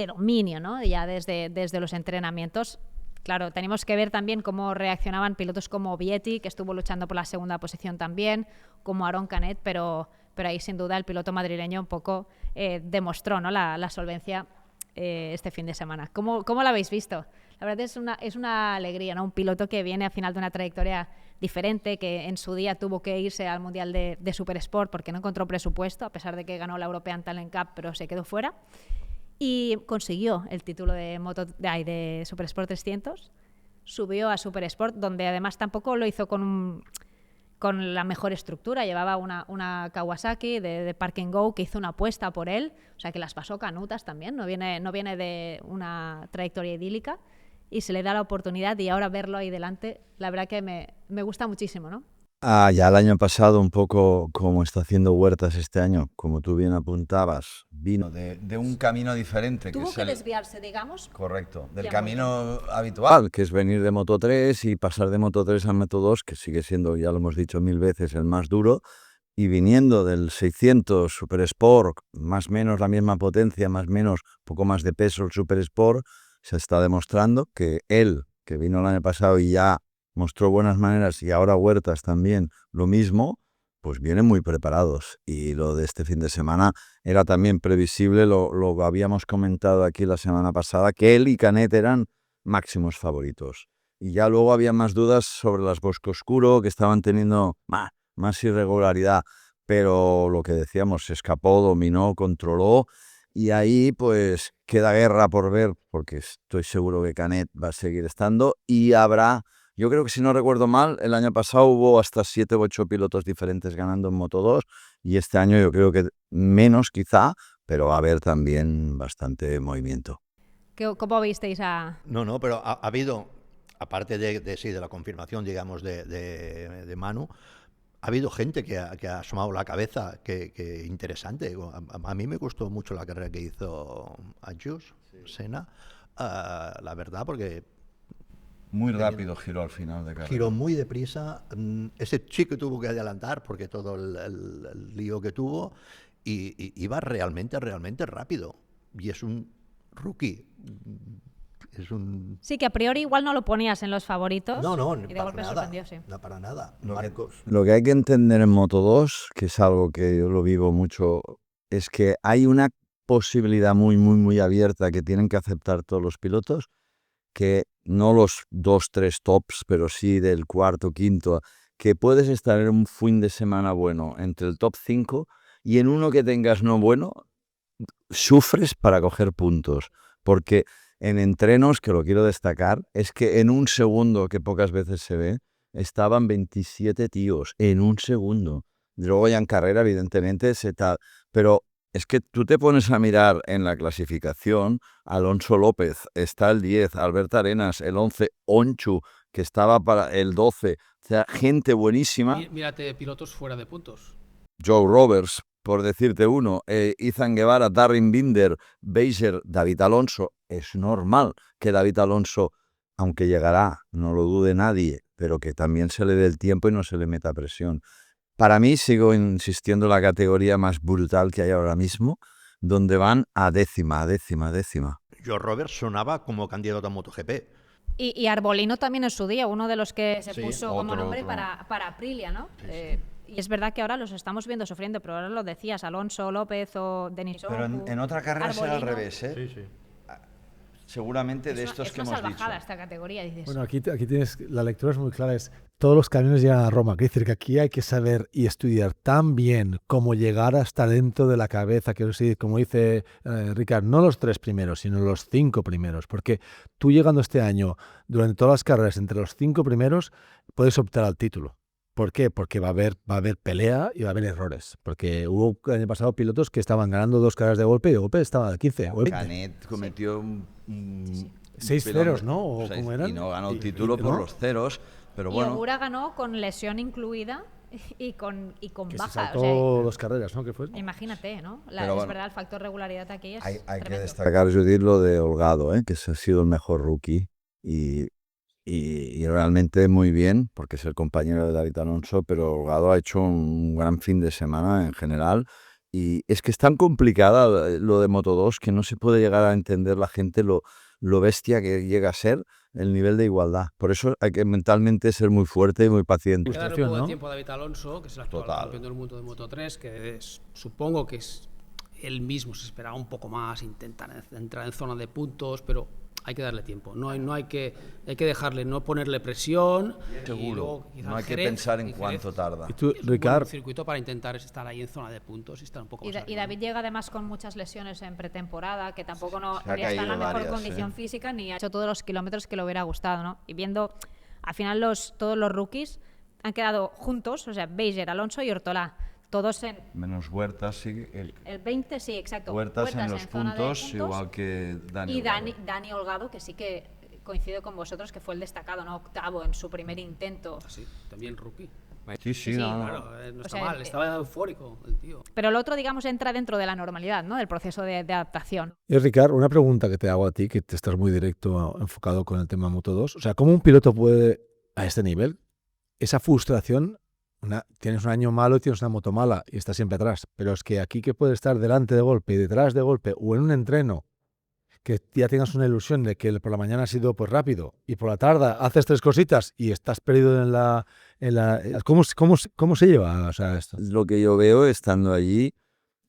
dominio, ¿no? Ya desde los entrenamientos. Claro, tenemos que ver también cómo reaccionaban pilotos como Vietti, que estuvo luchando por la segunda posición también, como Aron Canet, pero ahí sin duda el piloto madrileño un poco demostró, ¿no?, la solvencia este fin de semana. ¿Cómo lo habéis visto? La verdad es una alegría, ¿no? Un piloto que viene al final de una trayectoria diferente, que en su día tuvo que irse al Mundial de Supersport porque no encontró presupuesto, a pesar de que ganó la European Talent Cup, pero se quedó fuera. Y consiguió el título de Supersport 300, subió a Supersport, donde además tampoco lo hizo con la mejor estructura, llevaba una Kawasaki de Park and Go que hizo una apuesta por él, o sea que las pasó canutas también, no viene de una trayectoria idílica y se le da la oportunidad y ahora verlo ahí delante, la verdad que me gusta muchísimo, ¿no? Ya el año pasado, un poco como está haciendo Huertas este año, como tú bien apuntabas, vino de un camino diferente. Tuvo es que el- desviarse, digamos. Correcto, del Ya camino habitual, que es venir de Moto 3 y pasar de Moto 3 a Moto 2, que sigue siendo, ya lo hemos dicho 1000 veces, el más duro, y viniendo del 600 Super Sport, más o menos la misma potencia, más o menos poco más de peso el Super Sport, se está demostrando que él, que vino el año pasado y ya mostró buenas maneras, y ahora Huertas también lo mismo, pues vienen muy preparados. Y lo de este fin de semana era también previsible, lo habíamos comentado aquí la semana pasada, que él y Canet eran máximos favoritos. Y ya luego había más dudas sobre las Bosco Oscuro, que estaban teniendo más irregularidad, pero lo que decíamos, se escapó, dominó, controló, y ahí pues queda guerra por ver, porque estoy seguro que Canet va a seguir estando, y habrá, yo creo que si no recuerdo mal, el año pasado hubo hasta 7 u 8 pilotos diferentes ganando en Moto 2, y este año yo creo que menos quizá, pero va a haber también bastante movimiento. ¿Cómo visteis a...? No, pero ha habido, aparte de la confirmación, digamos, de Manu, ha habido gente que ha asomado la cabeza, que interesante. A mí me gustó mucho la carrera que hizo Ajus, Senna, la verdad, porque Muy rápido giró al final de carrera. giró muy deprisa. Ese chico tuvo que adelantar porque todo el lío que tuvo, y iba realmente rápido. Y es un rookie. Sí, que a priori igual no lo ponías en los favoritos. No, y de para golpe nada, sorprendió, sí. no para nada. Lo que hay que entender en Moto 2, que es algo que yo lo vivo mucho, es que hay una posibilidad muy abierta que tienen que aceptar todos los pilotos, que no los 2-3 tops, pero sí del cuarto, quinto, que puedes estar en un fin de semana bueno entre el top 5, y en uno que tengas no bueno, sufres para coger puntos, porque en entrenos, que lo quiero destacar, es que en un segundo, que pocas veces se ve, estaban 27 tíos, en un segundo. Luego ya en carrera, evidentemente, pero es que tú te pones a mirar en la clasificación, Alonso López está el 10, Alberto Arenas el 11, Onchu, que estaba para el 12, o sea, gente buenísima. Mírate pilotos fuera de puntos. Joe Roberts, por decirte uno, Ethan Guevara, Darren Binder, Beiser, David Alonso. Es normal que David Alonso, aunque llegará, no lo dude nadie, pero que también se le dé el tiempo y no se le meta presión. Para mí, sigo insistiendo, la categoría más brutal que hay ahora mismo, donde van a décima. Joe Roberts sonaba como candidato a MotoGP. Y Arbolino también en su día, uno de los que se Sí, puso como otro. nombre para Aprilia, ¿no? Y es verdad que ahora los estamos viendo sufriendo, pero ahora lo decías, Alonso López o Denis Pero en otra carrera será al revés, ¿eh? Sí. Seguramente de Es estos una que hemos salvajada dicho. esta categoría, dices. Bueno, aquí tienes, la lectura es muy clara, es todos los caminos llegan a Roma. Quiere decir que aquí hay que saber y estudiar tan bien cómo llegar hasta dentro de la cabeza, que sí, como dice Ricard, no los 3 primeros, sino los 5 primeros, porque tú llegando este año, durante todas las carreras, entre los 5 primeros, puedes optar al título. ¿Por qué? Porque va a haber pelea y va a haber errores. Porque hubo el año pasado pilotos que estaban ganando 2 carreras de golpe y de golpe estaba al 15 o 20. Canet cometió 6 ceros, ¿no? ¿O cómo eran? Y no ganó el título por los ceros, pero Y bueno. Ogura ganó con lesión incluida y con Que baja. se saltó o sea, 2 carreras, ¿no? ¿Qué fue? imagínate, ¿no? Pero es bueno, verdad, el factor regularidad aquí es Hay que tremendo. destacar, Judith, lo de Holgado, que ha sido el mejor rookie y realmente muy bien, porque es el compañero de David Alonso, pero Holgado ha hecho un gran fin de semana en general. Y es que es tan complicada lo de Moto 2 que no se puede llegar a entender la gente lo bestia que llega a ser el nivel de igualdad. Por eso hay que mentalmente ser muy fuerte y muy paciente. Hay que darle un poco de ¿no? tiempo a David Alonso, que es el actual Total. campeón del mundo de Moto 3, que supongo que es él mismo se esperaba un poco más, intentar entrar en zona de puntos, pero hay que darle tiempo. Hay que dejarle, no ponerle presión. Seguro. Y luego, quizá No hay que Jerez, pensar en Jerez cuánto tarda. Y tú, es un Ricard, buen circuito para intentar estar ahí en zona de puntos y estar un poco más Y arriba, David llega además con muchas lesiones en pretemporada, que tampoco no Se ha habría estado en la caído mejor varias, condición física ni ha hecho todos los kilómetros que le hubiera gustado, ¿no? Y viendo, al final todos los rookies han quedado juntos, o sea, Beiser, Alonso y Ortolá, todos en Menos Huertas, sí. el 20, sí, exacto. Huertas en los zona de puntos, igual que Dani. Y Dani Holgado, que sí que coincido con vosotros, que fue el destacado, ¿no? Octavo en su primer intento. Sí, también rookie. Sí, Sí, no, no. Claro, no O está sea, mal, estaba eufórico el tío. Pero lo otro, digamos, entra dentro de la normalidad, ¿no? Del proceso de adaptación. Y Ricard, una pregunta que te hago a ti, que te estás muy directo, enfocado con el tema Moto 2. O sea, ¿cómo un piloto puede, a este nivel, esa frustración, tienes un año malo y tienes una moto mala y estás siempre atrás, pero es que aquí que puede estar delante de golpe y detrás de golpe o en un entreno, que ya tengas una ilusión de que por la mañana ha sido pues rápido y por la tarde haces 3 cositas y estás perdido en la... ¿Cómo se lleva, o sea, esto? Lo que yo veo estando allí,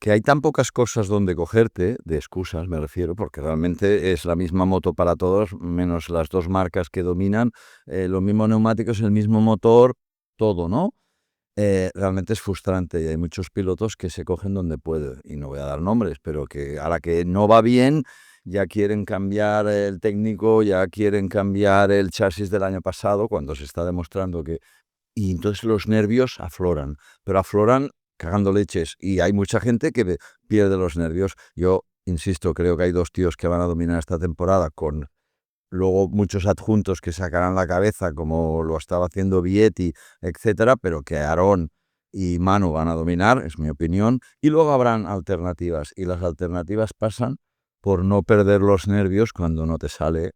que hay tan pocas cosas donde cogerte, de excusas me refiero, porque realmente es la misma moto para todos, menos las dos marcas que dominan, los mismos neumáticos, el mismo motor, todo, ¿no? Realmente es frustrante y hay muchos pilotos que se cogen donde pueden, y no voy a dar nombres, pero que a la que no va bien ya quieren cambiar el técnico, ya quieren cambiar el chasis del año pasado, cuando se está demostrando que... Y entonces los nervios afloran, pero afloran cagando leches, y hay mucha gente que pierde los nervios. Yo insisto, creo que hay 2 tíos que van a dominar esta temporada, con luego muchos adjuntos que sacarán la cabeza, como lo estaba haciendo Vietti, etcétera, pero que Aarón y Manu van a dominar, es mi opinión, y luego habrán alternativas, y las alternativas pasan por no perder los nervios cuando no te sale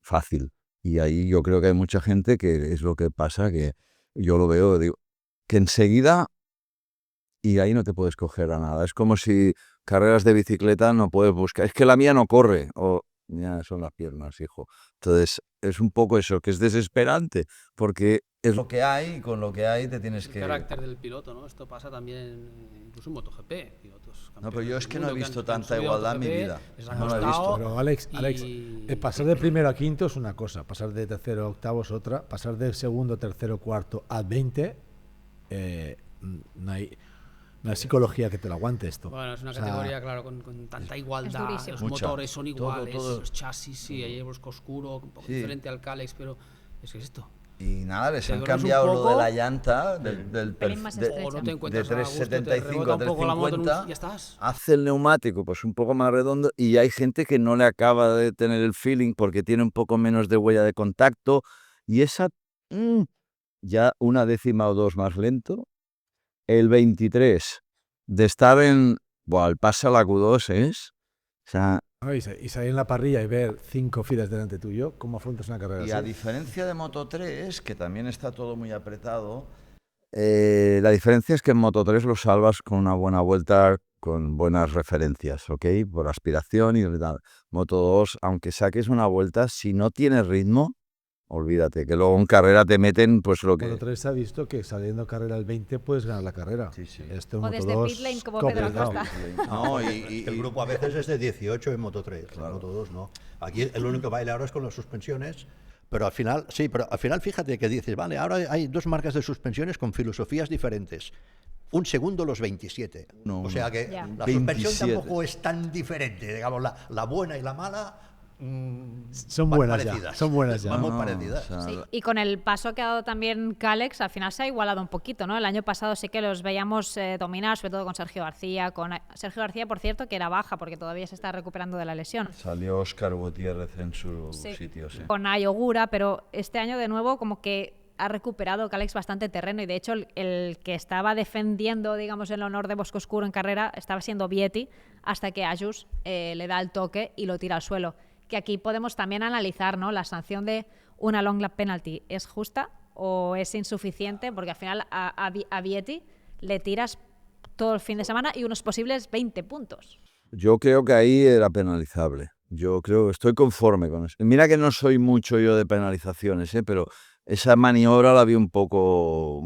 fácil. Y ahí yo creo que hay mucha gente que es lo que pasa, que yo lo veo, digo, que enseguida, y ahí no te puedes coger a nada. Es como si carreras de bicicleta no puedes buscar, es que la mía no corre, o ya son las piernas, hijo. Entonces es un poco eso, que es desesperante, porque es lo que hay, y con lo que hay te tienes El que... carácter del piloto, ¿no? Esto pasa también incluso en MotoGP. Pilotos No, pero yo es que no he campeones visto del mundo tanta que han subido a igualdad en mi MotoGP, vida. les ha No lo he costado, visto. Pero Alex, y- pasar de primero a quinto es una cosa, pasar de tercero a octavo es otra, pasar de segundo, tercero, cuarto a 20, no hay psicología que te lo aguante esto. Bueno, es una O sea, categoría, claro, con tanta igualdad. durísimo. Los Mucha. motores son iguales, todo. los chasis, sí, hay el bosco oscuro, un poco Sí. diferente al Calex, pero es que es esto. Y nada, les Te han duermes un cambiado lo poco, de la llanta, del pelín más de, estrecha. O no te de encuentras a gusto, te 375 rebota a un poco la moto en un- 350, ya estás. hace el neumático pues un poco más redondo, y hay gente que no le acaba de tener el feeling porque tiene un poco menos de huella de contacto, y esa ya una décima o 2 más lento. El 23 de estar en... Buah, el pase a la Q2 es... O sea, y salir en la parrilla y ver 5 filas delante tuyo, ¿cómo afrontas una carrera y así? a diferencia de Moto 3, que también está todo muy apretado, la diferencia es que en Moto 3 lo salvas con una buena vuelta, con buenas referencias, ¿ok? Por aspiración y tal. Moto 2, aunque saques una vuelta, si no tienes ritmo, olvídate, que luego en carrera te meten pues lo que... Moto 3 se ha visto que saliendo carrera al 20 puedes ganar la carrera. Sí, sí. Esto O en Moto desde 2, pit lane como Pedro complicado. Acosta. No, y el grupo a veces es de 18 en Moto 3, en Moto 2 no. Aquí el único baile ahora es con las suspensiones, pero al final, sí, pero al final fíjate que dices, vale, ahora hay 2 marcas de suspensiones con filosofías diferentes. Un segundo los 27. No, o sea no. que Ya. la suspensión 27. tampoco es tan diferente, digamos, la buena y la mala Son van buenas ya, parecidas. son buenas ya. Van muy No, parecidas. o sea, Sí, y con el paso que ha dado también Calex, al final se ha igualado un poquito, ¿no? El año pasado sí que los veíamos dominar, sobre todo con Sergio García. Sergio García, por cierto, que era baja porque todavía se está recuperando de la lesión. Salió Óscar Gutiérrez en su Sí. sitio, sí. Con Ayogura, pero este año de nuevo como que ha recuperado Calex bastante terreno, y de hecho el que estaba defendiendo, digamos, el honor de Bosco Oscuro en carrera estaba siendo Vietti, hasta que Ayus le da el toque y lo tira al suelo. Que aquí podemos también analizar, ¿no? La sanción de una long lap penalty, ¿es justa o es insuficiente? Porque al final a Vietti le tiras todo el fin de semana y unos posibles 20 puntos. Yo creo que ahí era penalizable. Yo creo, estoy conforme con eso. Mira que no soy mucho yo de penalizaciones, pero esa maniobra la vi un poco...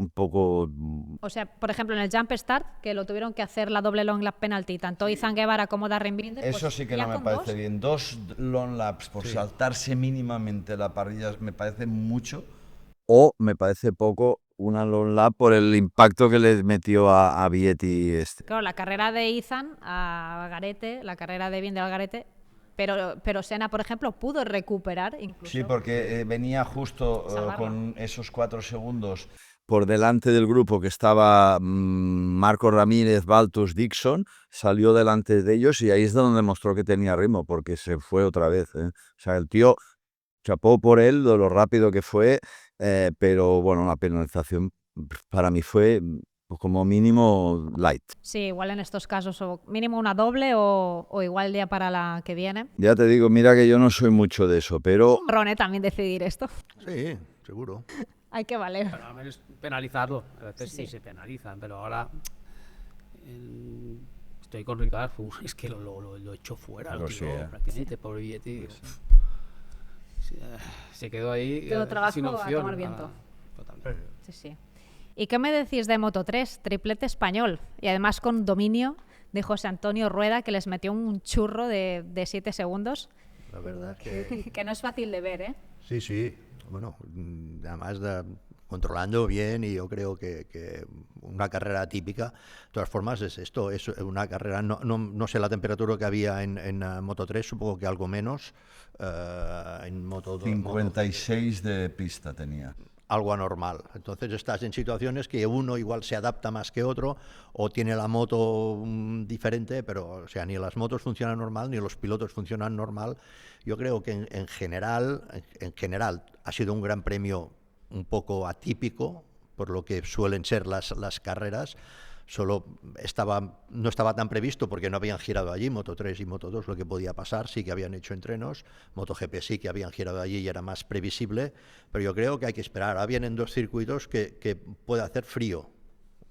O sea, por ejemplo, en el jump start, que lo tuvieron que hacer la doble long lap penalty, tanto Izan Guevara como Darren Binder. Eso pues sí que ya no me con parece dos, bien. 2 long laps por saltarse mínimamente la parrilla me parece mucho, o me parece poco una long lap por el impacto que le metió a Vietti este. Claro, la carrera de Izan a Garete, la carrera de Binder al Garete, pero Senna, por ejemplo, pudo recuperar incluso. Sí, porque venía justo Salvarla. con esos 4 segundos por delante del grupo, que estaba Marco Ramírez, Baltus, Dixon, salió delante de ellos, y ahí es donde demostró que tenía ritmo, porque se fue otra vez. O sea, el tío, chapó por él de lo rápido que fue, pero bueno, la penalización para mí fue como mínimo light. Sí, igual en estos casos, o mínimo una doble o igual ya para la que viene. Ya te digo, mira que yo no soy mucho de eso, pero... Rone también decidir esto. Sí, seguro. Hay que valer. Pero al menos penalizarlo. A veces Sí. sí se penalizan, pero ahora estoy con Ricardo. Es que lo echó fuera, Pero lo tiró, sí, prácticamente, pobre Vietti. Se quedó ahí Quedó trabajo sin a opción. tomar viento. Totalmente. Sí, sí. ¿Y qué me decís de Moto3? Triplete español. Y además con dominio de José Antonio Rueda, que les metió un churro de 7 segundos. La verdad es que... Que no es fácil de ver, ¿eh? Sí, sí. Bueno, además controlando bien, y yo creo que una carrera típica, de todas formas, es esto, es una carrera, no sé la temperatura que había en Moto 3, supongo que algo menos, en Moto 2. 56 de pista tenía. Algo anormal. Entonces estás en situaciones que uno igual se adapta más que otro, o tiene la moto diferente, pero o sea, ni las motos funcionan normal, ni los pilotos funcionan normal. Yo creo que en general ha sido un gran premio un poco atípico, por lo que suelen ser las carreras. No estaba tan previsto porque no habían girado allí Moto 3 y Moto 2 lo que podía pasar, sí que habían hecho entrenos, MotoGP sí que habían girado allí y era más previsible, pero yo creo que hay que esperar. Ahora vienen dos circuitos que puede hacer frío,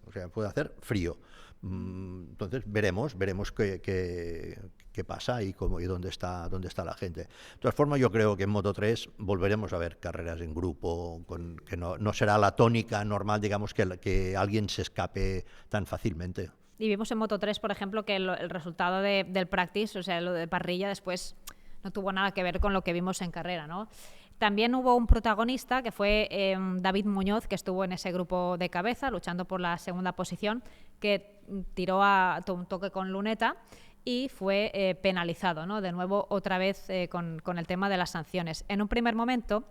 o sea, puede hacer frío. Entonces veremos qué pasa y dónde está la gente. De todas formas, yo creo que en Moto 3 volveremos a ver carreras en grupo, que no será la tónica normal, digamos, que alguien se escape tan fácilmente. Y vimos en Moto 3, por ejemplo, que el resultado del practice, o sea, lo de parrilla, después no tuvo nada que ver con lo que vimos en carrera, ¿no? También hubo un protagonista que fue David Muñoz, que estuvo en ese grupo de cabeza, luchando por la segunda posición, que tiró un toque con luneta y fue penalizado, ¿no? De nuevo, otra vez con el tema de las sanciones. En un primer momento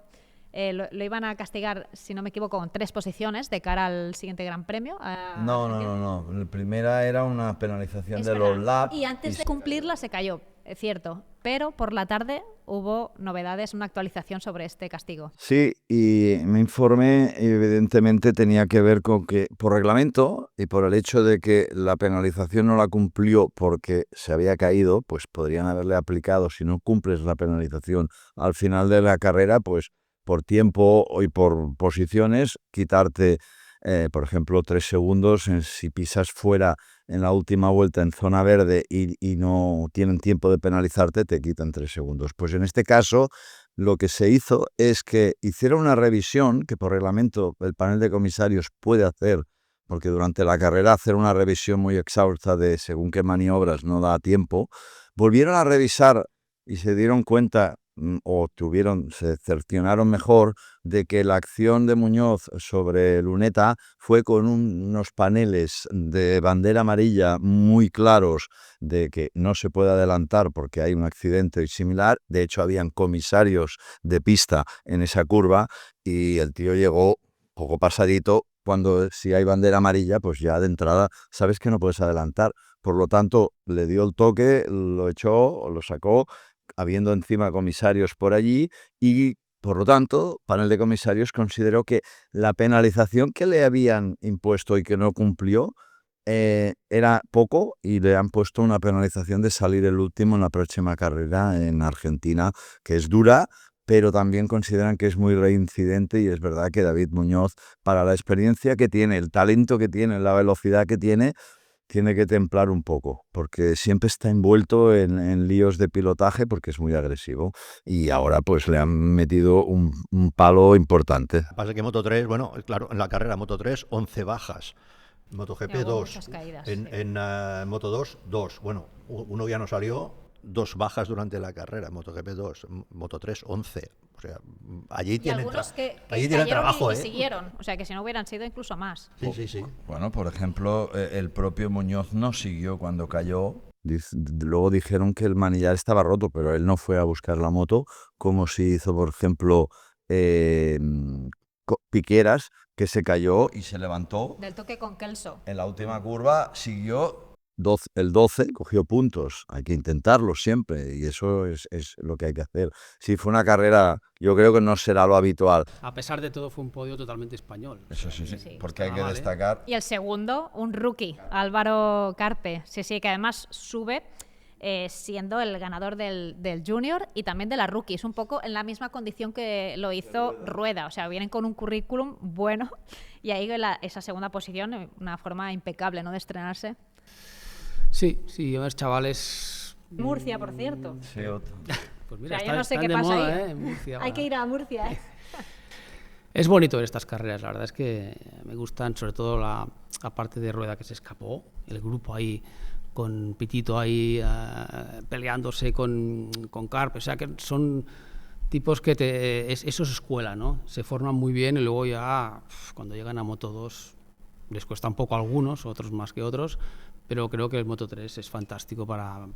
lo iban a castigar, si no me equivoco, con 3 posiciones de cara al siguiente Gran Premio. No. La primera era una penalización de los laps. Y antes de cumplirla se cayó, es cierto. Pero por la tarde hubo novedades, una actualización sobre este castigo. Sí, y mi informe evidentemente tenía que ver con que por reglamento y por el hecho de que la penalización no la cumplió porque se había caído, pues podrían haberle aplicado, si no cumples la penalización al final de la carrera, pues por tiempo y por posiciones, quitarte, por ejemplo, 3 segundos si pisas fuera en la última vuelta en zona verde y no tienen tiempo de penalizarte, te quitan 3 segundos. Pues en este caso, lo que se hizo es que hicieron una revisión que por reglamento el panel de comisarios puede hacer, porque durante la carrera hacer una revisión muy exhausta de según qué maniobras no da tiempo. Volvieron a revisar y se dieron cuenta se cercioraron mejor de que la acción de Muñoz sobre luneta fue con unos paneles de bandera amarilla muy claros de que no se puede adelantar porque hay un accidente similar. De hecho, habían comisarios de pista en esa curva y el tío llegó poco pasadito cuando si hay bandera amarilla, pues ya de entrada sabes que no puedes adelantar. Por lo tanto, le dio el toque, lo echó, lo sacó, habiendo encima comisarios por allí y, por lo tanto, panel de comisarios consideró que la penalización que le habían impuesto y que no cumplió era poco y le han puesto una penalización de salir el último en la próxima carrera en Argentina, que es dura, pero también consideran que es muy reincidente y es verdad que David Muñoz, para la experiencia que tiene, el talento que tiene, la velocidad que tiene que templar un poco, porque siempre está envuelto en líos de pilotaje porque es muy agresivo y ahora pues le han metido un palo importante. Lo que pasa es que Moto 3, bueno, claro, en la carrera Moto 3, 11 bajas. MotoGP 2, en Moto 2, 2. Bueno, uno ya no salió, 2 bajas durante la carrera, MotoGP 2, Moto 3, 11. O sea, allí tienen trabajo, y siguieron, o sea, que si no hubieran sido incluso más. Sí. Bueno, por ejemplo, el propio Muñoz no siguió cuando cayó. Luego dijeron que el manillar estaba roto, pero él no fue a buscar la moto, como si hizo, por ejemplo, Piqueras, que se cayó y se levantó. Del toque con Kelso. En la última curva siguió el 12 cogió puntos. Hay que intentarlo siempre y eso es lo que hay que hacer. Sí, fue una carrera, yo creo que no será lo habitual. A pesar de todo, fue un podio totalmente español. Eso sí, Sí. porque hay Está que mal, destacar. Y el segundo, un rookie, Álvaro Carpe. Sí, que además sube siendo el ganador del Junior y también de la Rookie. Es un poco en la misma condición que lo hizo Rueda. O sea, vienen con un currículum bueno y ahí esa segunda posición, una forma impecable, ¿no?, de estrenarse. Sí, a ver, chavales. Murcia, por cierto. Sí, Pues mira, O sea, yo no sé qué de pasa moda, ahí. en Murcia Hay ahora. que ir a Murcia, ¿eh? Es bonito ver estas carreras, la verdad es que me gustan, sobre todo la parte de Rueda que se escapó, el grupo ahí con Pitito ahí peleándose con Carpe, o sea que son tipos que eso es escuela, ¿no? Se forman muy bien y luego ya cuando llegan a Moto 2 les cuesta un poco a algunos, otros más que otros, pero creo que el Moto 3 es fantástico para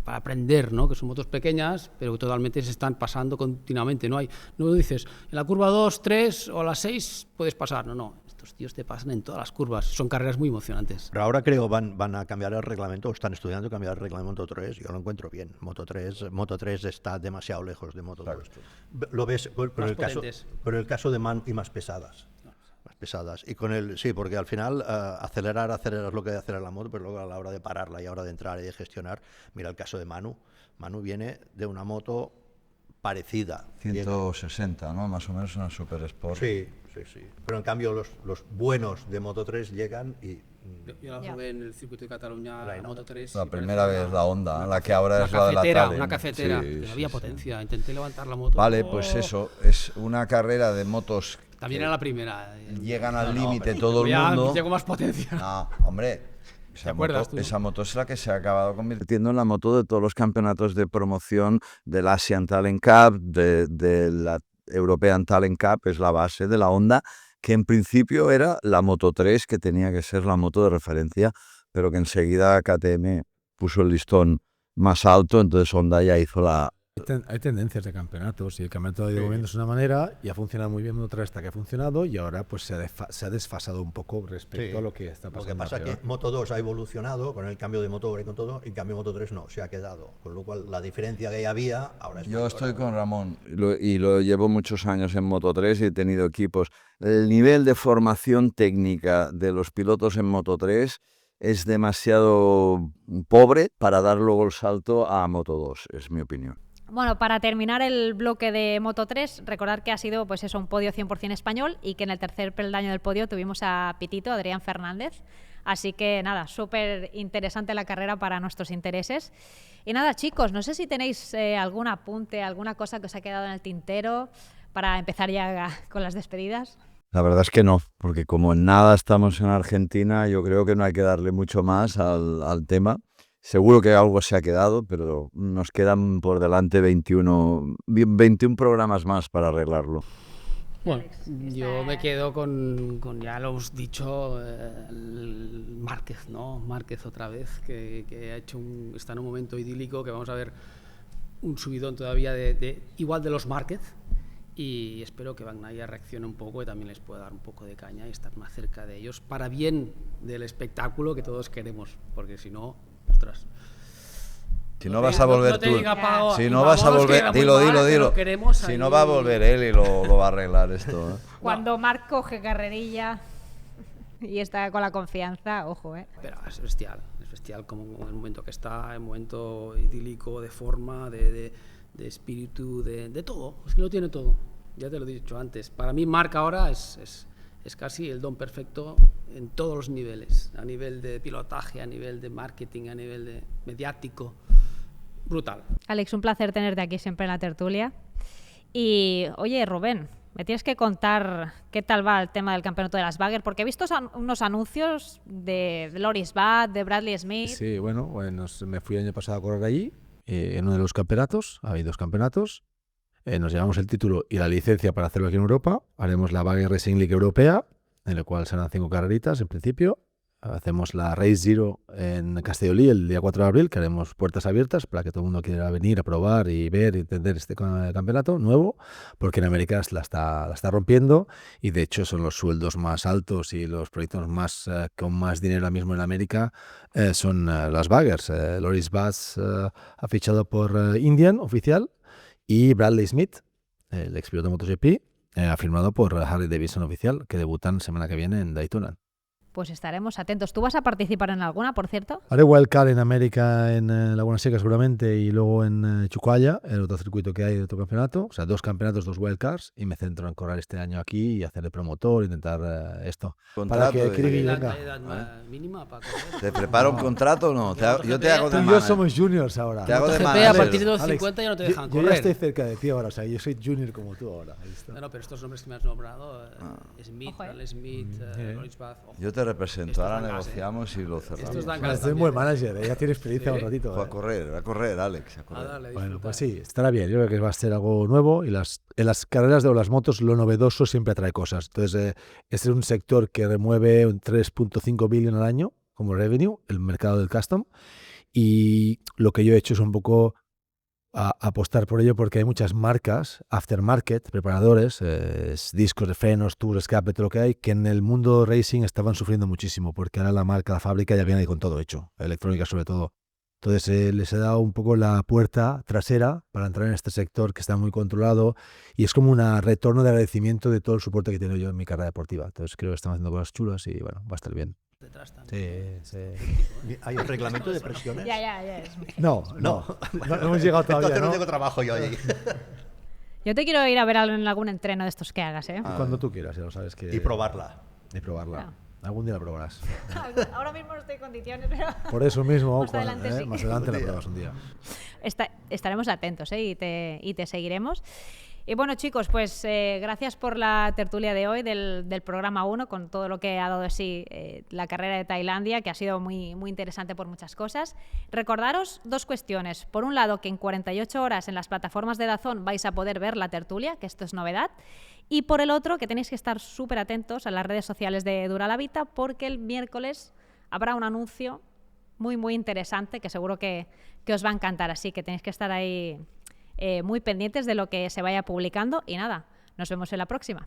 aprender, ¿no? Que son motos pequeñas, pero que totalmente se están pasando continuamente. No dices, en la curva 2, 3 o la 6 puedes pasar. No. Estos tíos te pasan en todas las curvas. Son carreras muy emocionantes. Pero ahora creo van a cambiar el reglamento, o están estudiando cambiar el reglamento Moto 3. Yo lo encuentro bien. Moto 3 está demasiado lejos de Moto 2. Lo ves por el caso de Man y más pesadas. Y con sí, porque al final acelerar lo que acelera la moto, pero luego a la hora de pararla y a la hora de entrar y de gestionar, mira el caso de Manu viene de una moto parecida, 160, ¿no? Más o menos una Super Sport. Sí, pero en cambio los buenos de Moto 3 llegan y... Yo la probé en el circuito de Cataluña, la Moto 3. La primera vez la Honda, la que ahora es la de la Talent. Una cafetera, sí, no había potencia, intenté levantar la moto. Vale, pues eso, es una carrera de motos. También era la primera. Llegan al límite todo el mundo. Llegó más potencia. No, hombre. Esa moto es la que se ha acabado convirtiendo en la moto de todos los campeonatos de promoción del Asian Talent Cup, de la European Talent Cup, es la base de la Honda, que en principio era la Moto 3, que tenía que ser la moto de referencia, pero que enseguida KTM puso el listón más alto, entonces Honda ya hizo la... Hay tendencias de campeonatos y el campeonato de Diego Mendes es una manera y ha funcionado muy bien otra esta que ha funcionado y ahora pues se ha desfasado un poco respecto a lo que está pasando. Lo que pasa es que Moto 2 ha evolucionado con el cambio de motor y con todo, y en cambio Moto 3 no, se ha quedado, con lo cual la diferencia que había ahora es... Yo estoy con Ramón y lo llevo muchos años en Moto 3 y he tenido equipos. El nivel de formación técnica de los pilotos en Moto 3 es demasiado pobre para dar luego el salto a Moto 2, es mi opinión. Bueno, para terminar el bloque de Moto 3, recordar que ha sido pues eso, un podio 100% español y que en el tercer peldaño del podio tuvimos a Pitito, Adrián Fernández. Así que nada, súper interesante la carrera para nuestros intereses. Y nada, chicos, no sé si tenéis algún apunte, alguna cosa que os ha quedado en el tintero para empezar ya con las despedidas. La verdad es que no, porque como en nada estamos en Argentina, yo creo que no hay que darle mucho más al tema. Seguro que algo se ha quedado, pero nos quedan por delante 21 programas más para arreglarlo. Bueno, yo me quedo con ya lo hemos dicho, Márquez, ¿no? Márquez otra vez, que ha hecho está en un momento idílico, que vamos a ver un subidón todavía igual de los Márquez, y espero que Bagnaia reaccione un poco y también les pueda dar un poco de caña y estar más cerca de ellos, para bien del espectáculo que todos queremos, porque si no... Ostras. Si no vas a volver tú, si no vas a volver, dilo. Si no va a volver él y lo va a arreglar esto. Cuando Marc coge carrerilla y está con la confianza, ojo, Pero es bestial como el momento que está, el momento idílico, de forma, de espíritu, de todo. Es que lo tiene todo. Ya te lo he dicho antes. Para mí Marc ahora es casi el don perfecto en todos los niveles, a nivel de pilotaje, a nivel de marketing, a nivel de mediático, brutal. Alex, un placer tenerte aquí siempre en la tertulia. Y, oye, Rubén, me tienes que contar qué tal va el tema del campeonato de las Bagger, porque he visto unos anuncios de Loris Bad, de Bradley Smith. Sí, bueno, me fui el año pasado a correr allí, en uno de los campeonatos, había 2 campeonatos. Nos llevamos el título y la licencia para hacerlo aquí en Europa. Haremos la Bagger Racing League Europea, en la cual serán 5 carreritas en principio. Hacemos la Race Zero en Castellolí el día 4 de abril, que haremos puertas abiertas para que todo el mundo quiera venir a probar y ver y entender este campeonato nuevo, porque en América la está rompiendo y de hecho son los sueldos más altos y los proyectos con más dinero ahora mismo en América son las baggers. Loris Bass ha fichado por Indian oficial y Bradley Smith, el expiloto de MotoGP, ha firmado por Harley Davidson oficial, que debutan semana que viene en Daytona. Pues estaremos atentos. ¿Tú vas a participar en alguna, por cierto? Haré wildcard en América, en Laguna Seca seguramente, y luego en Chucaya, el otro circuito que hay de otro campeonato. O sea, 2 campeonatos, 2 wildcards, y me centro en correr este año aquí y hacer el promotor, intentar esto. Contrato para que Kirby ¿La venga. edad mínima para correr? ¿Te preparo un contrato o no? Yo te hago de Tú y yo manager. somos juniors ahora. Te hago de MotoGP a manager. partir de los Alex, 50 ya no te dejan yo ya correr. estoy cerca de ti ahora, o sea, yo soy junior como tú ahora. Ahí está. No, pero estos nombres que me has nombrado, Smith, Ojo, Bradley Smith, Loris Bass, ojo. Yo te represento, Estos ahora dan gas, negociamos y lo cerramos. Estos dan Bueno, gas soy un también, buen manager, ya tiene experiencia un ratito. Va a correr, Alex, a Ah, correr. dale, Bueno, disfruta. pues sí, estará bien. Yo creo que va a ser algo nuevo y en las carreras de las motos lo novedoso siempre atrae cosas. Entonces, es un sector que remueve un 3.5 billion al año como revenue, el mercado del custom, y lo que yo he hecho es un poco apostar por ello porque hay muchas marcas, aftermarket, preparadores, discos de frenos, tubos de escape, todo lo que hay, que en el mundo racing estaban sufriendo muchísimo porque ahora la marca, la fábrica ya viene ahí con todo hecho, electrónica sobre todo. Entonces les he dado un poco la puerta trasera para entrar en este sector que está muy controlado y es como un retorno de agradecimiento de todo el soporte que he tenido yo en mi carrera deportiva. Entonces creo que estamos haciendo cosas chulas y bueno, va a estar bien. Detrás también. Sí. ¿Hay un reglamento de presiones? Ya. No hemos llegado todavía. Entonces no ¿no? tengo trabajo yo ahí. Yo te quiero ir a ver en algún entreno de estos que hagas, ¿eh? Cuando tú quieras, ya lo sabes que... Y probarla. Y probarla. Claro. Algún día la probarás. Ahora mismo no estoy en condiciones, pero... Por eso mismo, Más adelante sí. más adelante la pruebas un día. Estaremos atentos, ¿eh? y te seguiremos. Y bueno, chicos, pues gracias por la tertulia de hoy del programa 1, con todo lo que ha dado de sí la carrera de Tailandia, que ha sido muy, muy interesante por muchas cosas. Recordaros 2 cuestiones. Por un lado, que en 48 horas en las plataformas de DAZN vais a poder ver la tertulia, que esto es novedad. Y por el otro, que tenéis que estar súper atentos a las redes sociales de Dura la Vita, porque el miércoles habrá un anuncio muy, muy interesante que seguro que os va a encantar. Así que tenéis que estar ahí muy pendientes de lo que se vaya publicando. Y nada, nos vemos en la próxima.